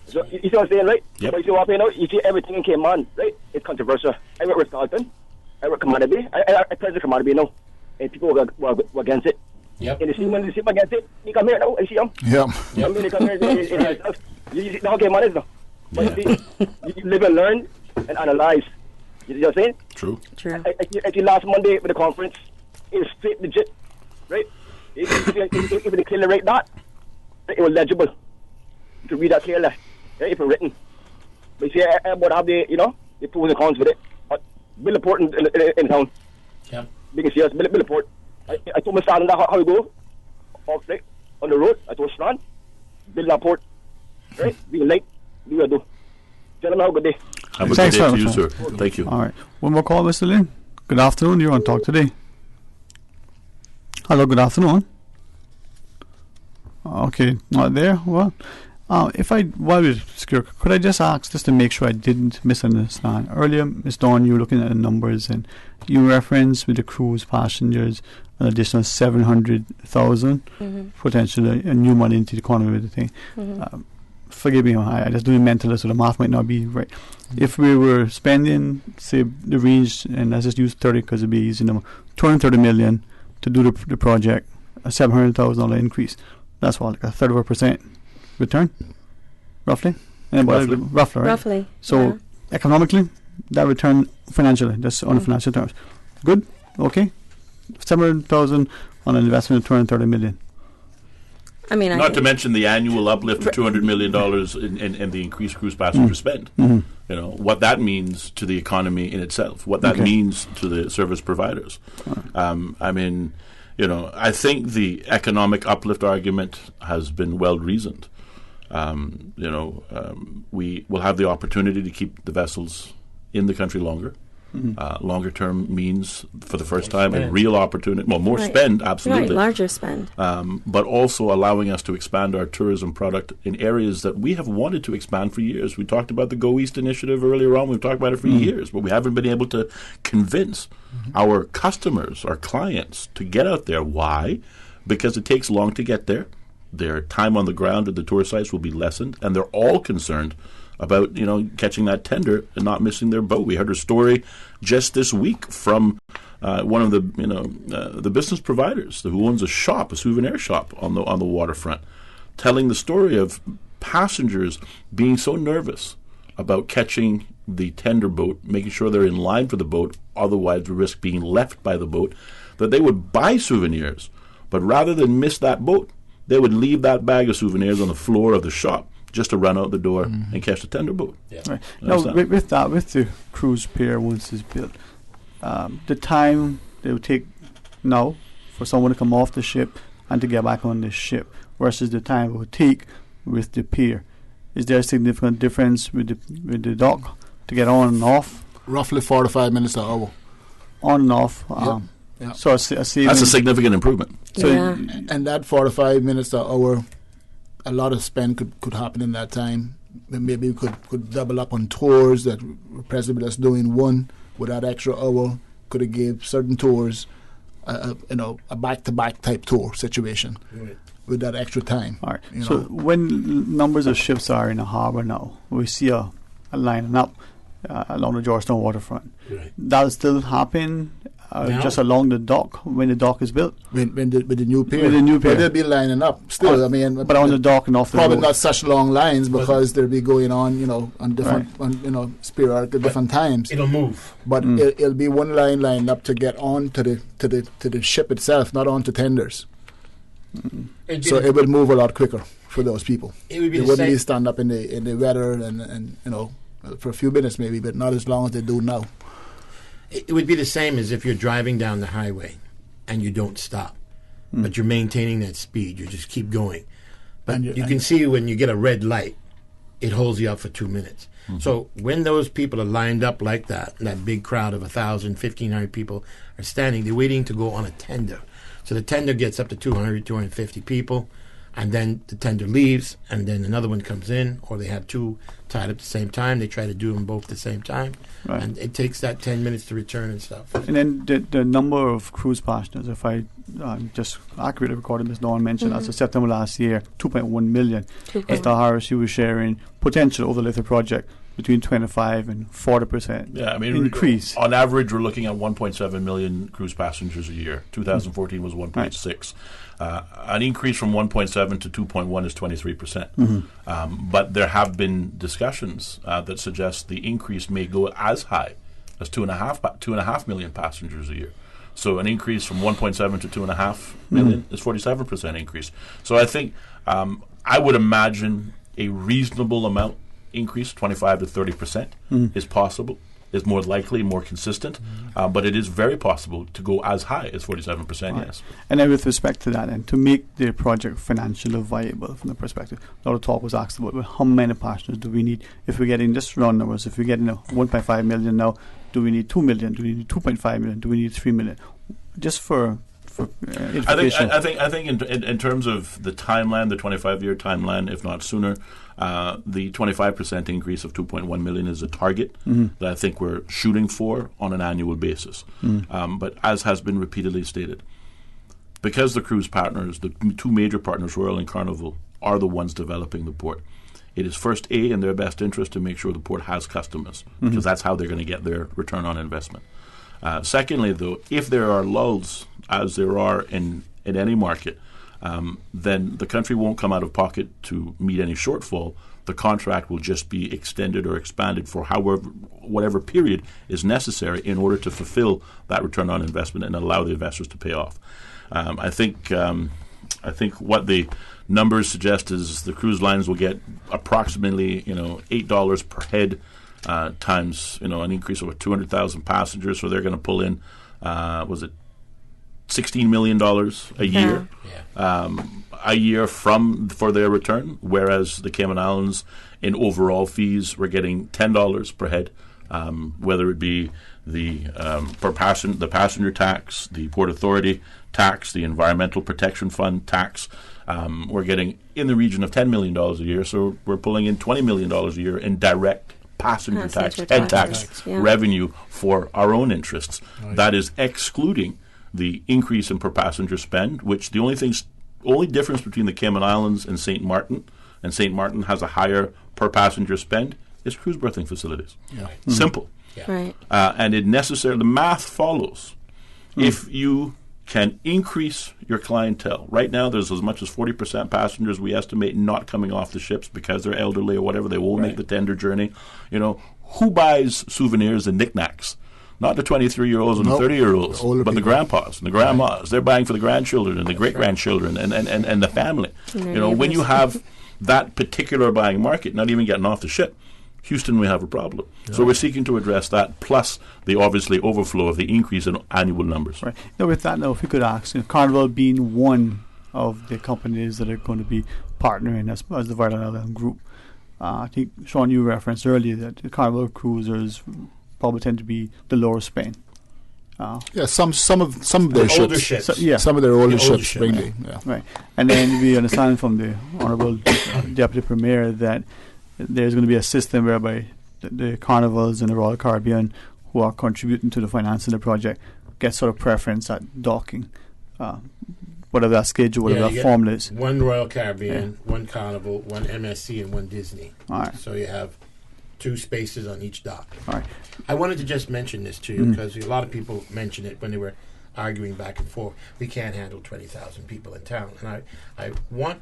So you see what I'm saying, right? Yep. But you see what I'm saying now? You see everything in Cayman, right? It's controversial. I work with Carlton. I work Commander Bay. I present Commander Bay now. And people were against it. Yep. And when they see against it, you come here now and see them. Yeah. Come here, they come here and yourself. You see how Cayman is now. But you live and learn and analyze. You see what I'm saying? True. I see last Monday with the conference, it was straight legit, right? If they clearly write that, it was legible. You could read that clearly, right? If it's written. But you see, everybody have the pros and cons with it. But build a port in town. Yep. Biggest years, build a port. I told my son that how we go, off, right? On the road, I told Strand, build that port, right? Be late, do what I do. Gentlemen, have a good day. Have a good day to you, sir. Thank you. All right. One more call, Mr. Lynn. Good afternoon. You're on Talk Today. Hello, good afternoon. Okay, not there. Well, while we're secure, could I just ask, just to make sure I didn't misunderstand? Earlier, Ms. Dawn, you were looking at the numbers, and you referenced with the cruise passengers an additional 700,000 potentially a new money into the economy with the thing. Forgive me, I just doing mental, so the math might not be right. If we were spending, say, the range, and let's just use 30 because it'd be easy number, 230 million to do the project, a $700,000 increase. That's what, like a 30% return, roughly. Roughly, right? Roughly. So economically, that return financially, just on financial terms, good, okay. 700,000 on an investment of 230 million. I mean, not to mention the annual uplift of $200 million in the increased cruise passenger spend. You know what that means to the economy in itself. What that means to the service providers. I mean, you know, I think the economic uplift argument has been well reasoned. We will have the opportunity to keep the vessels in the country longer. Longer term means, for the first time, a real opportunity. Well, more spend, absolutely. Right, larger spend. But also allowing us to expand our tourism product in areas that we have wanted to expand for years. We talked about the Go East initiative earlier on. We've talked about it for years, but we haven't been able to convince our customers, our clients, to get out there. Why? Because it takes long to get there. Their time on the ground at the tour sites will be lessened, and they're all concerned about, you know, catching that tender and not missing their boat. We heard a story just this week from one of the, the business providers who owns a souvenir shop on the waterfront, telling the story of passengers being so nervous about catching the tender boat, making sure they're in line for the boat, otherwise risk being left by the boat, that they would buy souvenirs, but rather than miss that boat, they would leave that bag of souvenirs on the floor of the shop just to run out the door and catch the tender boat. Right. Now, with the cruise pier, once it's built, the time it would take now for someone to come off the ship and to get back on the ship versus the time it would take with the pier, is there a significant difference with the dock to get on and off? Roughly 45 minutes an hour. On and off. Yeah. So that's a significant improvement. So and that 45 minutes an hour, a lot of spend could happen in that time. Maybe we could double up on tours that President is doing one with that extra hour. Could have gave certain tours, a back-to-back type tour situation with that extra time. All right. So when numbers of ships are in a harbour now, we see a lining up along the Georgetown waterfront. Right. That'll still happen just along the dock when the dock is built. With the new pier. With the new pier. But they'll be lining up still. But on the dock and off the road. Probably not such long lines because they'll be going on, on different, sporadic at different times. It'll move. But it'll be one line lined up to get on to the ship itself, not on to tenders. So it would move a lot quicker for those people. It would be they the wouldn't same. be stand up in the weather and for a few minutes maybe, but not as long as they do now. It would be the same as if you're driving down the highway and you don't stop, but you're maintaining that speed. You just keep going. But you can see when you get a red light, it holds you up for 2 minutes. So when those people are lined up like that, and that big crowd of 1,000, 1,500 people are standing, they're waiting to go on a tender. So the tender gets up to 200, 250 people, and then the tender leaves, and then another one comes in, or they have two tied up at the same time. They try to do them both at the same time, Right. and it takes that 10 minutes to return and stuff. And then the number of cruise passengers, if I just accurately recorded, Ms. Dawn mentioned, as of September last year, 2.1 million. Mr. Harris, you were sharing potential over the Little project between 25 and 40% Yeah, I mean, increase. On average, we're looking at 1.7 million cruise passengers a year. 2014 was 1.6. An increase from 1.7 to 2.1 is 23%. But there have been discussions that suggest the increase may go as high as 2.5 million passengers a year. So an increase from 1.7 to 2.5 million is 47% increase. So I think I would imagine a reasonable amount increase, 25 to 30%, is possible, is more likely, more consistent, but it is very possible to go as high as 47%, yes. And then with respect to that, and to make the project financially viable from the perspective, a lot of talk was asked about, well, how many passengers do we need? If we're getting just round numbers, if we're getting 1.5 million now, do we need 2 million? Do we need 2.5 million? Do we need 3 million? Just for edification. I think in terms of the timeline, the 25-year timeline, if not sooner, the 25% increase of 2.1 million is a target that I think we're shooting for on an annual basis. But as has been repeatedly stated, because the cruise partners, the two major partners, Royal and Carnival, are the ones developing the port, it is first in their best interest to make sure the port has customers, because that's how they're going to get their return on investment. Secondly, though, if there are lulls, as there are in any market, then the country won't come out of pocket to meet any shortfall. The contract will just be extended or expanded for whatever period is necessary in order to fulfill that return on investment and allow the investors to pay off. I think what the numbers suggest is the cruise lines will get approximately $8 per head. Times an increase of 200,000 passengers, so they're going to pull in was it $16 million a year, a year for their return. Whereas the Cayman Islands, in overall fees, we're getting $10 per head, whether it be the passenger tax, the Port Authority tax, the Environmental Protection Fund tax. We're getting in the region of $10 million a year, so we're pulling in $20 million a year in direct passenger tax revenue for our own interests. Right. That is excluding the increase in per passenger spend, which the only difference between the Cayman Islands and St. Martin has a higher per passenger spend, is cruise berthing facilities. Yeah. Simple. Yeah. Right. And the math follows. If you can increase your clientele. Right now, there's as much as 40% passengers we estimate not coming off the ships because they're elderly or whatever. They won't make the tender journey. Who buys souvenirs and knickknacks? Not the 23-year-olds and the 30-year-olds, but the grandpas and the grandmas. Right. They're buying for the grandchildren and the great-grandchildren and the family. When you have that particular buying market not even getting off the ship, Houston, we have a problem. Yeah. So we're seeking to address that, plus the obviously overflow of the increase in annual numbers. Right. Now, with that, if we could ask, Carnival being one of the companies that are going to be partnering as the Vital Island Group, I think, Sean, you referenced earlier that the Carnival cruisers probably tend to be the lower Spain. Some of their ships. Some of their older ships. Right. And then we understand from the Honourable Deputy Premier that there's going to be a system whereby the Carnivals and the Royal Caribbean who are contributing to the finance of the project get sort of preference at docking, whatever that schedule, whatever that formula is. One Royal Caribbean, one Carnival, one MSC, and one Disney. All right. So you have 2 spaces on each dock. All right. I wanted to just mention this to you because a lot of people mentioned it when they were arguing back and forth. We can't handle 20,000 people in town. And I want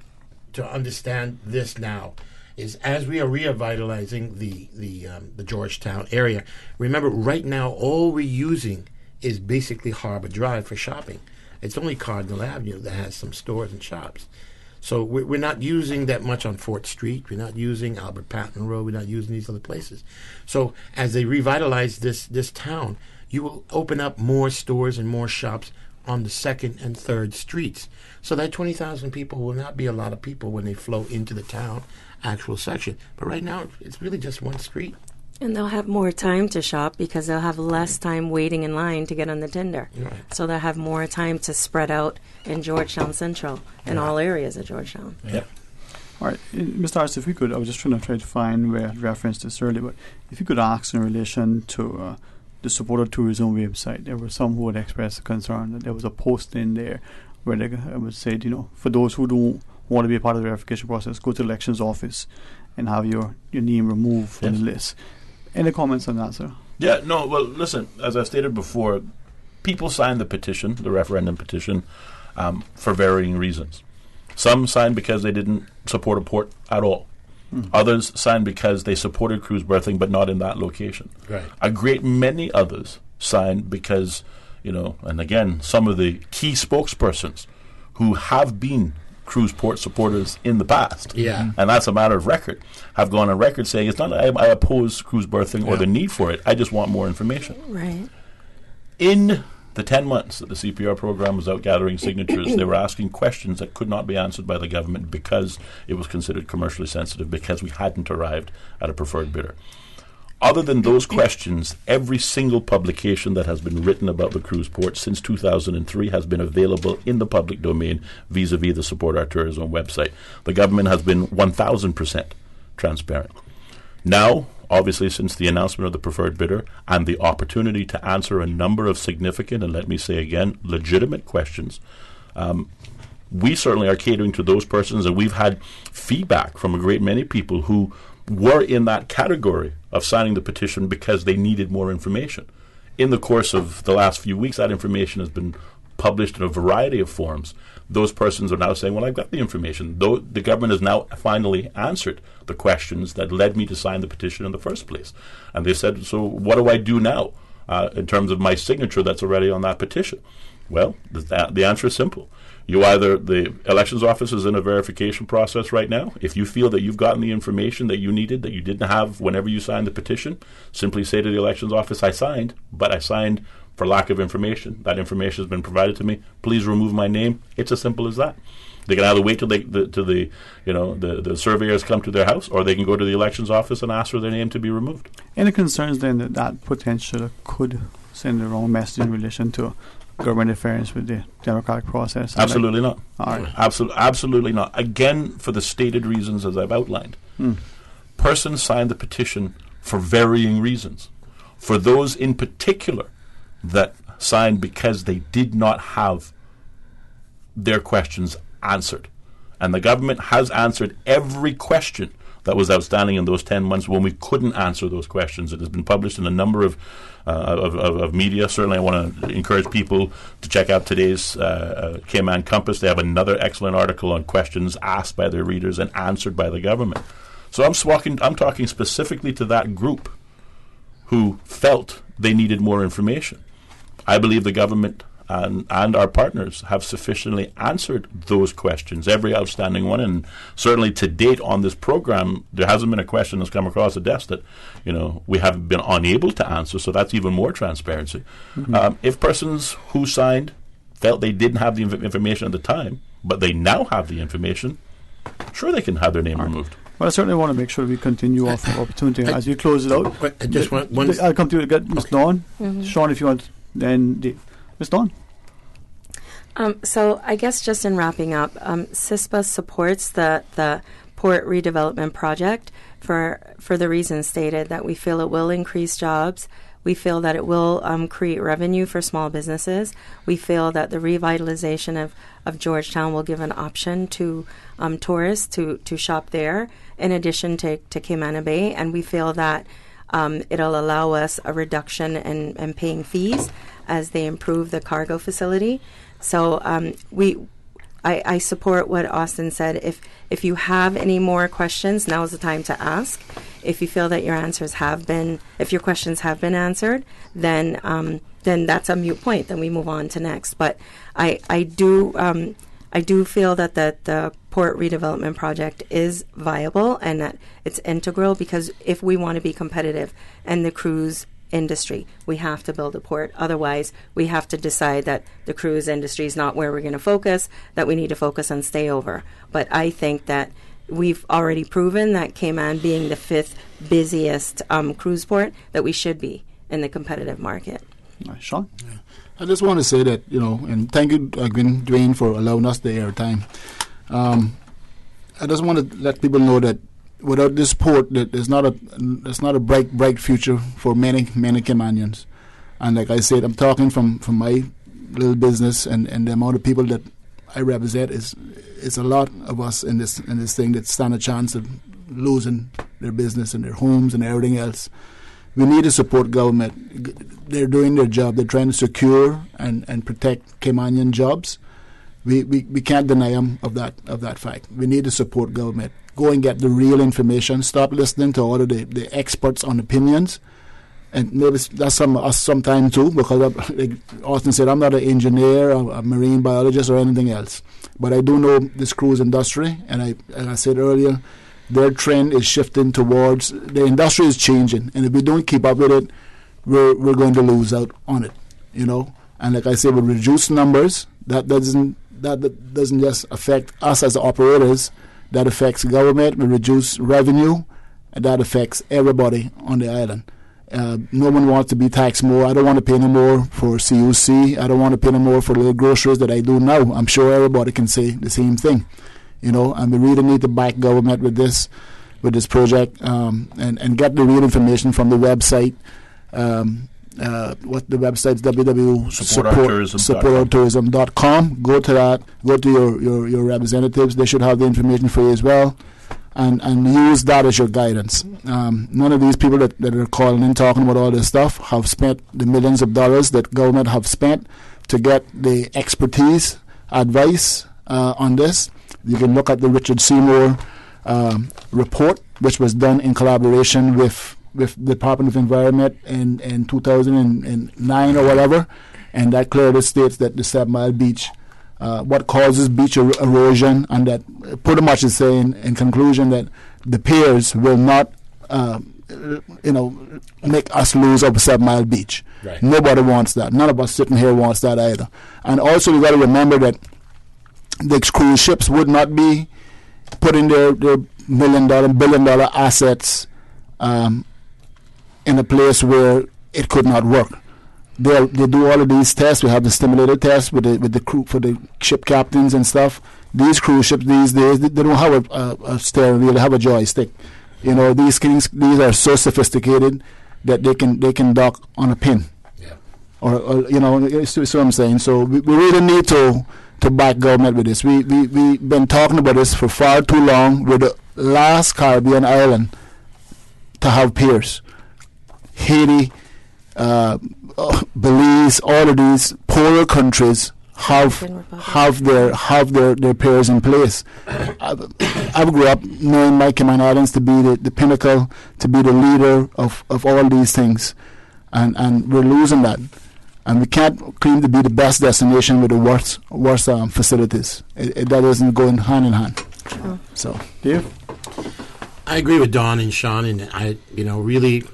to understand this now. Is as we are revitalizing the Georgetown area. Remember, right now, all we're using is basically Harbor Drive for shopping. It's only Cardinal Avenue that has some stores and shops. So we're not using that much on 4th Street. We're not using Albert Patton Road. We're not using these other places. So as they revitalize this town, you will open up more stores and more shops on the 2nd and 3rd streets. So that 20,000 people will not be a lot of people when they flow into the town actual section. But right now, it's really just one street. And they'll have more time to shop because they'll have less time waiting in line to get on the tender. Right. So they'll have more time to spread out in Georgetown Central and all areas of Georgetown. Yeah. All right, Mr. Harris, if we could, I was just trying to find where I referenced this earlier, but if you could ask in relation to the Supporter Tourism website, there were some who would express a concern that there was a post in there where they would say, for those who don't want to be a part of the verification process, go to the elections office and have your name removed from the list. Any comments on that, sir? Yeah, no, well, listen, as I stated before, people signed the petition, the referendum petition, for varying reasons. Some signed because they didn't support a port at all. Others signed because they supported cruise berthing, but not in that location. Right. A great many others signed because, and again, some of the key spokespersons who have been cruise port supporters in the past, and that's a matter of record, have gone on record saying it's not that I oppose cruise berthing or the need for it, I just want more information. Right. In the 10 months that the CPR program was out gathering signatures, they were asking questions that could not be answered by the government because it was considered commercially sensitive, because we hadn't arrived at a preferred bidder. Other than those questions, every single publication that has been written about the cruise port since 2003 has been available in the public domain vis-a-vis the Support Our Tourism website. The government has been 1,000% transparent. Now, obviously, since the announcement of the preferred bidder and the opportunity to answer a number of significant, and let me say again, legitimate questions, we certainly are catering to those persons, and we've had feedback from a great many people who were in that category of signing the petition because they needed more information. In the course of the last few weeks, that information has been published in a variety of forms. Those persons are now saying, well, I've got the information. Though the government has now finally answered the questions that led me to sign the petition in the first place. And they said, so what do I do now in terms of my signature that's already on that petition? Well, the answer is simple. The elections office is in a verification process right now. If you feel that you've gotten the information that you needed, that you didn't have whenever you signed the petition, simply say to the elections office, I signed, but I signed for lack of information. That information has been provided to me. Please remove my name. It's as simple as that. They can either wait till the surveyors come to their house, or they can go to the elections office and ask for their name to be removed. Any concerns then that potential could send the wrong message in relation to government interference with the democratic process? Absolutely not. All right. Absolutely not. Again, for the stated reasons as I've outlined. Persons signed the petition for varying reasons. For those in particular that signed because they did not have their questions answered. And the government has answered every question that was outstanding in those 10 months when we couldn't answer those questions. It has been published in a number of media. Certainly I want to encourage people to check out today's Cayman Compass. They have another excellent article on questions asked by their readers and answered by the government. So I'm talking specifically to that group who felt they needed more information. I believe the government and our partners have sufficiently answered those questions, every outstanding one, and certainly to date on this program, there hasn't been a question that's come across the desk that we haven't been unable to answer. So that's even more transparency. If persons who signed felt they didn't have the information at the time, but they now have the information, sure, they can have their name removed. Well, I certainly want to make sure we continue off the opportunity as we close it out. I just want one. I'll come to you to get Ms. Dawn. Sean, if you want, then Ms. Dawn. So I guess just in wrapping up, CISPA supports the port redevelopment project for the reasons stated, that we feel it will increase jobs. We feel that it will create revenue for small businesses. We feel that the revitalization of Georgetown will give an option to tourists to shop there in addition to Cayman Bay. And we feel that it'll allow us a reduction in paying fees as they improve the cargo facility. So I support what Austin said. If you have any more questions, now is the time to ask. If you feel that if your questions have been answered, then that's a moot point. Then we move on to next. But I do feel that the port redevelopment project is viable and that it's integral, because if we want to be competitive and the cruise industry, we have to build a port. Otherwise, we have to decide that the cruise industry is not where we're going to focus, that we need to focus on stayover. But I think that we've already proven that Cayman, being the 5th busiest cruise port, that we should be in the competitive market. Sean? Yeah. I just want to say that, and thank you again, Dwayne, for allowing us the airtime. I just want to let people know that without this port, that it's not a bright future for many Caymanians. And like I said, I'm talking from my little business, and the amount of people that I represent is a lot of us in this thing that stand a chance of losing their business and their homes and everything else. We need to support government. They're doing their job. They're trying to secure and protect Caymanian jobs. We can't deny them of that fact. We need to support government. Go and get the real information. Stop listening to all of the experts on opinions. And maybe that's sometimes too, because like Austin said, I'm not an engineer, a marine biologist, or anything else. But I do know this cruise industry, and as I said earlier, their trend is shifting towards, the industry is changing, and if we don't keep up with it, we're going to lose out on it, And like I said, with reduced numbers, that doesn't just affect us as operators. That affects government. We reduce revenue, and that affects everybody on the island. No one wants to be taxed more. I don't want to pay no more for CUC. I don't want to pay no more for the groceries that I do now. I'm sure everybody can say the same thing. And we really need to back government with this project, and get the real information from the website. What the website's www.supportourtourism.com. Go to that. Go to your representatives. They should have the information for you as well, and use that as your guidance. None of these people that are calling in talking about all this stuff have spent the millions of dollars that government have spent to get the expertise, advice on this. You can look at the Richard Seymour report, which was done in collaboration with the Department of Environment in 2009 or whatever, and that clearly states that the 7 Mile Beach, what causes beach erosion, and that pretty much is saying in conclusion that the piers will not, make us lose over 7 Mile Beach. Right. Nobody wants that. None of us sitting here wants that either. And also we got to remember that the cruise ships would not be putting their billion-dollar assets in a place where it could not work. They do all of these tests. We have the stimulator tests with the crew, for the ship captains and stuff. These cruise ships these days, they don't have a steering wheel. They have a joystick. These things, these are so sophisticated that they can dock on a pin. Yeah. Or so I'm saying. So we really need to back government with this. We've been talking about this for far too long. We're the last Caribbean island to have piers. Haiti, Belize, all of these poorer countries have their piers in place. I grew up knowing my Cayman Islands to be the pinnacle, to be the leader of all these things, and we're losing that. And we can't claim to be the best destination with the worst facilities. That isn't going hand in hand. Sure. So, Dave? I agree with Don and Sean, and I, really,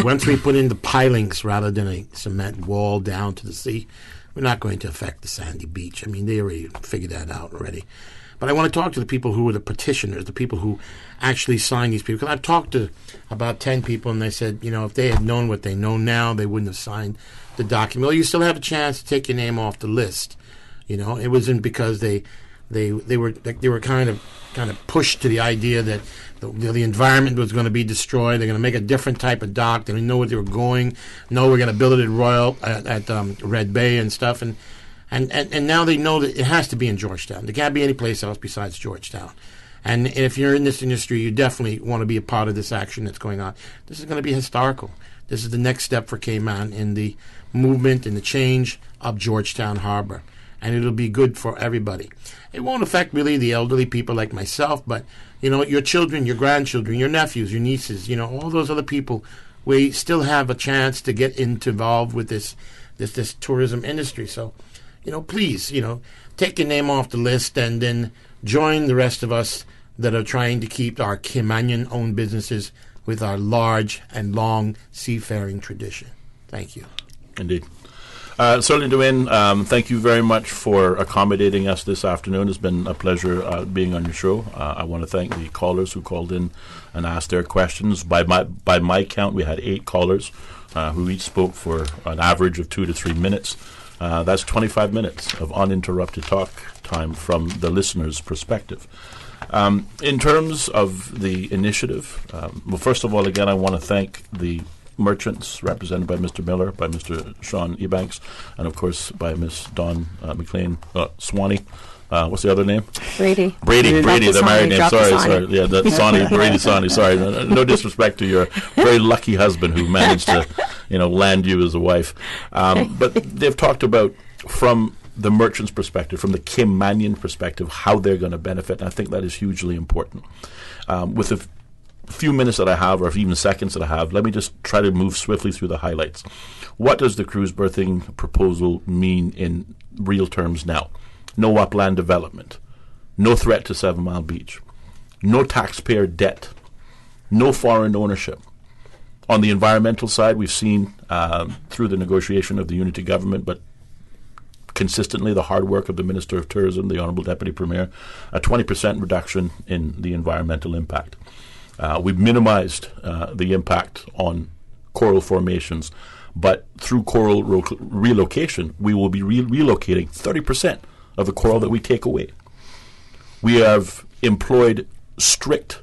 once we put in the pilings rather than a cement wall down to the sea, we're not going to affect the sandy beach. I mean, they already figured that out already. But I want to talk to the people who were the petitioners, the people who actually signed these people. Because I've talked to about 10 people, and they said, if they had known what they know now, they wouldn't have signed the document. Well, you still have a chance to take your name off the list. It wasn't because they were kind of pushed to the idea that the environment was going to be destroyed. They're going to make a different type of dock. They didn't know where they were going. No, we're going to build it at Royal at Red Bay and stuff. And now they know that it has to be in Georgetown. There can't be any place else besides Georgetown. And if you're in this industry, you definitely want to be a part of this action that's going on. This is going to be historical. This is the next step for Cayman in the movement and the change of Georgetown Harbor. and it'll be good for everybody. It won't affect really the elderly people like myself, but your children, your grandchildren, your nephews, your nieces, all those other people, we still have a chance to get involved with this tourism industry. So, please, take your name off the list and then join the rest of us that are trying to keep our Caymanian-owned businesses with our large and long seafaring tradition. Thank you. Indeed. Certainly, Dwayne, thank you very much for accommodating us this afternoon. It's been a pleasure being on your show. I want to thank the callers who called in and asked their questions. By my count, we had 8 callers who each spoke for an average of 2 to 3 minutes. That's 25 minutes of uninterrupted talk time from the listener's perspective. In terms of the initiative, well, first of all, again, I want to thank the merchants represented by Mr. Miller, by Mr. Sean Ebanks, and of course by Miss Dawn McLean Swanee. What's the other name? Brady, the married name. Sorry. Yeah, Brady Swanee. Sorry, no disrespect to your very lucky husband who managed to, land you as a wife. But they've talked about from the merchant's perspective, from the Caymanian perspective, how they're going to benefit. And I think that is hugely important. With the few minutes that I have, or even seconds that I have, let me just try to move swiftly through the highlights. What does the cruise berthing proposal mean in real terms now? No upland development, no threat to 7 Mile Beach, no taxpayer debt, no foreign ownership. On the environmental side, we've seen through the negotiation of the unity government, but consistently the hard work of the Minister of Tourism, the Honourable Deputy Premier, a 20% reduction in the environmental impact. We've minimized the impact on coral formations, but through coral relocation, we will be relocating 30% of the coral that we take away. We have employed strict,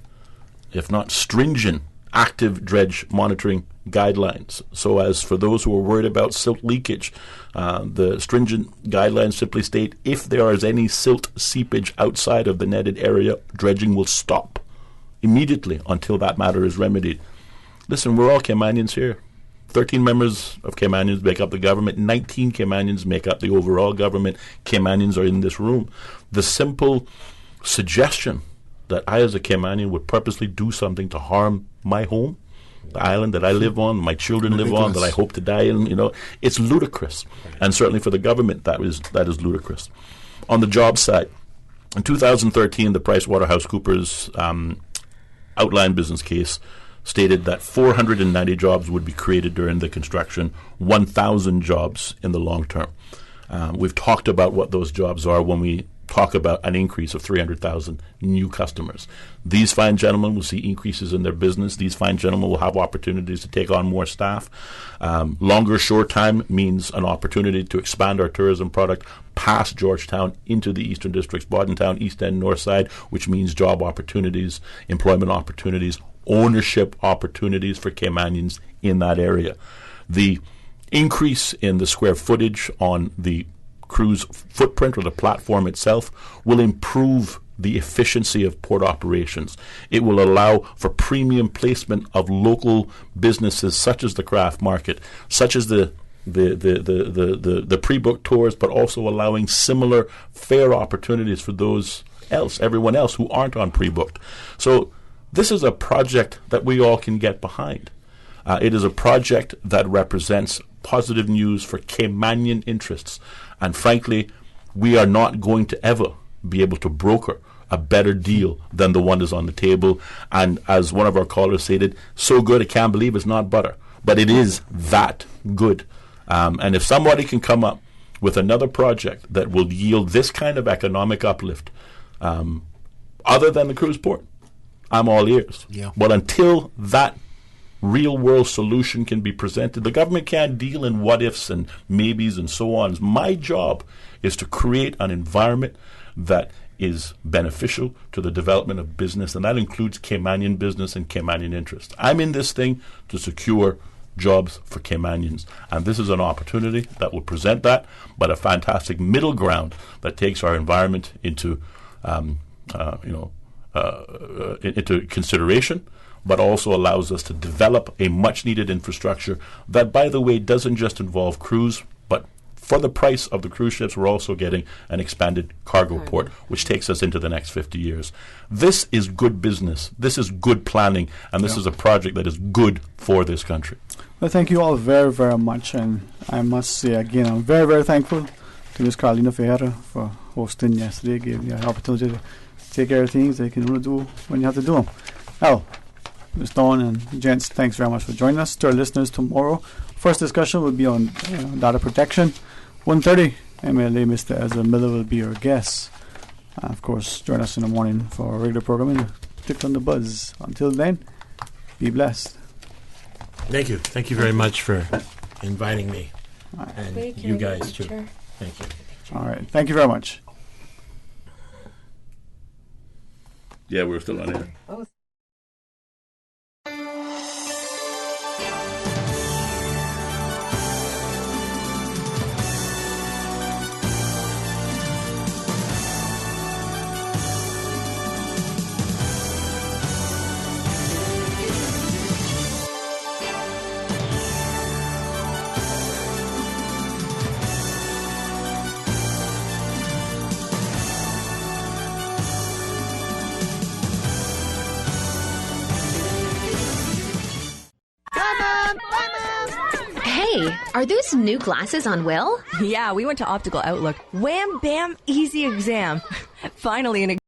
if not stringent, active dredge monitoring guidelines. So as for those who are worried about silt leakage, the stringent guidelines simply state if there is any silt seepage outside of the netted area, dredging will stop immediately until that matter is remedied. Listen, we're all Caymanians here. 13 members of Caymanians make up the government. 19 Caymanians make up the overall government. Caymanians are in this room. The simple suggestion that I as a Caymanian would purposely do something to harm my home, the island that I live on, my children live on, that I hope to die in, it's ludicrous. And certainly for the government, that is ludicrous. On the job side, in 2013, the PricewaterhouseCoopers outline business case stated that 490 jobs would be created during the construction, 1,000 jobs in the long term. We've talked about what those jobs are when we talk about an increase of 300,000 new customers. These fine gentlemen will see increases in their business. These fine gentlemen will have opportunities to take on more staff. Longer shore time means an opportunity to expand our tourism product past Georgetown into the Eastern Districts, Bordentown, East End, North Side, which means job opportunities, employment opportunities, ownership opportunities for Caymanians in that area. The increase in the square footage on the cruise footprint or the platform itself will improve the efficiency of port operations. It will allow for premium placement of local businesses such as the craft market, such as the pre-booked tours, but also allowing similar fare opportunities for everyone else who aren't on pre-booked. So this is a project that we all can get behind. It is a project that represents positive news for Caymanian interests. And frankly, we are not going to ever be able to broker a better deal than the one that's on the table. And as one of our callers stated, so good I can't believe it's not butter. But it is that good. And if somebody can come up with another project that will yield this kind of economic uplift, other than the cruise port, I'm all ears. Yeah. But until that real-world solution can be presented, the government can't deal in what-ifs and maybes and so on. My job is to create an environment that is beneficial to the development of business, and that includes Caymanian business and Caymanian interests. I'm in this thing to secure jobs for Caymanians, and this is an opportunity that will present that, but a fantastic middle ground that takes our environment into into consideration, but also allows us to develop a much-needed infrastructure that, by the way, doesn't just involve cruise, but for the price of the cruise ships, we're also getting an expanded cargo port, which takes us into the next 50 years. This is good business. This is good planning, and this is a project that is good for this country. Well, thank you all very, very much, and I must say again, I'm very, very thankful to Ms. Carolina Ferreira for hosting yesterday, gave me an opportunity to take care of things they can only do when you have to do them. Now, Ms. Dawn and gents, thanks very much for joining us. To our listeners, tomorrow, first discussion will be on data protection. 1:30, MLA Mr. Ezra Miller will be our guest. Of course, join us in the morning for our regular programming. Tick on the buzz. Until then, be blessed. Thank you. Thank you very much for inviting me. And Thank you you, guys, too. Chair. Thank you. All right. Thank you very much. Yeah, we're still on air. Oh. Hey, are those new glasses on Will? Yeah, we went to Optical Outlook. Wham, bam, easy exam. Finally, an